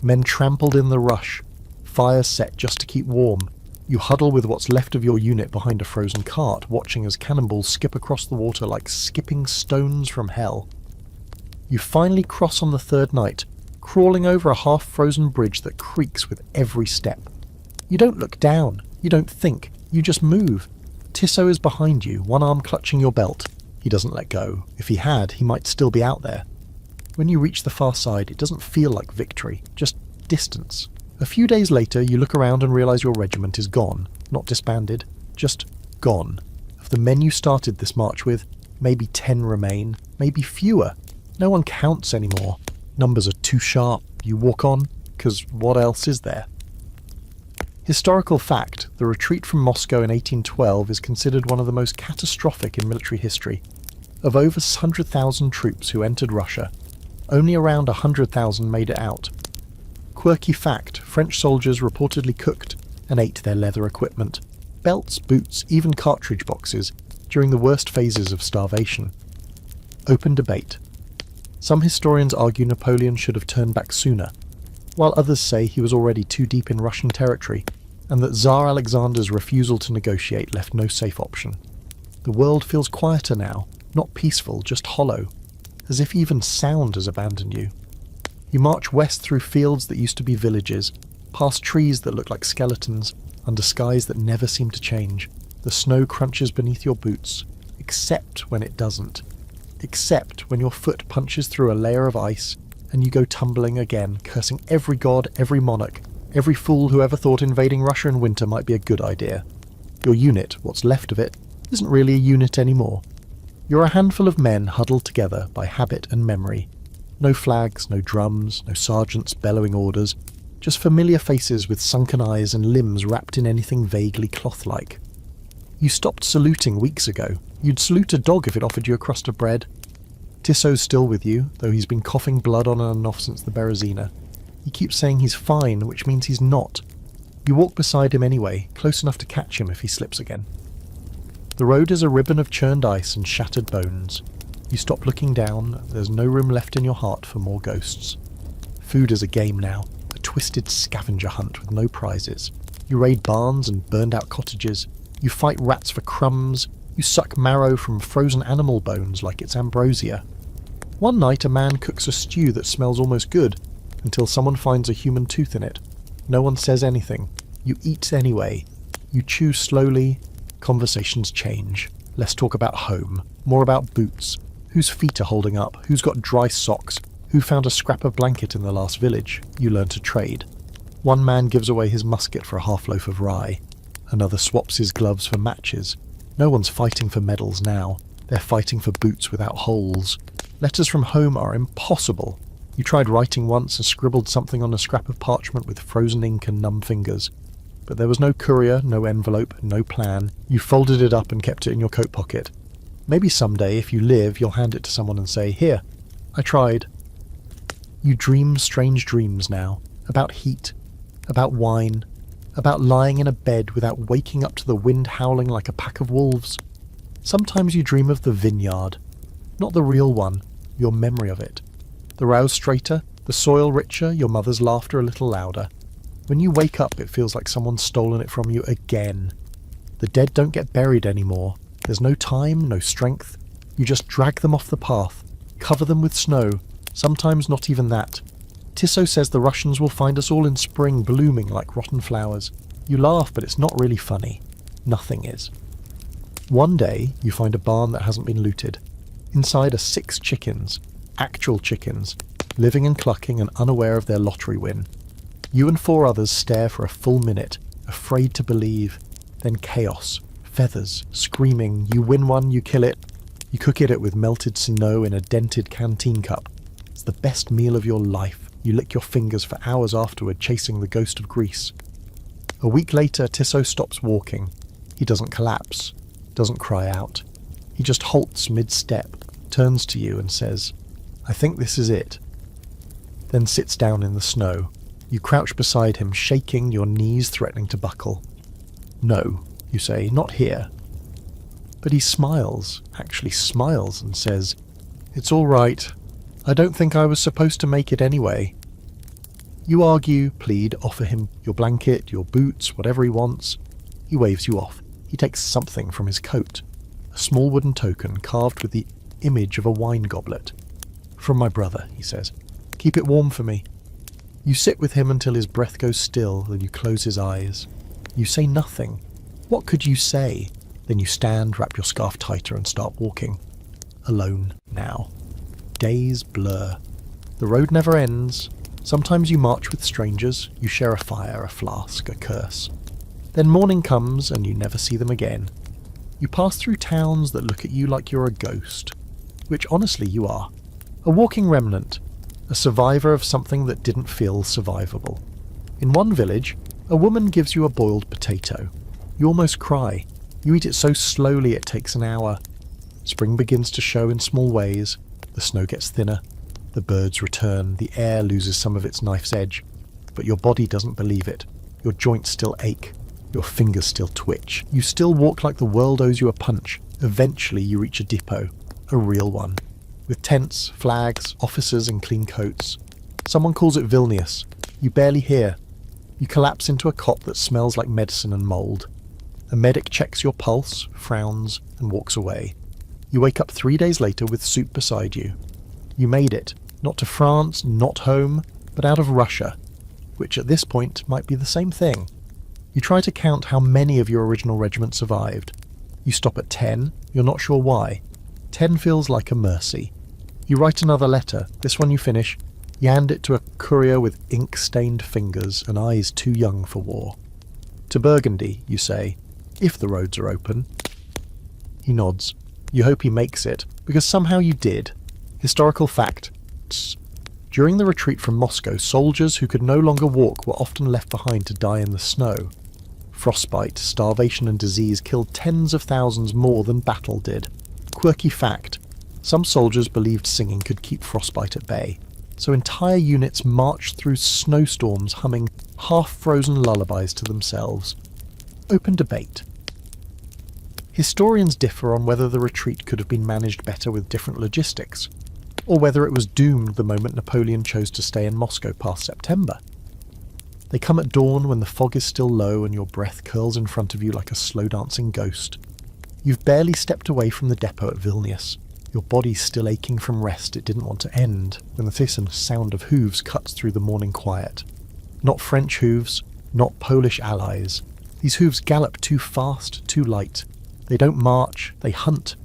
[SPEAKER 1] Men trampled in the rush. Fires set just to keep warm. You huddle with what's left of your unit behind a frozen cart, watching as cannonballs skip across the water like skipping stones from hell. You finally cross on the 3rd night, crawling over a half-frozen bridge that creaks with every step. You don't look down. You don't think. You just move. Tissot is behind you, one arm clutching your belt. He doesn't let go. If he had, he might still be out there. When you reach the far side, it doesn't feel like victory, just distance. A few days later, you look around and realise your regiment is gone. Not disbanded, just gone. Of the men you started this march with, maybe 10 remain, maybe fewer. No one counts anymore. Numbers are too sharp. You walk on, because what else is there? Historical fact, the retreat from Moscow in 1812 is considered one of the most catastrophic in military history. Of over 100,000 troops who entered Russia, only around 100,000 made it out. Quirky fact, French soldiers reportedly cooked and ate their leather equipment, belts, boots, even cartridge boxes, during the worst phases of starvation. Open debate. Some historians argue Napoleon should have turned back sooner, while others say he was already too deep in Russian territory, and that Tsar Alexander's refusal to negotiate left no safe option. The world feels quieter now, not peaceful, just hollow, as if even sound has abandoned you. You march west through fields that used to be villages. past trees that look like skeletons, under skies that never seem to change. The snow crunches beneath your boots, except when it doesn't. Except when your foot punches through a layer of ice and you go tumbling again, cursing every god, every monarch, every fool who ever thought invading Russia in winter might be a good idea. Your unit, what's left of it, isn't really a unit anymore. You're a handful of men huddled together by habit and memory. No flags, no drums, no sergeants bellowing orders, just familiar faces with sunken eyes and limbs wrapped in anything vaguely cloth-like. You stopped saluting weeks ago. You'd salute a dog if it offered you a crust of bread. Tisso's still with you, though he's been coughing blood on and off since the Berezina. He keeps saying he's fine, which means he's not. You walk beside him anyway, close enough to catch him if he slips again. The road is a ribbon of churned ice and shattered bones. You stop looking down, there's no room left in your heart for more ghosts. Food is a game now, a twisted scavenger hunt with no prizes. You raid barns and burned out cottages. You fight rats for crumbs. You suck marrow from frozen animal bones like it's ambrosia. One night a man cooks a stew that smells almost good, until someone finds a human tooth in it. No one says anything. You eat anyway. You chew slowly. Conversations change. Less talk about home, more about boots. Whose feet are holding up, who's got dry socks, who found a scrap of blanket in the last village. You learn to trade. One man gives away his musket for a half loaf of rye. Another swaps his gloves for matches. No one's fighting for medals now. They're fighting for boots without holes. Letters from home are impossible. You tried writing once and scribbled something on a scrap of parchment with frozen ink and numb fingers. But there was no courier, no envelope, no plan. You folded it up and kept it in your coat pocket. Maybe someday, if you live, you'll hand it to someone and say, "Here, I tried." You dream strange dreams now, about heat, about wine, about lying in a bed without waking up to the wind howling like a pack of wolves. Sometimes you dream of the vineyard. Not the real one, your memory of it. The rows straighter, the soil richer, your mother's laughter a little louder. When you wake up, it feels like someone's stolen it from you again. The dead don't get buried anymore. There's no time, no strength. You just drag them off the path, cover them with snow, sometimes not even that. Tisso says the Russians will find us all in spring blooming like rotten flowers. You laugh, but it's not really funny. Nothing is. One day, you find a barn that hasn't been looted. Inside are 6 chickens, actual chickens, living and clucking and unaware of their lottery win. You and 4 others stare for a full minute, afraid to believe. Then chaos, feathers, screaming. You win one, you kill it. You cook it with melted snow in a dented canteen cup. It's the best meal of your life. You lick your fingers for hours afterward, chasing the ghost of Greece. A week later, Tisso stops walking. He doesn't collapse, doesn't cry out. He just halts mid-step, turns to you and says, "I think this is it." Then sits down in the snow. You crouch beside him, shaking, your knees threatening to buckle. "No," you say, "not here." But he smiles, actually smiles, and says, "It's all right. I don't think I was supposed to make it anyway." You argue, plead, offer him your blanket, your boots, whatever he wants. He waves you off. He takes something from his coat. A small wooden token carved with the image of a wine goblet. "From my brother," he says. "Keep it warm for me." You sit with him until his breath goes still, then you close his eyes. You say nothing. What could you say? Then you stand, wrap your scarf tighter and start walking. Alone now. Days blur. The road never ends. Sometimes you march with strangers. You share a fire, a flask, a curse. Then morning comes and you never see them again. You pass through towns that look at you like you're a ghost. Which honestly you are. A walking remnant. A survivor of something that didn't feel survivable. In one village, a woman gives you a boiled potato. You almost cry. You eat it so slowly it takes an hour. Spring begins to show in small ways. The snow gets thinner. The birds return. The air loses some of its knife's edge. But your body doesn't believe it. Your joints still ache. Your fingers still twitch. You still walk like the world owes you a punch. Eventually you reach a depot. A real one. With tents, flags, officers and clean coats. Someone calls it Vilnius. You barely hear. You collapse into a cot that smells like medicine and mould. A medic checks your pulse, frowns, and walks away. You wake up 3 days later with soup beside you. You made it. Not to France, not home, but out of Russia. which at this point might be the same thing. You try to count how many of your original regiment survived. You stop at 10, you're not sure why. 10 feels like a mercy. You write another letter, this one you finish. You hand it to a courier with ink-stained fingers and eyes too young for war. To Burgundy, you say, if the roads are open. He nods. You hope he makes it, because somehow you did. Historical fact. During the retreat from Moscow, soldiers who could no longer walk were often left behind to die in the snow. Frostbite, starvation and disease killed tens of thousands more than battle did. Quirky fact. Some soldiers believed singing could keep frostbite at bay, so entire units marched through snowstorms humming half-frozen lullabies to themselves. Open debate. Historians differ on whether the retreat could have been managed better with different logistics, or whether it was doomed the moment Napoleon chose to stay in Moscow past September. They come at dawn when the fog is still low and your breath curls in front of you like a slow-dancing ghost. You've barely stepped away from the depot at Vilnius. Your body's still aching from rest it didn't want to end, when the distant sound of hooves cuts through the morning quiet. Not French hooves, not Polish allies. These hooves gallop too fast, too light. They don't march, they hunt.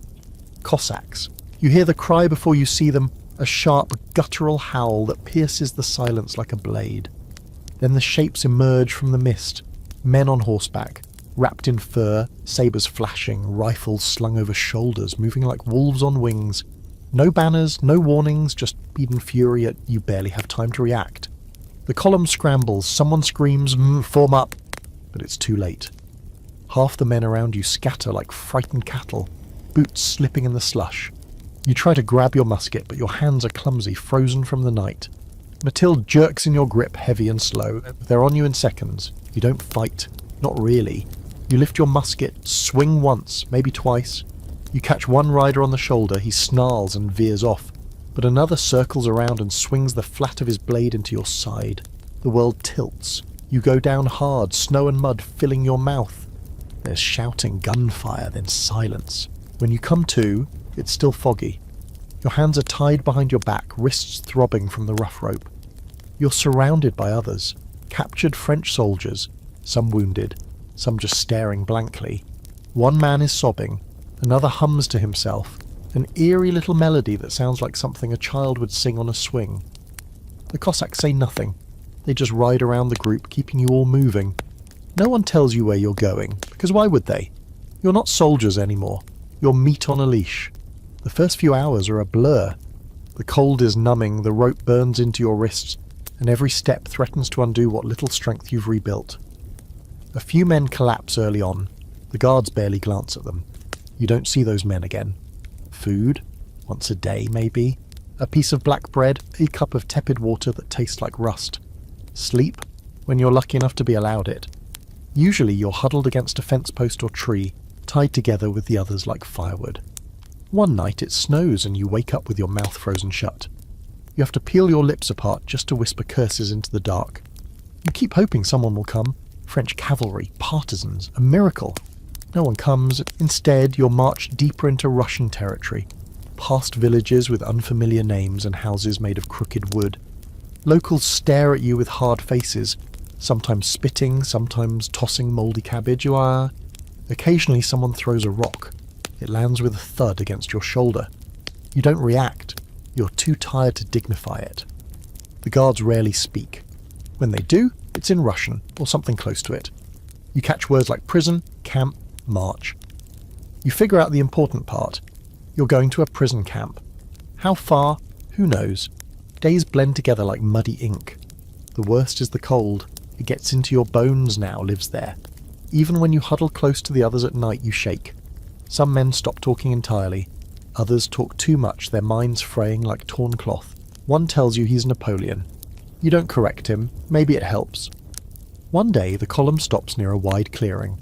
[SPEAKER 1] Cossacks. You hear the cry before you see them, a sharp, guttural howl that pierces the silence like a blade. Then the shapes emerge from the mist. Men on horseback, wrapped in fur, sabres flashing, rifles slung over shoulders, moving like wolves on wings. No banners, no warnings, just speed and fury, yet you barely have time to react. The column scrambles, someone screams, form up, but it's too late. Half the men around you scatter like frightened cattle, boots slipping in the slush. You try to grab your musket, but your hands are clumsy, frozen from the night. Mathilde jerks in your grip, heavy and slow. They're on you in seconds. You don't fight. Not really. You lift your musket, swing once, maybe twice. You catch one rider on the shoulder, he snarls and veers off, but another circles around and swings the flat of his blade into your side. The world tilts. You go down hard, snow and mud filling your mouth. There's shouting, gunfire, then silence. When you come to, it's still foggy. Your hands are tied behind your back, wrists throbbing from the rough rope. You're surrounded by others, captured French soldiers, some wounded, some just staring blankly. One man is sobbing, another hums to himself, an eerie little melody that sounds like something a child would sing on a swing. The Cossacks say nothing. They just ride around the group, keeping you all moving. No one tells you where you're going, because why would they? You're not soldiers anymore. You're meat on a leash. The first few hours are a blur. The cold is numbing, the rope burns into your wrists, and every step threatens to undo what little strength you've rebuilt. A few men collapse early on. The guards barely glance at them. You don't see those men again. Food? Once a day, maybe. A piece of black bread, a cup of tepid water that tastes like rust. Sleep? When you're lucky enough to be allowed it. Usually you're huddled against a fence post or tree, tied together with the others like firewood. One night it snows and you wake up with your mouth frozen shut. You have to peel your lips apart just to whisper curses into the dark. You keep hoping someone will come. French cavalry, partisans, a miracle. No one comes. Instead, you're marched deeper into Russian territory, past villages with unfamiliar names and houses made of crooked wood. Locals stare at you with hard faces, sometimes spitting, sometimes tossing mouldy cabbage. Occasionally someone throws a rock. It lands with a thud against your shoulder. You don't react. You're too tired to dignify it. The guards rarely speak. When they do, it's in Russian, or something close to it. You catch words like prison, camp, march. You figure out the important part. You're going to a prison camp. How far? Who knows? Days blend together like muddy ink. The worst is the cold. It gets into your bones now, lives there. Even when you huddle close to the others at night, you shake. Some men stop talking entirely. Others talk too much, their minds fraying like torn cloth. One tells you he's Napoleon. You don't correct him. Maybe it helps. One day, the column stops near a wide clearing.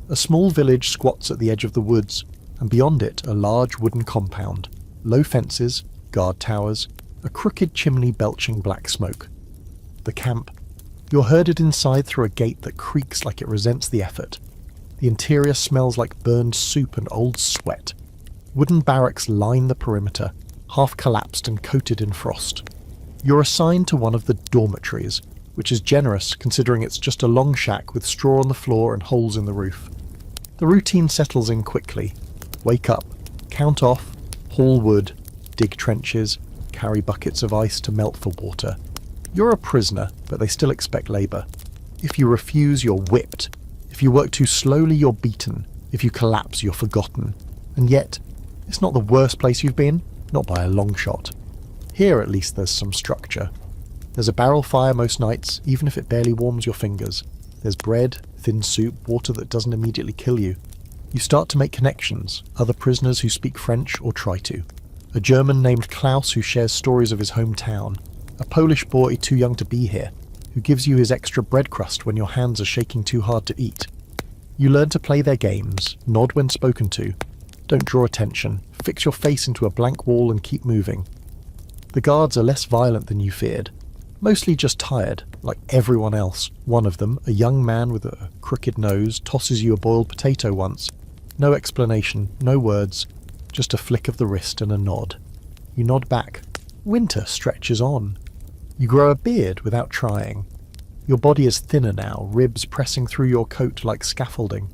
[SPEAKER 1] A small village squats at the edge of the woods, and beyond it, a large wooden compound. Low fences, guard towers, a crooked chimney belching black smoke. The camp. You're herded inside through a gate that creaks like it resents the effort. The interior smells like burned soup and old sweat. Wooden barracks line the perimeter, half collapsed and coated in frost. You're assigned to one of the dormitories, which is generous considering it's just a long shack with straw on the floor and holes in the roof. The routine settles in quickly. Wake up, count off, haul wood, dig trenches, carry buckets of ice to melt for water. You're a prisoner, but they still expect labour. If you refuse, you're whipped. If you work too slowly, you're beaten. If you collapse, you're forgotten. And yet, it's not the worst place you've been, not by a long shot. Here at least there's some structure. There's a barrel fire most nights, even if it barely warms your fingers. There's bread, thin soup, water that doesn't immediately kill you. You start to make connections, other prisoners who speak French or try to. A German named Klaus who shares stories of his hometown. A Polish boy too young to be here, who gives you his extra bread crust when your hands are shaking too hard to eat. You learn to play their games, nod when spoken to. Don't draw attention, fix your face into a blank wall and keep moving. The guards are less violent than you feared. Mostly just tired, like everyone else. One of them, a young man with a crooked nose, tosses you a boiled potato once. No explanation, no words, just a flick of the wrist and a nod. You nod back. Winter stretches on. You grow a beard without trying. Your body is thinner now, ribs pressing through your coat like scaffolding.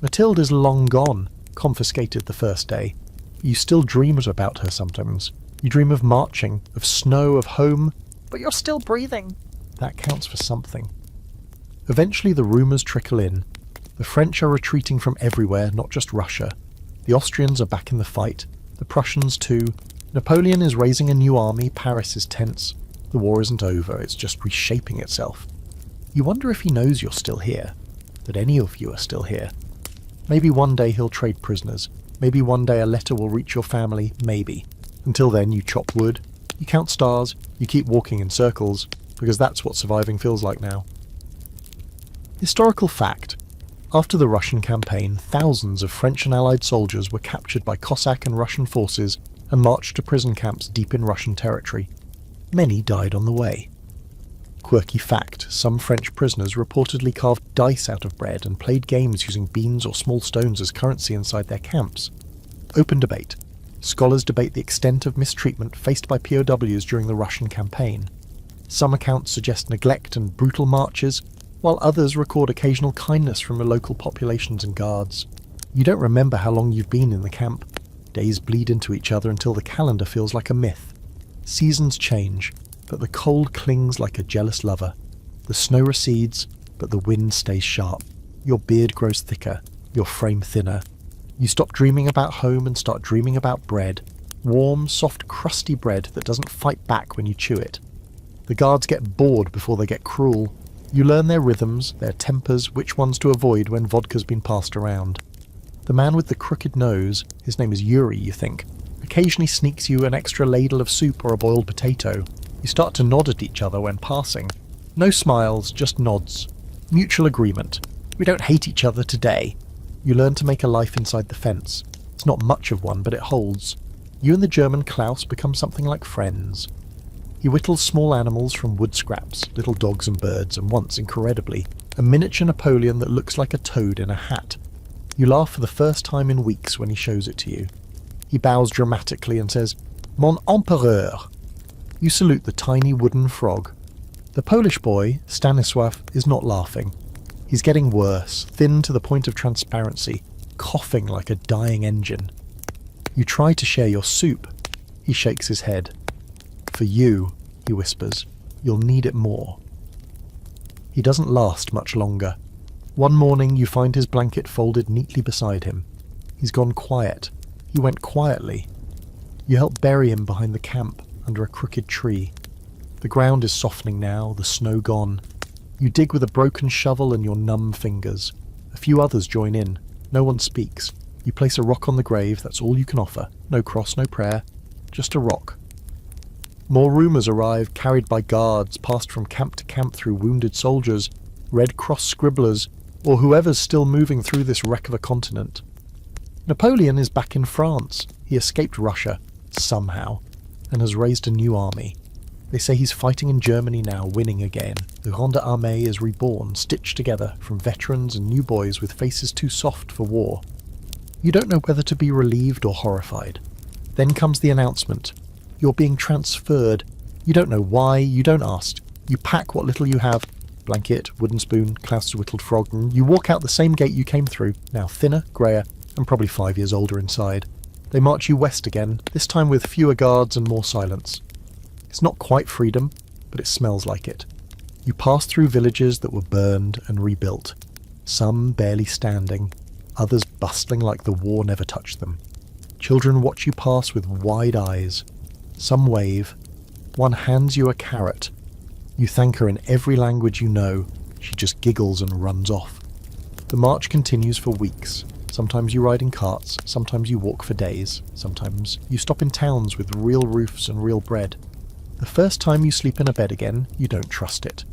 [SPEAKER 1] Mathilde is long gone, confiscated the first day. You still dream about her sometimes. You dream of marching, of snow, of home, but you're still breathing. That counts for something. Eventually the rumours trickle in. The French are retreating from everywhere, not just Russia. The Austrians are back in the fight. The Prussians too. Napoleon is raising a new army. Paris is tense. The war isn't over, it's just reshaping itself. You wonder if he knows you're still here. That any of you are still here. Maybe one day he'll trade prisoners. Maybe one day a letter will reach your family. Maybe. Until then you chop wood. You count stars. You keep walking in circles. Because that's what surviving feels like now. Historical fact. After the Russian campaign, thousands of French and Allied soldiers were captured by Cossack and Russian forces and marched to prison camps deep in Russian territory. Many died on the way. Quirky fact, some French prisoners reportedly carved dice out of bread and played games using beans or small stones as currency inside their camps. Open debate. Scholars debate the extent of mistreatment faced by POWs during the Russian campaign. Some accounts suggest neglect and brutal marches, while others record occasional kindness from the local populations and guards. You don't remember how long you've been in the camp. Days bleed into each other until the calendar feels like a myth. Seasons change, but the cold clings like a jealous lover. The snow recedes, but the wind stays sharp. Your beard grows thicker, your frame thinner. You stop dreaming about home and start dreaming about bread. Warm, soft, crusty bread that doesn't fight back when you chew it. The guards get bored before they get cruel. You learn their rhythms, their tempers, which ones to avoid when vodka's been passed around. The man with the crooked nose, his name is Yuri, you think, occasionally sneaks you an extra ladle of soup or a boiled potato. You start to nod at each other when passing. No smiles, just nods. Mutual agreement. We don't hate each other today. You learn to make a life inside the fence. It's not much of one, but it holds. You and the German Klaus become something like friends. He whittles small animals from wood scraps, little dogs and birds, and once, incredibly, a miniature Napoleon that looks like a toad in a hat. You laugh for the first time in weeks when he shows it to you. He bows dramatically and says, "Mon empereur." You salute the tiny wooden frog. The Polish boy, Stanisław, is not laughing. He's getting worse, thin to the point of transparency, coughing like a dying engine. You try to share your soup. He shakes his head. "For you," he whispers, "you'll need it more." He doesn't last much longer. One morning you find his blanket folded neatly beside him. He's gone quiet. He went quietly. You help bury him behind the camp, under a crooked tree. The ground is softening now, the snow gone. You dig with a broken shovel and your numb fingers. A few others join in. No one speaks. You place a rock on the grave, that's all you can offer. No cross, no prayer. Just a rock. More rumours arrive, carried by guards, passed from camp to camp through wounded soldiers, Red Cross scribblers, or whoever's still moving through this wreck of a continent. Napoleon is back in France. He escaped Russia, somehow, and has raised a new army. They say he's fighting in Germany now, winning again. The Grande Armée is reborn, stitched together from veterans and new boys with faces too soft for war. You don't know whether to be relieved or horrified. Then comes the announcement. You're being transferred. You don't know why, you don't ask. You pack what little you have, blanket, wooden spoon, Klaus's whittled frog, and you walk out the same gate you came through, now thinner, greyer, and probably 5 years older inside. They march you west again, this time with fewer guards and more silence. It's not quite freedom, but it smells like it. You pass through villages that were burned and rebuilt, some barely standing, others bustling like the war never touched them. Children watch you pass with wide eyes. Some wave. One hands you a carrot. You thank her in every language you know. She just giggles and runs off. The march continues for weeks. Sometimes you ride in carts, sometimes you walk for days, sometimes you stop in towns with real roofs and real bread. The first time you sleep in a bed again, you don't trust it.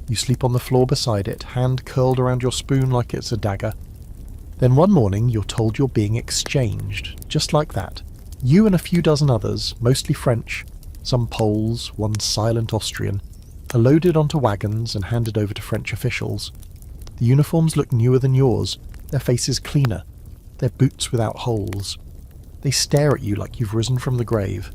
[SPEAKER 1] You sleep on the floor beside it, hand curled around your spoon like it's a dagger. Then one morning you're told you're being exchanged, just like that. You and a few dozen others, mostly French, some Poles, one silent Austrian, are loaded onto wagons and handed over to French officials. The uniforms look newer than yours, their faces cleaner, their boots without holes. They stare at you like you've risen from the grave.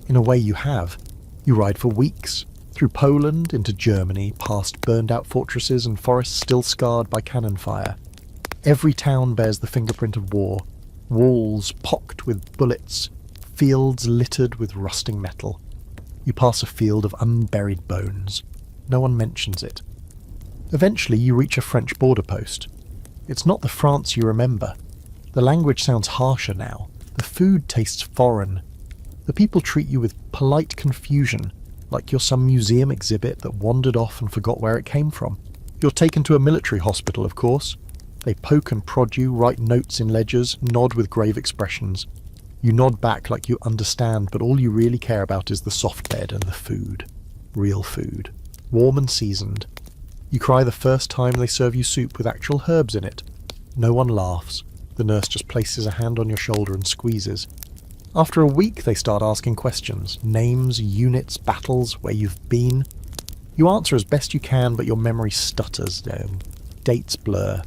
[SPEAKER 1] In a way you have. You ride for weeks, through Poland into Germany, past burned-out fortresses and forests still scarred by cannon fire. Every town bears the fingerprint of war, walls pocked with bullets, fields littered with rusting metal. You pass a field of unburied bones. No one mentions it. Eventually you reach a French border post. It's not the France you remember. The language sounds harsher now. The food tastes foreign. The people treat you with polite confusion, like you're some museum exhibit that wandered off and forgot where it came from. You're taken to a military hospital, of course. They poke and prod you, write notes in ledgers, nod with grave expressions. You nod back like you understand, but all you really care about is the soft bed and the food. Real food. Warm and seasoned. You cry the first time they serve you soup with actual herbs in it. No one laughs. The nurse just places a hand on your shoulder and squeezes. After a week they start asking questions. Names, units, battles, where you've been. You answer as best you can, but your memory stutters. Dates blur.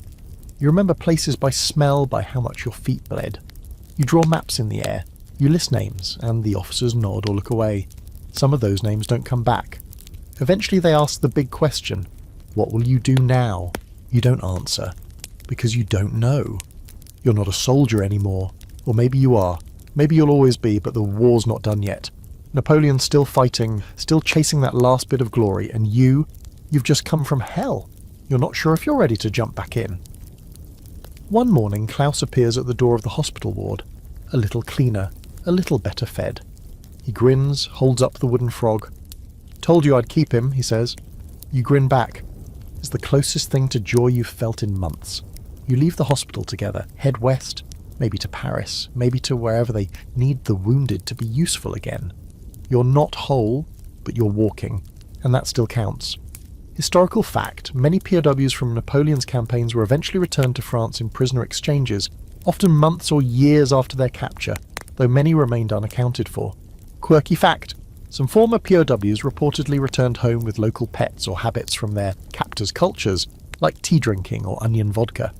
[SPEAKER 1] You remember places by smell, by how much your feet bled. You draw maps in the air. You list names, and the officers nod or look away. Some of those names don't come back. Eventually they ask the big question. What will you do now? You don't answer. Because you don't know. You're not a soldier anymore. Or maybe you are. Maybe you'll always be, but the war's not done yet. Napoleon's still fighting, still chasing that last bit of glory, and you've just come from hell. You're not sure if you're ready to jump back in. One morning, Klaus appears at the door of the hospital ward, a little cleaner, a little better fed. He grins, holds up the wooden frog. Told you I'd keep him, he says. You grin back. It's the closest thing to joy you've felt in months. You leave the hospital together, head west, maybe to Paris, maybe to wherever they need the wounded to be useful again. You're not whole, but you're walking, and that still counts. Historical fact, many POWs from Napoleon's campaigns were eventually returned to France in prisoner exchanges, often months or years after their capture, though many remained unaccounted for. Quirky fact, some former POWs reportedly returned home with local pets or habits from their captors' cultures, like tea drinking or onion vodka.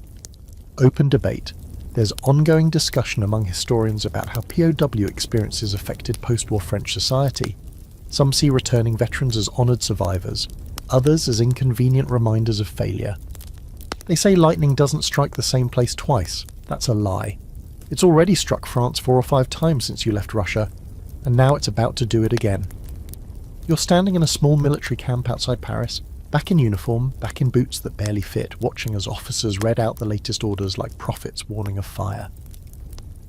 [SPEAKER 1] Open debate. There's ongoing discussion among historians about how POW experiences affected post-war French society. Some see returning veterans as honoured survivors, others as inconvenient reminders of failure. They say lightning doesn't strike the same place twice. That's a lie. It's already struck France 4 or 5 times since you left Russia, and now it's about to do it again. You're standing in a small military camp outside Paris, back in uniform, back in boots that barely fit, watching as officers read out the latest orders like prophets warning of fire.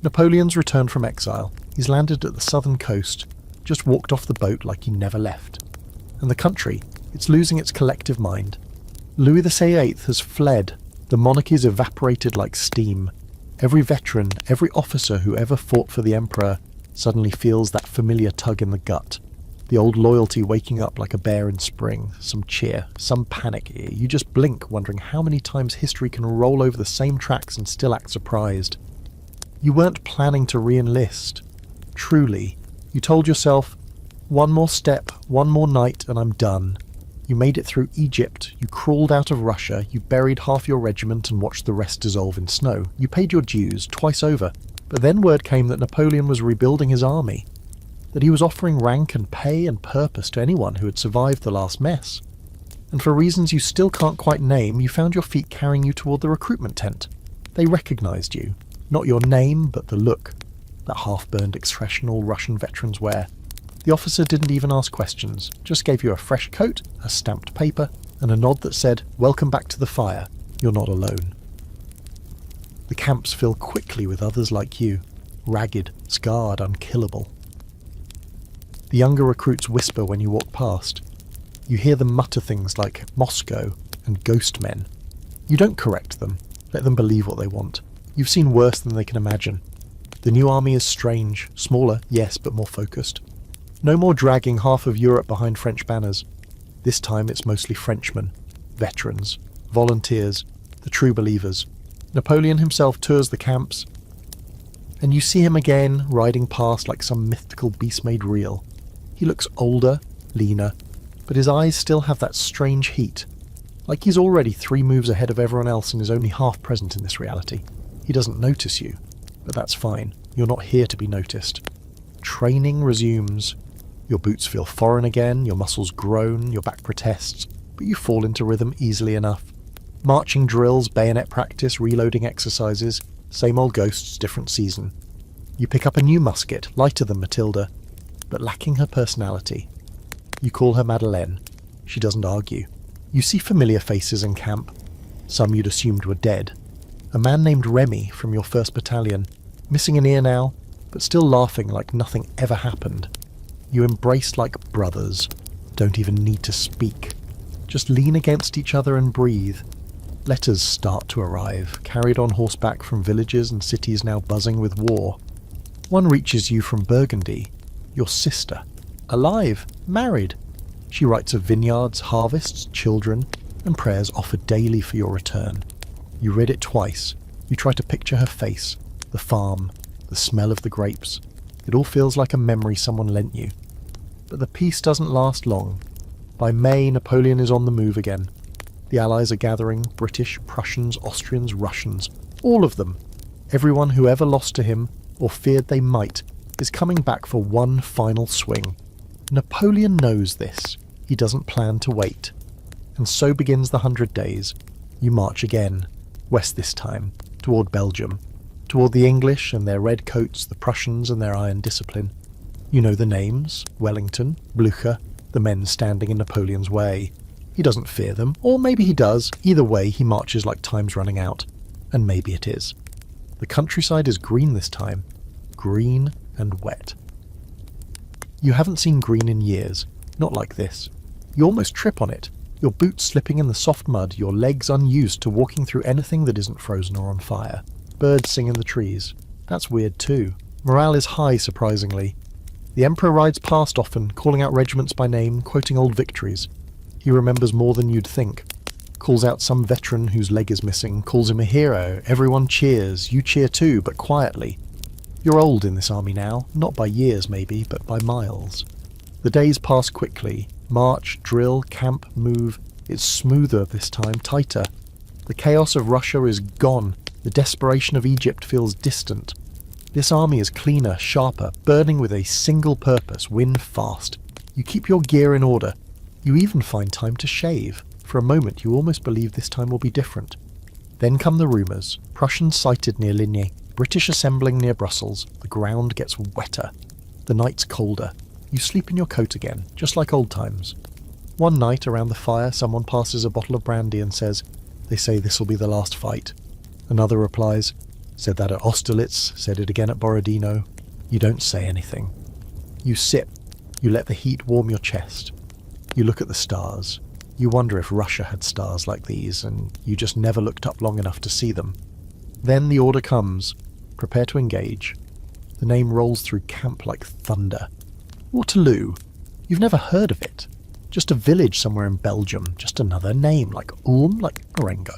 [SPEAKER 1] Napoleon's returned from exile. He's landed at the southern coast, just walked off the boat like he never left. And the country, it's losing its collective mind. Louis XVIII has fled. The monarchy's evaporated like steam. Every veteran, every officer who ever fought for the emperor suddenly feels that familiar tug in the gut. The old loyalty waking up like a bear in spring, some cheer, some panic. You just blink, wondering how many times history can roll over the same tracks and still act surprised. You weren't planning to re-enlist. Truly. You told yourself, one more step, one more night, and I'm done. You made it through Egypt, you crawled out of Russia, you buried half your regiment and watched the rest dissolve in snow. You paid your dues, twice over. But then word came that Napoleon was rebuilding his army. That he was offering rank and pay and purpose to anyone who had survived the last mess. and for reasons you still can't quite name, you found your feet carrying you toward the recruitment tent. They recognised you. Not your name, but the look. That half-burned expression all Russian veterans wear. The officer didn't even ask questions, just gave you a fresh coat, a stamped paper, and a nod that said, "Welcome back to the fire. You're not alone." The camps fill quickly with others like you, ragged, scarred, unkillable. The younger recruits whisper when you walk past. You hear them mutter things like Moscow and ghost men. You don't correct them, let them believe what they want. You've seen worse than they can imagine. The new army is strange, smaller, yes, but more focused. No more dragging half of Europe behind French banners. This time it's mostly Frenchmen, veterans, volunteers, the true believers. Napoleon himself tours the camps, and you see him again riding past like some mythical beast made real. He looks older, leaner, but his eyes still have that strange heat, like he's already 3 moves ahead of everyone else and is only half present in this reality. He doesn't notice you, but that's fine. You're not here to be noticed. Training resumes. Your boots feel foreign again, your muscles groan, your back protests, but you fall into rhythm easily enough. Marching drills, bayonet practice, reloading exercises, same old ghosts, different season. You pick up a new musket, lighter than Matilda, but lacking her personality. You call her Madeleine. She doesn't argue. You see familiar faces in camp. Some you'd assumed were dead. A man named Remy from your 1st battalion, missing an ear now, but still laughing like nothing ever happened. You embrace like brothers. Don't even need to speak. Just lean against each other and breathe. Letters start to arrive, carried on horseback from villages and cities now buzzing with war. One reaches you from Burgundy, your sister. Alive, married. She writes of vineyards, harvests, children, and prayers offered daily for your return. You read it twice. You try to picture her face, the farm, the smell of the grapes. It all feels like a memory someone lent you. But the peace doesn't last long. By May, Napoleon is on the move again. The Allies are gathering, British, Prussians, Austrians, Russians. All of them. Everyone who ever lost to him, or feared they might, is coming back for one final swing. Napoleon knows this. He doesn't plan to wait. And so begins the 100 days. You march again, west this time, toward Belgium, toward the English and their red coats, the Prussians and their iron discipline. You know the names, Wellington, Blücher, the men standing in Napoleon's way. He doesn't fear them, or maybe he does. Either way, he marches like time's running out. And maybe it is. The countryside is green this time. Green and wet. You haven't seen green in years. Not like this. You almost trip on it. Your boots slipping in the soft mud, your legs unused to walking through anything that isn't frozen or on fire. Birds sing in the trees. That's weird too. Morale is high, surprisingly. The Emperor rides past often, calling out regiments by name, quoting old victories. He remembers more than you'd think. Calls out some veteran whose leg is missing, calls him a hero. Everyone cheers. You cheer too, but quietly. You're old in this army now, not by years maybe, but by miles. The days pass quickly. March, drill, camp, move. It's smoother this time, tighter. The chaos of Russia is gone. The desperation of Egypt feels distant. This army is cleaner, sharper, burning with a single purpose: win fast. You keep your gear in order. You even find time to shave. For a moment you almost believe this time will be different. Then come the rumours. Prussians sighted near Ligny. British assembling near Brussels. The ground gets wetter. The night's colder. You sleep in your coat again, just like old times. One night around the fire someone passes a bottle of brandy and says, "They say this'll be the last fight." Another replies, "Said that at Austerlitz, said it again at Borodino." You don't say anything. You sip. You let the heat warm your chest. You look at the stars. You wonder if Russia had stars like these, and you just never looked up long enough to see them. Then the order comes. Prepare to engage. The name rolls through camp like thunder. Waterloo. You've never heard of it. Just a village somewhere in Belgium. Just another name, like Ulm, like Marengo.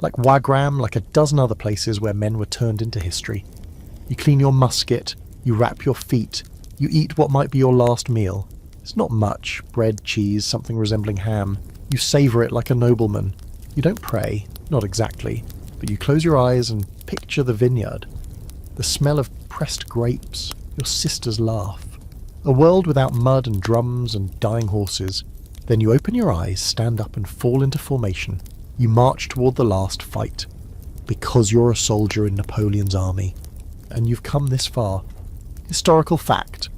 [SPEAKER 1] Like Wagram, like a dozen other places where men were turned into history. You clean your musket. You wrap your feet. You eat what might be your last meal. It's not much. Bread, cheese, something resembling ham. You savour it like a nobleman. You don't pray. Not exactly. But you close your eyes and picture the vineyard. The smell of pressed grapes. Your sister's laugh. A world without mud and drums and dying horses. Then you open your eyes, stand up and fall into formation. You march toward the last fight. Because you're a soldier in Napoleon's army. And you've come this far. Historical fact.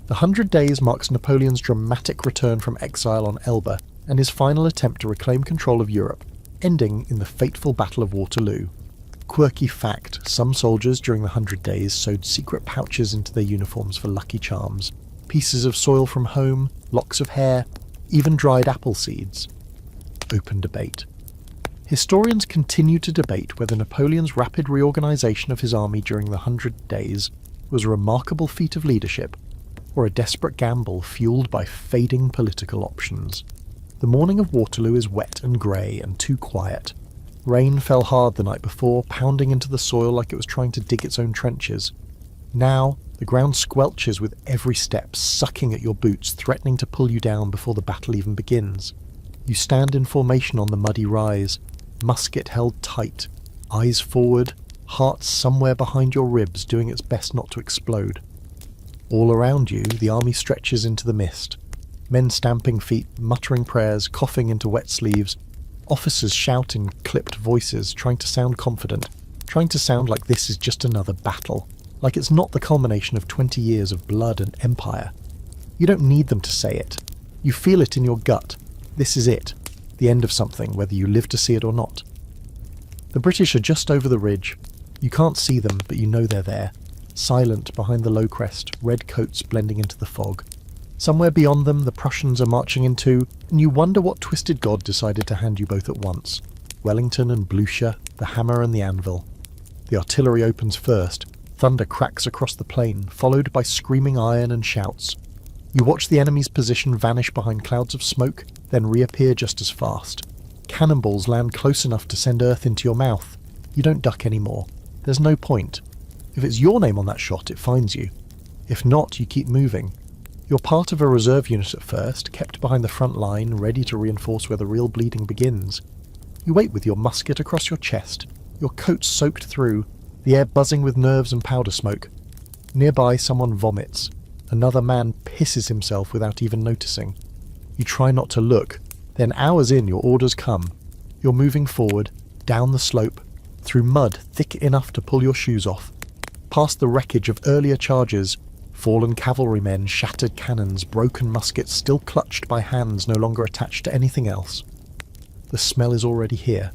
[SPEAKER 1] The 100 Days marks Napoleon's dramatic return from exile on Elba and his final attempt to reclaim control of Europe, ending in the fateful Battle of Waterloo. Quirky fact, some soldiers during the 100 Days sewed secret pouches into their uniforms for lucky charms. Pieces of soil from home, locks of hair, even dried apple seeds. Open debate. Historians continue to debate whether Napoleon's rapid reorganisation of his army during the 100 Days was a remarkable feat of leadership, or a desperate gamble fuelled by fading political options. The morning of Waterloo is wet and grey and too quiet. Rain fell hard the night before, pounding into the soil like it was trying to dig its own trenches. Now, the ground squelches with every step, sucking at your boots, threatening to pull you down before the battle even begins. You stand in formation on the muddy rise, musket held tight, eyes forward, heart somewhere behind your ribs doing its best not to explode. All around you, the army stretches into the mist. Men stamping feet, muttering prayers, coughing into wet sleeves. Officers shout in clipped voices, trying to sound confident, trying to sound like this is just another battle, like it's not the culmination of 20 years of blood and empire. You don't need them to say it. You feel it in your gut. This is it. The end of something, whether you live to see it or not. The British are just over the ridge. You can't see them, but you know they're there. Silent behind the low crest, red coats blending into the fog. Somewhere beyond them, the Prussians are marching into, and you wonder what twisted god decided to hand you both at once. Wellington and Blucher, the hammer and the anvil. The artillery opens first. Thunder cracks across the plain, followed by screaming iron and shouts. You watch the enemy's position vanish behind clouds of smoke, then reappear just as fast. Cannonballs land close enough to send earth into your mouth. You don't duck anymore. There's no point. If it's your name on that shot, it finds you. If not, you keep moving. You're part of a reserve unit at first, kept behind the front line, ready to reinforce where the real bleeding begins. You wait with your musket across your chest, your coat soaked through, the air buzzing with nerves and powder smoke. Nearby, someone vomits. Another man pisses himself without even noticing. You try not to look. Then hours in, your orders come. You're moving forward, down the slope, through mud thick enough to pull your shoes off, past the wreckage of earlier charges, fallen cavalrymen, shattered cannons, broken muskets still clutched by hands no longer attached to anything else. The smell is already here.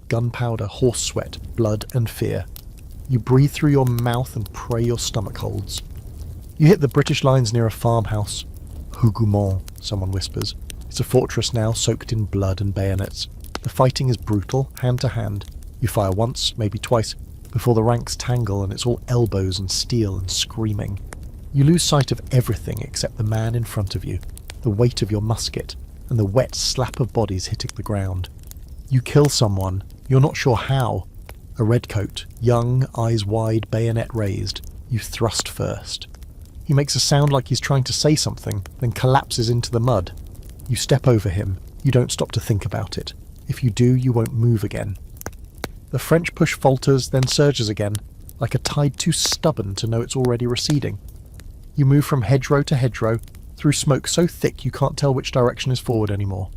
[SPEAKER 1] Gunpowder, horse sweat, blood and fear. You breathe through your mouth and pray your stomach holds. You hit the British lines near a farmhouse. Hougoumont, someone whispers. It's a fortress now, soaked in blood and bayonets. The fighting is brutal, hand to hand. You fire once, maybe twice, before the ranks tangle and it's all elbows and steel and screaming. You lose sight of everything except the man in front of you, the weight of your musket, and the wet slap of bodies hitting the ground. You kill someone, you're not sure how. A redcoat, young, eyes wide, bayonet raised. You thrust first. He makes a sound like he's trying to say something, then collapses into the mud. You step over him. You don't stop to think about it. If you do, you won't move again. The French push falters, then surges again, like a tide too stubborn to know it's already receding. You move from hedgerow to hedgerow, through smoke so thick you can't tell which direction is forward anymore.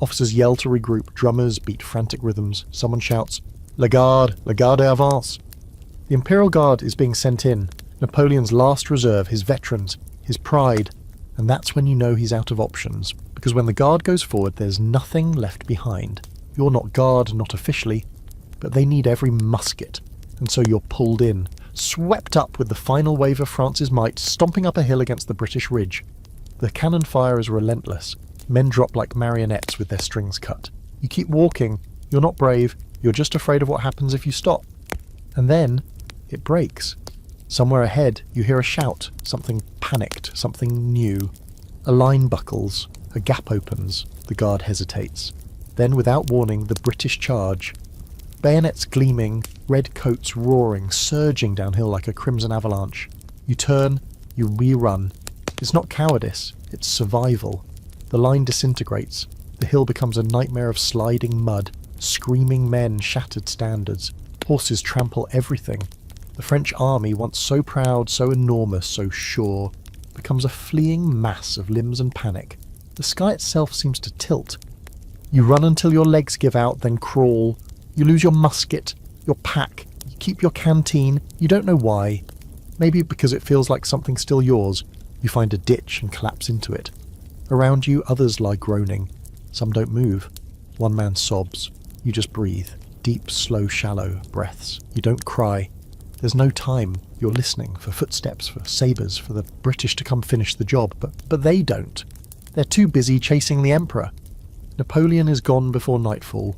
[SPEAKER 1] Officers yell to regroup, drummers beat frantic rhythms, someone shouts, La garde avance. The Imperial Guard is being sent in, Napoleon's last reserve, his veterans, his pride, and that's when you know he's out of options, because when the Guard goes forward there's nothing left behind. You're not Guard, not officially, but they need every musket, and so you're pulled in, swept up with the final wave of France's might, stomping up a hill against the British ridge. The cannon fire is relentless. Men drop like marionettes with their strings cut. You keep walking. You're not brave. You're just afraid of what happens if you stop. And then, it breaks. Somewhere ahead, you hear a shout, something panicked, something new. A line buckles, a gap opens, the Guard hesitates. Then, without warning, the British charge. Bayonets gleaming, red coats roaring, surging downhill like a crimson avalanche. You turn, you rerun. It's not cowardice, it's survival. The line disintegrates. The hill becomes a nightmare of sliding mud, screaming men, shattered standards. Horses trample everything. The French army, once so proud, so enormous, so sure, becomes a fleeing mass of limbs and panic. The sky itself seems to tilt. You run until your legs give out, then crawl. You lose your musket, your pack, you keep your canteen. You don't know why. Maybe because it feels like something's still yours. You find a ditch and collapse into it. Around you, others lie groaning. Some don't move. One man sobs. You just breathe. Deep, slow, shallow breaths. You don't cry. There's no time. You're listening for footsteps, for sabres, for the British to come finish the job. But they don't. They're too busy chasing the Emperor. Napoleon is gone before nightfall.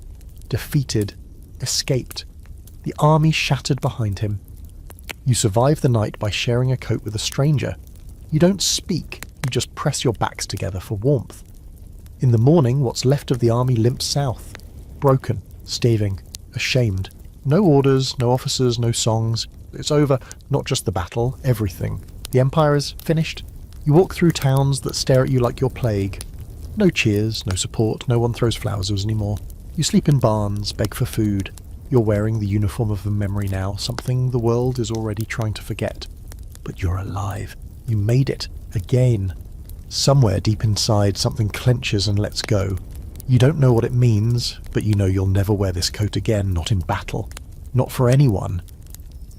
[SPEAKER 1] Defeated. Escaped. The army shattered behind him. You survive the night by sharing a coat with a stranger. You don't speak. You just press your backs together for warmth. In the morning, what's left of the army limps south. Broken. Staving. Ashamed. No orders, no officers, no songs. It's over. Not just the battle, everything. The Empire is finished. You walk through towns that stare at you like you're plague. No cheers, no support, no one throws flowers anymore. You sleep in barns, beg for food. You're wearing the uniform of a memory now, something the world is already trying to forget. But you're alive. You made it. Again. Somewhere deep inside, something clenches and lets go. You don't know what it means, but you know you'll never wear this coat again, not in battle. Not for anyone.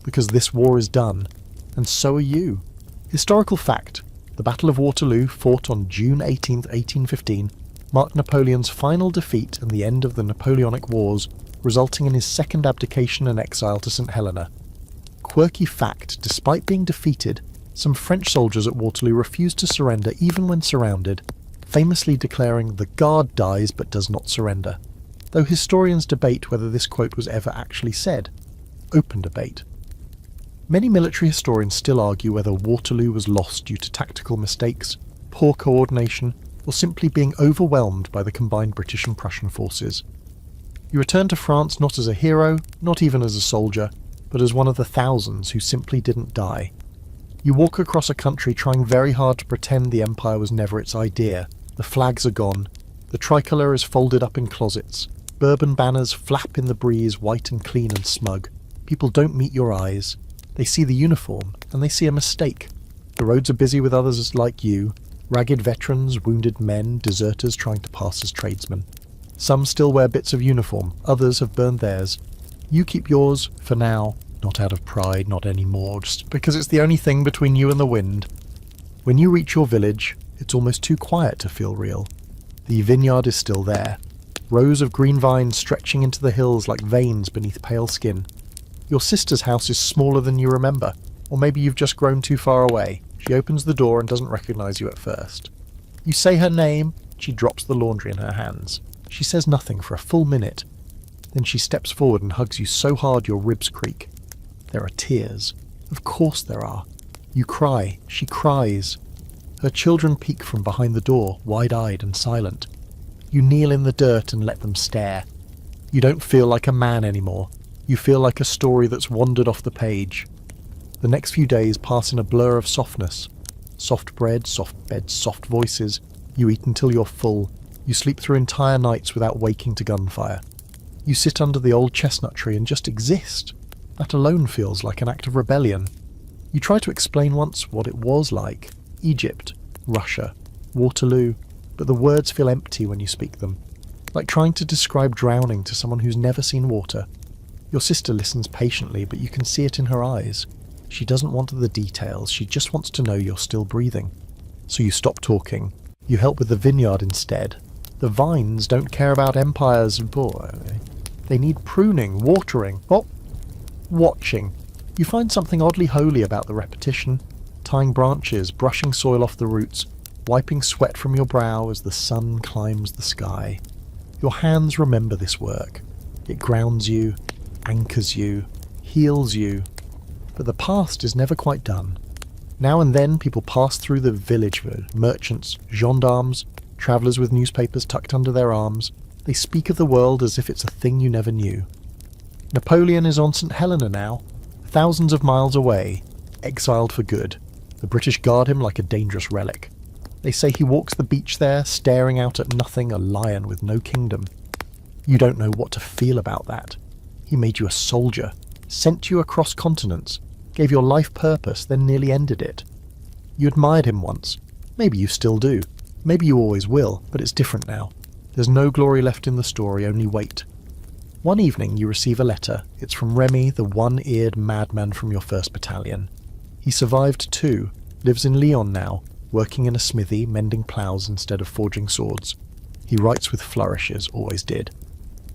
[SPEAKER 1] Because this war is done. And so are you. Historical fact. The Battle of Waterloo, fought on June 18th, 1815, marked Napoleon's final defeat and the end of the Napoleonic Wars, resulting in his second abdication and exile to St. Helena. Quirky fact, despite being defeated, some French soldiers at Waterloo refused to surrender even when surrounded, famously declaring, "The Guard dies but does not surrender," though historians debate whether this quote was ever actually said. Open debate. Many military historians still argue whether Waterloo was lost due to tactical mistakes, poor coordination, or simply being overwhelmed by the combined British and Prussian forces. You return to France not as a hero, not even as a soldier, but as one of the thousands who simply didn't die. You walk across a country trying very hard to pretend the Empire was never its idea. The flags are gone. The tricolour is folded up in closets. Bourbon banners flap in the breeze, white and clean and smug. People don't meet your eyes. They see the uniform, and they see a mistake. The roads are busy with others like you, ragged veterans, wounded men, deserters trying to pass as tradesmen. Some still wear bits of uniform, others have burned theirs. You keep yours, for now, not out of pride, not anymore, just because it's the only thing between you and the wind. When you reach your village, it's almost too quiet to feel real. The vineyard is still there. Rows of green vines stretching into the hills like veins beneath pale skin. Your sister's house is smaller than you remember, or maybe you've just grown too far away. She opens the door and doesn't recognize you at first. You say her name, she drops the laundry in her hands. She says nothing for a full minute. Then she steps forward and hugs you so hard your ribs creak. There are tears. Of course there are. You cry. She cries. Her children peek from behind the door, wide-eyed and silent. You kneel in the dirt and let them stare. You don't feel like a man anymore. You feel like a story that's wandered off the page. The next few days pass in a blur of softness. Soft bread, soft beds, soft voices. You eat until you're full. You sleep through entire nights without waking to gunfire. You sit under the old chestnut tree and just exist. That alone feels like an act of rebellion. You try to explain once what it was like. Egypt, Russia, Waterloo, but the words feel empty when you speak them. Like trying to describe drowning to someone who's never seen water. Your sister listens patiently, but you can see it in her eyes. She doesn't want the details, she just wants to know you're still breathing. So you stop talking. You help with the vineyard instead. The vines don't care about empires, boy. They need pruning, watering, watching. You find something oddly holy about the repetition. Tying branches, brushing soil off the roots, wiping sweat from your brow as the sun climbs the sky. Your hands remember this work. It grounds you, anchors you, heals you. But the past is never quite done. Now and then people pass through the village, merchants, gendarmes, travellers with newspapers tucked under their arms. They speak of the world as if it's a thing you never knew. Napoleon is on St. Helena now, thousands of miles away, exiled for good. The British guard him like a dangerous relic. They say he walks the beach there, staring out at nothing, a lion with no kingdom. You don't know what to feel about that. He made you a soldier, sent you across continents, gave your life purpose, then nearly ended it. You admired him once. Maybe you still do. Maybe you always will, but it's different now. There's no glory left in the story, only weight. One evening you receive a letter. It's from Remy, the one-eared madman from your 1st Battalion. He survived too, lives in Lyon now, working in a smithy, mending ploughs instead of forging swords. He writes with flourishes, always did.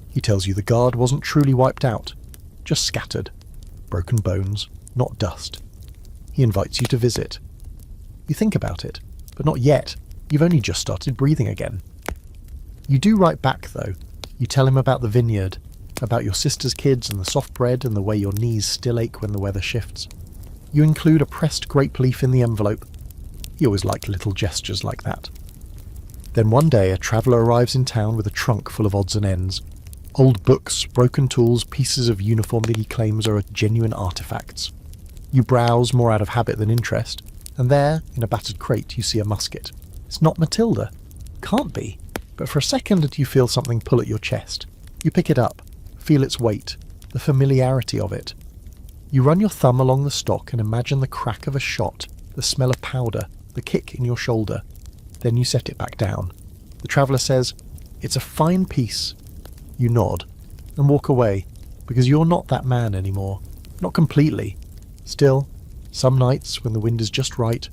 [SPEAKER 1] He tells you the guard wasn't truly wiped out, just scattered. Broken bones, not dust. He invites you to visit. You think about it, but not yet. You've only just started breathing again. You do write back, though. You tell him about the vineyard, about your sister's kids and the soft bread and the way your knees still ache when the weather shifts. You include a pressed grape leaf in the envelope. He always liked little gestures like that. Then one day a traveller arrives in town with a trunk full of odds and ends. Old books, broken tools, pieces of uniform that he claims are genuine artefacts. You browse more out of habit than interest, and there, in a battered crate, you see a musket. It's not Matilda. Can't be. But for a second you feel something pull at your chest. You pick it up, feel its weight, the familiarity of it. You run your thumb along the stock and imagine the crack of a shot, the smell of powder, the kick in your shoulder. Then you set it back down. The traveller says, "It's a fine piece." You nod and walk away, because you're not that man anymore. Not completely. Still, some nights when the wind is just right,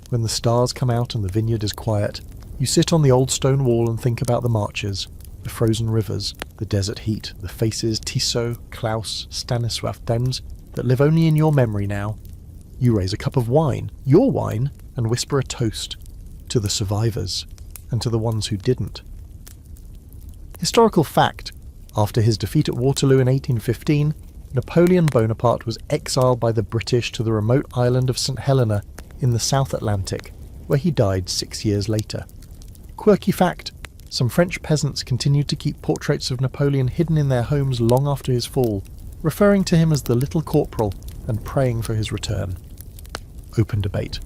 [SPEAKER 1] when the stars come out and the vineyard is quiet, you sit on the old stone wall and think about the marches, the frozen rivers, the desert heat, the faces Tissot, Klaus, Stanisław Dems that live only in your memory now. You raise a cup of wine, your wine, and whisper a toast to the survivors and to the ones who didn't. Historical fact: after his defeat at Waterloo in 1815, Napoleon Bonaparte was exiled by the British to the remote island of St. Helena in the South Atlantic, where he died 6 years later. Quirky fact: some French peasants continued to keep portraits of Napoleon hidden in their homes long after his fall, referring to him as the Little Corporal and praying for his return. Open debate.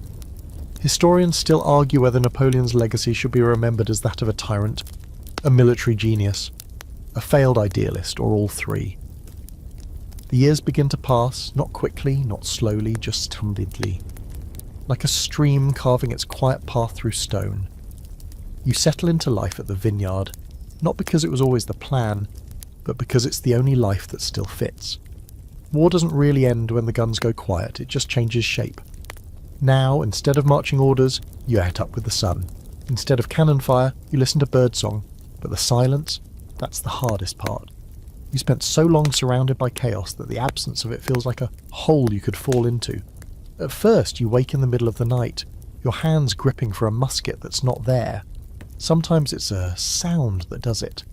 [SPEAKER 1] Historians still argue whether Napoleon's legacy should be remembered as that of a tyrant, a military genius, a failed idealist, or all three. The years begin to pass, not quickly, not slowly, just stumblingly, like a stream carving its quiet path through stone. You settle into life at the vineyard, not because it was always the plan, but because it's the only life that still fits. War doesn't really end when the guns go quiet, it just changes shape. Now, instead of marching orders, you head up with the sun. Instead of cannon fire, you listen to birdsong. But the silence, that's the hardest part. You spent so long surrounded by chaos that the absence of it feels like a hole you could fall into. At first, you wake in the middle of the night, your hands gripping for a musket that's not there. Sometimes it's a sound that does it.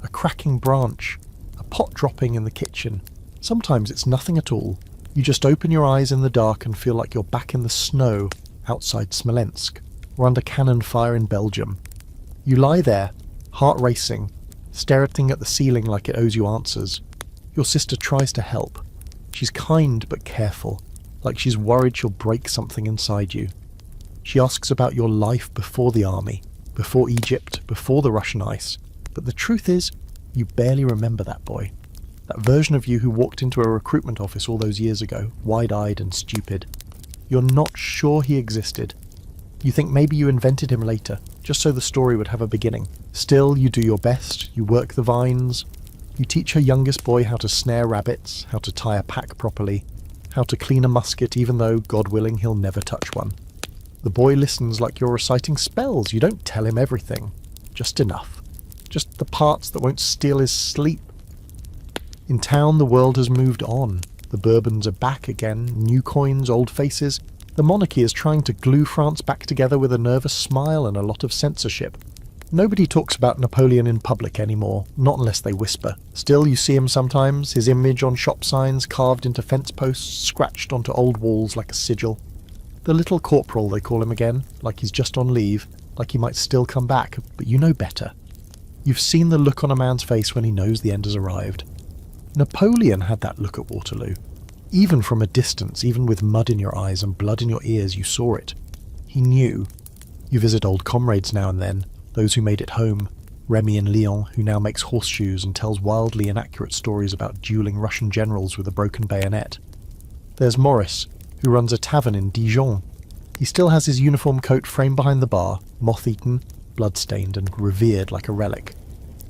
[SPEAKER 1] A cracking branch, a pot dropping in the kitchen. Sometimes it's nothing at all. You just open your eyes in the dark and feel like you're back in the snow outside Smolensk, or under cannon fire in Belgium. You lie there, heart racing, staring at the ceiling like it owes you answers. Your sister tries to help. She's kind but careful, like she's worried she'll break something inside you. She asks about your life before the army, before Egypt, before the Russian ice. But the truth is, you barely remember that boy. That version of you who walked into a recruitment office all those years ago, wide-eyed and stupid. You're not sure he existed. You think maybe you invented him later, just so the story would have a beginning. Still, you do your best, you work the vines. You teach her youngest boy how to snare rabbits, how to tie a pack properly, how to clean a musket even though, God willing, he'll never touch one. The boy listens like you're reciting spells. You don't tell him everything. Just enough. Just the parts that won't steal his sleep. In town, the world has moved on. The Bourbons are back again, new coins, old faces. The monarchy is trying to glue France back together with a nervous smile and a lot of censorship. Nobody talks about Napoleon in public anymore, not unless they whisper. Still, you see him sometimes, his image on shop signs carved into fence posts, scratched onto old walls like a sigil. The Little Corporal, they call him again, like he's just on leave, like he might still come back, but you know better. You've seen the look on a man's face when he knows the end has arrived. Napoleon had that look at Waterloo. Even from a distance, even with mud in your eyes and blood in your ears, you saw it. He knew. You visit old comrades now and then, those who made it home. Remy in Lyon, who now makes horseshoes and tells wildly inaccurate stories about dueling Russian generals with a broken bayonet. There's Maurice, who runs a tavern in Dijon. He still has his uniform coat framed behind the bar, moth-eaten, blood-stained and revered like a relic.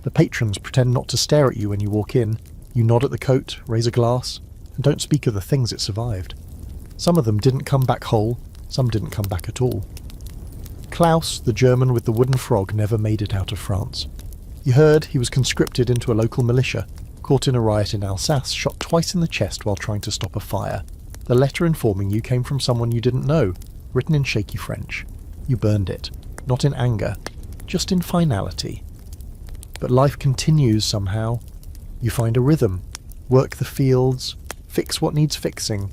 [SPEAKER 1] The patrons pretend not to stare at you when you walk in. You nod at the coat, raise a glass, and don't speak of the things it survived. Some of them didn't come back whole, some didn't come back at all. Klaus, the German with the wooden frog, never made it out of France. You heard he was conscripted into a local militia, caught in a riot in Alsace, shot twice in the chest while trying to stop a fire. The letter informing you came from someone you didn't know, written in shaky French. You burned it, not in anger, just in finality. But life continues somehow. You find a rhythm, work the fields, fix what needs fixing.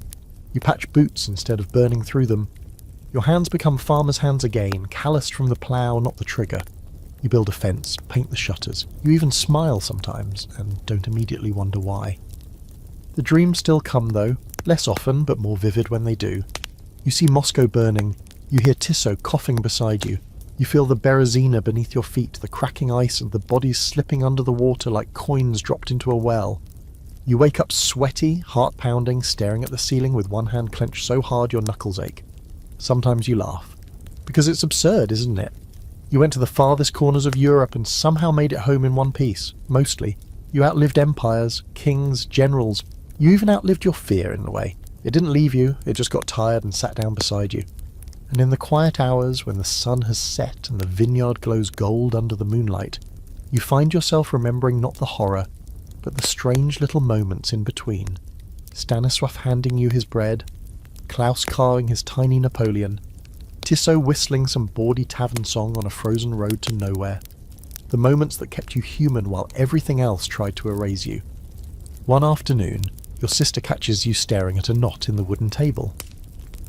[SPEAKER 1] You patch boots instead of burning through them. Your hands become farmers' hands again, calloused from the plough, not the trigger. You build a fence, paint the shutters. You even smile sometimes, and don't immediately wonder why. The dreams still come though, less often but more vivid when they do. You see Moscow burning, you hear Tissot coughing beside you, you feel the Berezina beneath your feet, the cracking ice and the bodies slipping under the water like coins dropped into a well. You wake up sweaty, heart-pounding, staring at the ceiling with one hand clenched so hard your knuckles ache. Sometimes you laugh. Because it's absurd, isn't it? You went to the farthest corners of Europe and somehow made it home in one piece, mostly. You outlived empires, kings, generals. You even outlived your fear in a way. It didn't leave you, it just got tired and sat down beside you. And in the quiet hours when the sun has set and the vineyard glows gold under the moonlight, you find yourself remembering not the horror, but the strange little moments in between. Stanisław handing you his bread, Klaus carving his tiny Napoleon, Tissot whistling some bawdy tavern song on a frozen road to nowhere. The moments that kept you human while everything else tried to erase you. One afternoon, your sister catches you staring at a knot in the wooden table.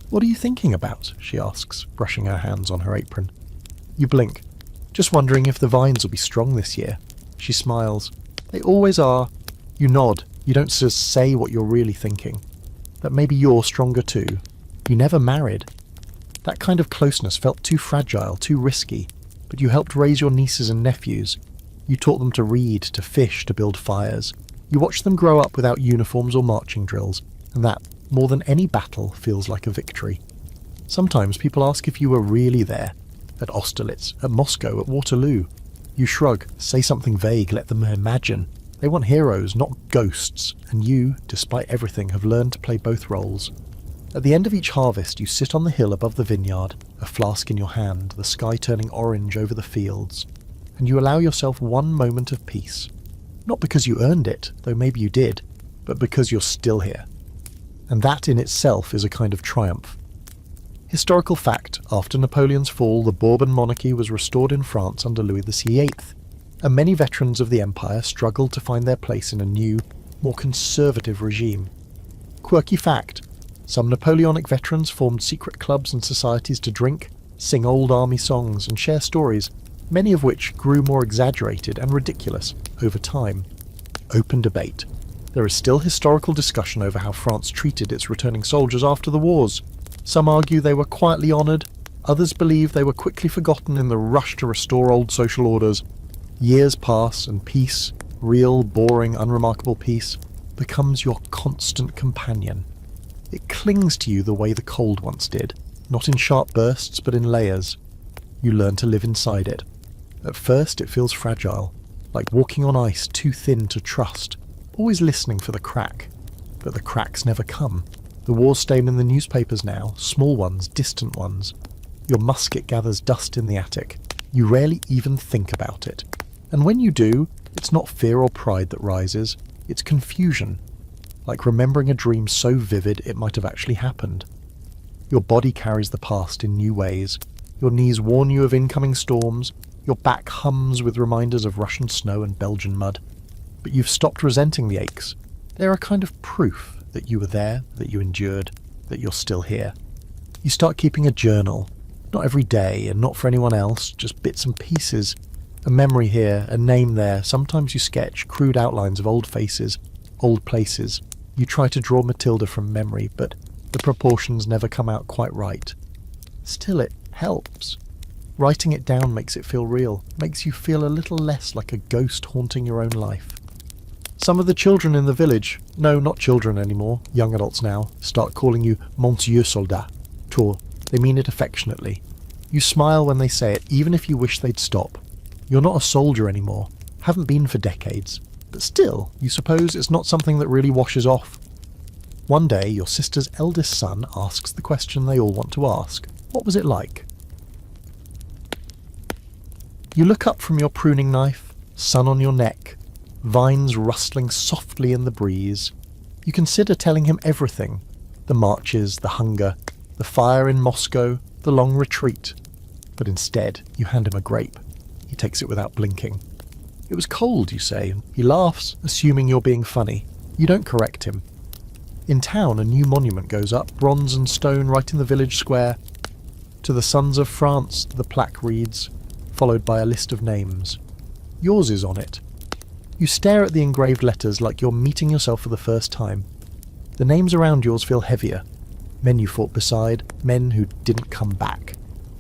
[SPEAKER 1] "What are you thinking about?" she asks, brushing her hands on her apron. You blink. "Just wondering if the vines will be strong this year." She smiles. "They always are." You nod. You don't just say what you're really thinking. That maybe you're stronger too. You never married. That kind of closeness felt too fragile, too risky, but you helped raise your nieces and nephews. You taught them to read, to fish, to build fires. You watched them grow up without uniforms or marching drills, and that, more than any battle, feels like a victory. Sometimes people ask if you were really there, at Austerlitz, at Moscow, at Waterloo. You shrug, say something vague, let them imagine. They want heroes, not ghosts, and you, despite everything, have learned to play both roles. At the end of each harvest, you sit on the hill above the vineyard, a flask in your hand, the sky turning orange over the fields, and you allow yourself one moment of peace. Not because you earned it, though maybe you did, but because you're still here. And that in itself is a kind of triumph. Historical fact, after Napoleon's fall, the Bourbon monarchy was restored in France under Louis XVIII, and many veterans of the empire struggled to find their place in a new, more conservative regime. Quirky fact, some Napoleonic veterans formed secret clubs and societies to drink, sing old army songs and share stories, many of which grew more exaggerated and ridiculous over time. Open debate. There is still historical discussion over how France treated its returning soldiers after the wars. Some argue they were quietly honoured, others believe they were quickly forgotten in the rush to restore old social orders. Years pass and peace, real, boring, unremarkable peace, becomes your constant companion. It clings to you the way the cold once did, not in sharp bursts but in layers. You learn to live inside it. At first it feels fragile, like walking on ice too thin to trust, always listening for the crack. But the cracks never come. The war's stain in the newspapers now, small ones, distant ones. Your musket gathers dust in the attic. You rarely even think about it. And when you do, it's not fear or pride that rises, it's confusion. Like remembering a dream so vivid it might have actually happened. Your body carries the past in new ways. Your knees warn you of incoming storms. Your back hums with reminders of Russian snow and Belgian mud. But you've stopped resenting the aches. They're a kind of proof that you were there, that you endured, that you're still here. You start keeping a journal. Not every day, and not for anyone else, just bits and pieces. A memory here, a name there. Sometimes you sketch crude outlines of old faces, old places. You try to draw Matilda from memory, but the proportions never come out quite right. Still, it helps. Writing it down makes it feel real, makes you feel a little less like a ghost haunting your own life. Some of the children in the village, no, not children anymore, young adults now, start calling you Monsieur Soldat, Tour. They mean it affectionately. You smile when they say it, even if you wish they'd stop. You're not a soldier anymore, haven't been for decades, but still, you suppose it's not something that really washes off. One day, your sister's eldest son asks the question they all want to ask. What was it like? You look up from your pruning knife, sun on your neck, vines rustling softly in the breeze. You consider telling him everything. The marches, the hunger, the fire in Moscow, the long retreat. But instead, you hand him a grape. He takes it without blinking. It was cold, you say. He laughs, assuming you're being funny. You don't correct him. In town, a new monument goes up, bronze and stone, right in the village square. To the sons of France, the plaque reads, followed by a list of names. Yours is on it. You stare at the engraved letters like you're meeting yourself for the first time. The names around yours feel heavier. Men you fought beside, men who didn't come back.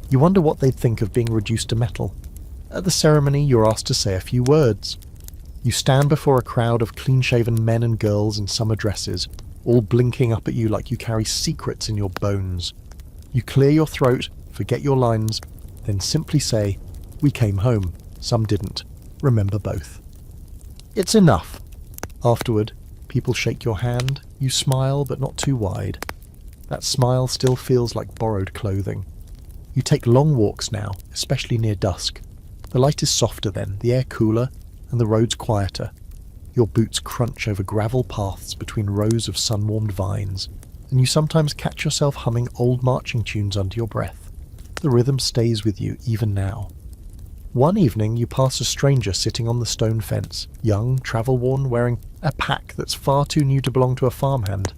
[SPEAKER 1] You wonder what they'd think of being reduced to metal. At the ceremony, you're asked to say a few words. You stand before a crowd of clean-shaven men and girls in summer dresses, all blinking up at you like you carry secrets in your bones. You clear your throat, forget your lines, then simply say, "We came home. Some didn't. Remember both." It's enough. Afterward, people shake your hand. You smile, but not too wide. That smile still feels like borrowed clothing. You take long walks now, especially near dusk. The light is softer then, the air cooler, and the roads quieter. Your boots crunch over gravel paths between rows of sun-warmed vines, and you sometimes catch yourself humming old marching tunes under your breath. The rhythm stays with you even now. One evening you pass a stranger sitting on the stone fence, young, travel-worn, wearing a pack that's far too new to belong to a farmhand.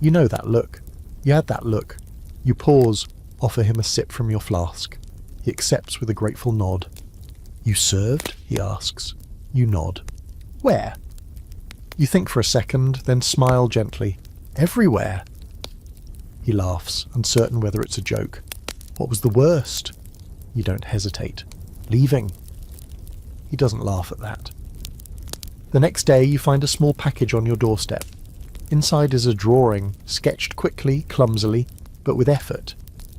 [SPEAKER 1] You know that look. You had that look. You pause, offer him a sip from your flask. He accepts with a grateful nod. "You served?" he asks. You nod. "Where?" You think for a second, then smile gently. "Everywhere." He laughs, uncertain whether it's a joke. "What was the worst?" You don't hesitate. "Leaving." He doesn't laugh at that. The next day you find a small package on your doorstep. Inside is a drawing, sketched quickly, clumsily, but with effort.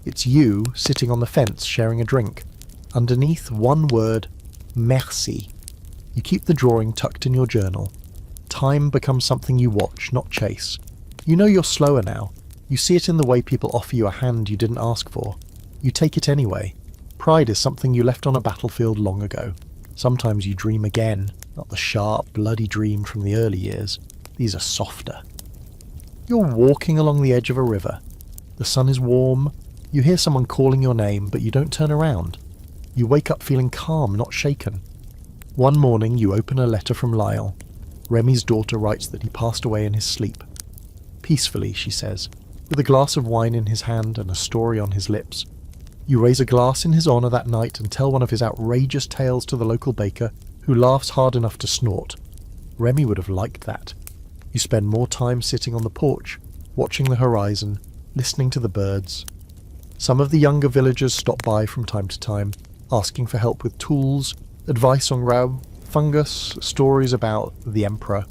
[SPEAKER 1] It's you sitting on the fence sharing a drink. Underneath, one word, merci. You keep the drawing tucked in your journal. Time becomes something you watch, not chase. You know you're slower now. You see it in the way people offer you a hand you didn't ask for. You take it anyway. Pride is something you left on a battlefield long ago. Sometimes you dream again, not the sharp, bloody dream from the early years. These are softer. You're walking along the edge of a river. The sun is warm. You hear someone calling your name, but you don't turn around. You wake up feeling calm, not shaken. One morning you open a letter from Lyle. Remy's daughter writes that he passed away in his sleep. Peacefully, she says, with a glass of wine in his hand and a story on his lips. You raise a glass in his honour that night and tell one of his outrageous tales to the local baker, who laughs hard enough to snort. Remy would have liked that. You spend more time sitting on the porch, watching the horizon, listening to the birds. Some of the younger villagers stop by from time to time, asking for help with tools, advice on Rao, fungus, stories about the Emperor.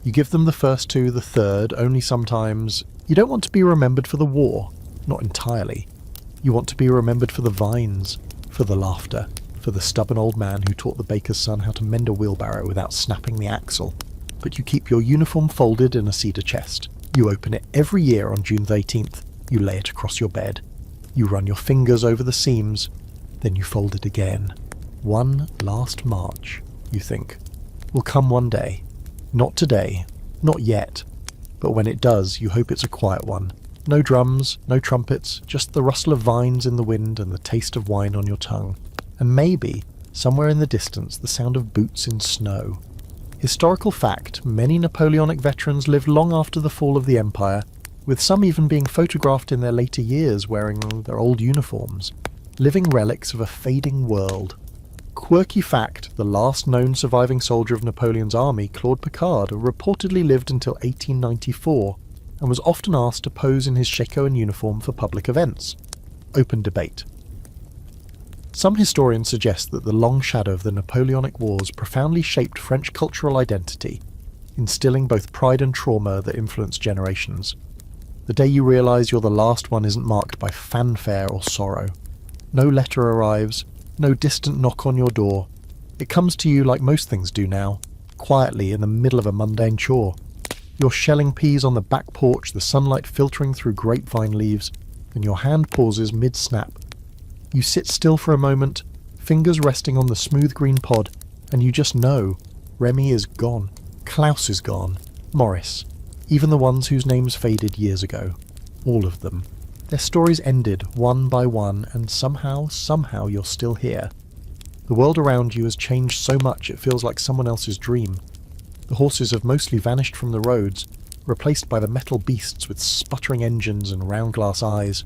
[SPEAKER 1] You give them the first two, the third, only sometimes. You don't want to be remembered for the war, not entirely. You want to be remembered for the vines, for the laughter, for the stubborn old man who taught the baker's son how to mend a wheelbarrow without snapping the axle. But you keep your uniform folded in a cedar chest. You open it every year on June the 18th. You lay it across your bed. You run your fingers over the seams. Then you fold it again. One last march, you think, will come one day. Not today, not yet. But when it does, you hope it's a quiet one. No drums, no trumpets, just the rustle of vines in the wind and the taste of wine on your tongue. And maybe, somewhere in the distance, the sound of boots in snow. Historical fact, many Napoleonic veterans lived long after the fall of the Empire, with some even being photographed in their later years wearing their old uniforms. Living relics of a fading world. Quirky fact, the last known surviving soldier of Napoleon's army, Claude Picard, reportedly lived until 1894, and was often asked to pose in his Chateauin uniform for public events. Open debate. Some historians suggest that the long shadow of the Napoleonic Wars profoundly shaped French cultural identity, instilling both pride and trauma that influenced generations. The day you realise you're the last one isn't marked by fanfare or sorrow. No letter arrives, no distant knock on your door. It comes to you like most things do now, quietly in the middle of a mundane chore. You're shelling peas on the back porch, the sunlight filtering through grapevine leaves, and your hand pauses mid-snap. You sit still for a moment, fingers resting on the smooth green pod, and you just know Remy is gone, Klaus is gone, Morris, even the ones whose names faded years ago. All of them. Their stories ended one by one, and somehow you're still here. The world around you has changed so much it feels like someone else's dream. The horses have mostly vanished from the roads, replaced by the metal beasts with sputtering engines and round glass eyes.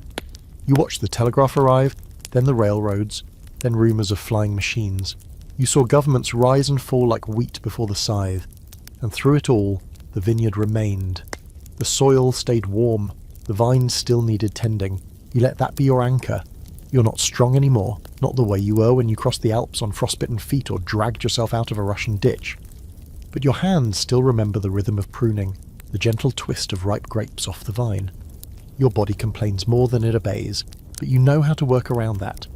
[SPEAKER 1] You watch the telegraph arrive, then the railroads, then rumours of flying machines. You saw governments rise and fall like wheat before the scythe, and through it all, the vineyard remained. The soil stayed warm, the vines still needed tending. You let that be your anchor. You're not strong anymore, not the way you were when you crossed the Alps on frostbitten feet or dragged yourself out of a Russian ditch. But your hands still remember the rhythm of pruning, the gentle twist of ripe grapes off the vine. Your body complains more than it obeys, but you know how to work around that.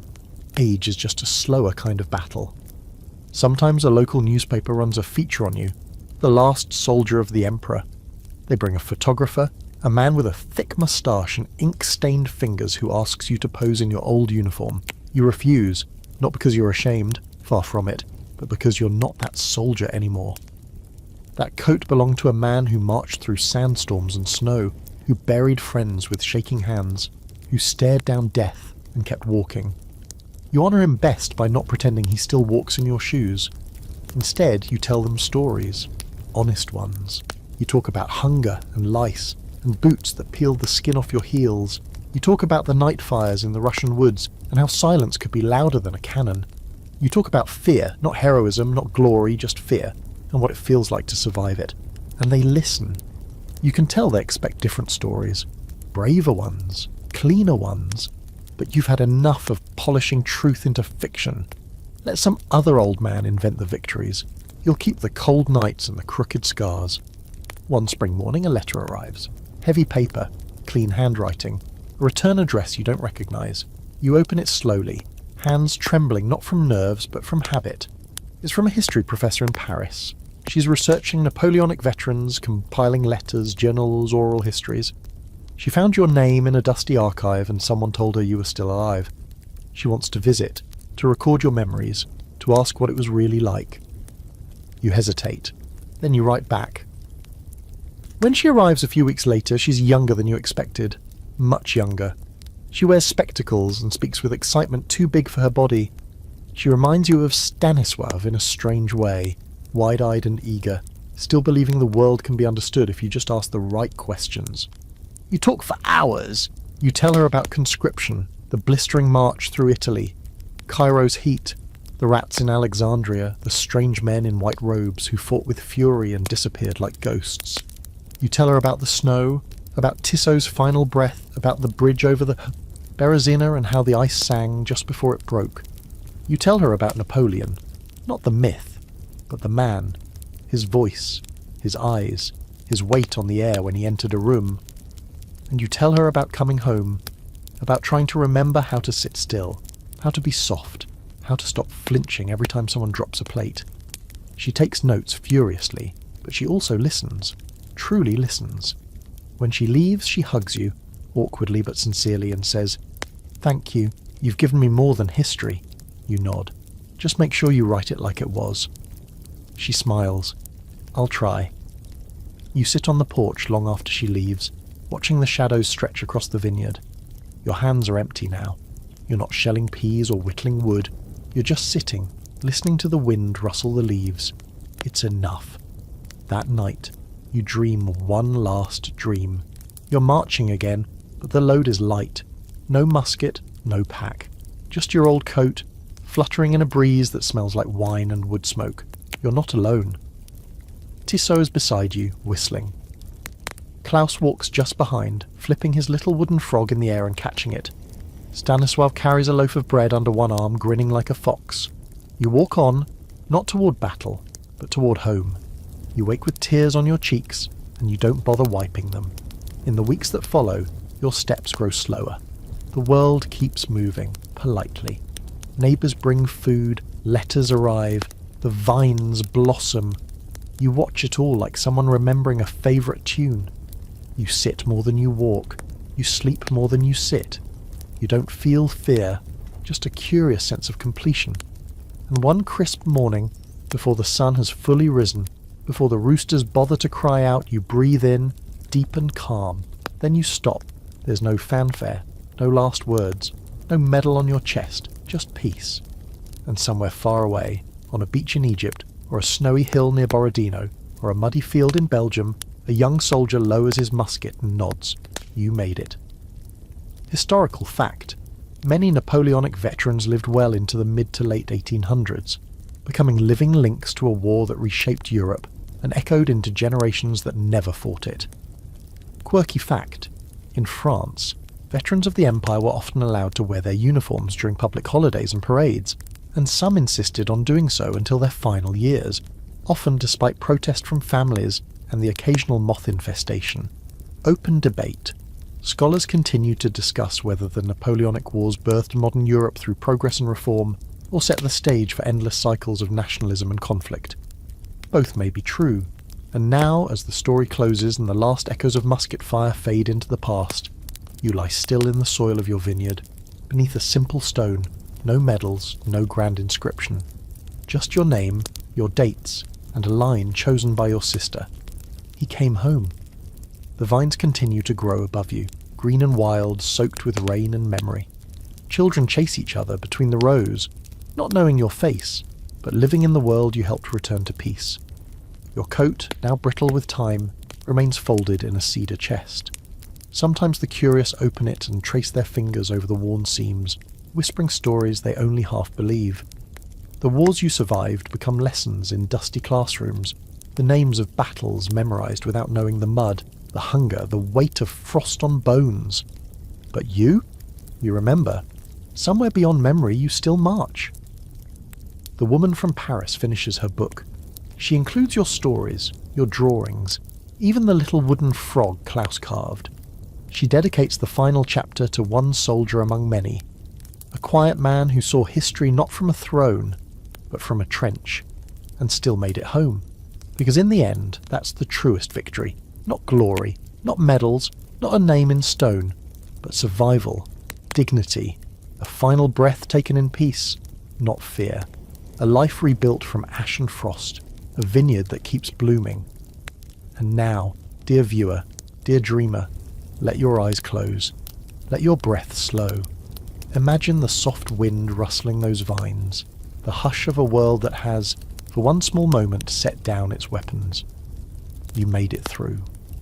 [SPEAKER 1] Age is just a slower kind of battle. Sometimes a local newspaper runs a feature on you, the last soldier of the emperor. They bring a photographer, a man with a thick moustache and ink-stained fingers who asks you to pose in your old uniform. You refuse, not because you're ashamed, far from it, but because you're not that soldier anymore. That coat belonged to a man who marched through sandstorms and snow, who buried friends with shaking hands, who stared down death and kept walking. You honour him best by not pretending he still walks in your shoes. Instead, you tell them stories, honest ones. You talk about hunger and lice, and boots that peeled the skin off your heels. You talk about the night fires in the Russian woods, and how silence could be louder than a cannon. You talk about fear, not heroism, not glory, just fear, and what it feels like to survive it. And they listen. You can tell they expect different stories. Braver ones, cleaner ones. But you've had enough of polishing truth into fiction. Let some other old man invent the victories. You'll keep the cold nights and the crooked scars. One spring morning a letter arrives. Heavy paper, clean handwriting, a return address you don't recognise. You open it slowly, hands trembling not from nerves but from habit. It's from a history professor in Paris. She's researching Napoleonic veterans, compiling letters, journals, oral histories. She found your name in a dusty archive and someone told her you were still alive. She wants to visit, to record your memories, to ask what it was really like. You hesitate. Then you write back. When she arrives a few weeks later, she's younger than you expected. Much younger. She wears spectacles and speaks with excitement too big for her body. She reminds you of Stanisław in a strange way, wide-eyed and eager, still believing the world can be understood if you just ask the right questions. You talk for hours. You tell her about conscription, the blistering march through Italy, Cairo's heat, the rats in Alexandria, the strange men in white robes who fought with fury and disappeared like ghosts. You tell her about the snow, about Tissot's final breath, about the bridge over the Berezina and how the ice sang just before it broke. You tell her about Napoleon, not the myth, but the man, his voice, his eyes, his weight on the air when he entered a room. And you tell her about coming home, about trying to remember how to sit still, how to be soft, how to stop flinching every time someone drops a plate. She takes notes furiously, but she also listens, truly listens. When she leaves, she hugs you, awkwardly but sincerely, and says, "Thank you, you've given me more than history." You nod. "Just make sure you write it like it was." She smiles. "I'll try." You sit on the porch long after she leaves, watching the shadows stretch across the vineyard. Your hands are empty now. You're not shelling peas or whittling wood. You're just sitting, listening to the wind rustle the leaves. It's enough. That night, you dream one last dream. You're marching again, but the load is light. No musket, no pack. Just your old coat, fluttering in a breeze that smells like wine and wood smoke. You're not alone. Tissot is beside you, whistling. Klaus walks just behind, flipping his little wooden frog in the air and catching it. Stanisław carries a loaf of bread under one arm, grinning like a fox. You walk on, not toward battle, but toward home. You wake with tears on your cheeks, and you don't bother wiping them. In the weeks that follow, your steps grow slower. The world keeps moving, politely. Neighbours bring food, letters arrive, the vines blossom. You watch it all like someone remembering a favourite tune. You sit more than you walk. You sleep more than you sit. You don't feel fear, just a curious sense of completion. And one crisp morning, before the sun has fully risen, before the roosters bother to cry out, you breathe in, deep and calm. Then you stop. There's no fanfare, no last words, no medal on your chest, just peace. And somewhere far away, on a beach in Egypt, or a snowy hill near Borodino, or a muddy field in Belgium, a young soldier lowers his musket and nods. You made it. Historical fact. Many Napoleonic veterans lived well into the mid to late 1800s, becoming living links to a war that reshaped Europe and echoed into generations that never fought it. Quirky fact. In France, veterans of the Empire were often allowed to wear their uniforms during public holidays and parades, and some insisted on doing so until their final years, often despite protest from families and the occasional moth infestation. Open debate. Scholars continue to discuss whether the Napoleonic Wars birthed modern Europe through progress and reform, or set the stage for endless cycles of nationalism and conflict. Both may be true, and now, as the story closes and the last echoes of musket fire fade into the past, you lie still in the soil of your vineyard, beneath a simple stone, no medals, no grand inscription. Just your name, your dates, and a line chosen by your sister. He came home. The vines continue to grow above you, green and wild, soaked with rain and memory. Children chase each other between the rows, not knowing your face, but living in the world you helped return to peace. Your coat, now brittle with time, remains folded in a cedar chest. Sometimes the curious open it and trace their fingers over the worn seams, whispering stories they only half believe. The wars you survived become lessons in dusty classrooms, the names of battles memorized without knowing the mud, the hunger, the weight of frost on bones. But you remember. Somewhere beyond memory you still march. The woman from Paris finishes her book. She includes your stories, your drawings, even the little wooden frog Klaus carved. She dedicates the final chapter to one soldier among many, a quiet man who saw history not from a throne, but from a trench, and still made it home. Because in the end, that's the truest victory. Not glory, not medals, not a name in stone, but survival, dignity, a final breath taken in peace, not fear. A life rebuilt from ash and frost, a vineyard that keeps blooming. And now, dear viewer, dear dreamer, let your eyes close. Let your breath slow. Imagine the soft wind rustling those vines, the hush of a world that has, for one small moment, set down its weapons. You made it through.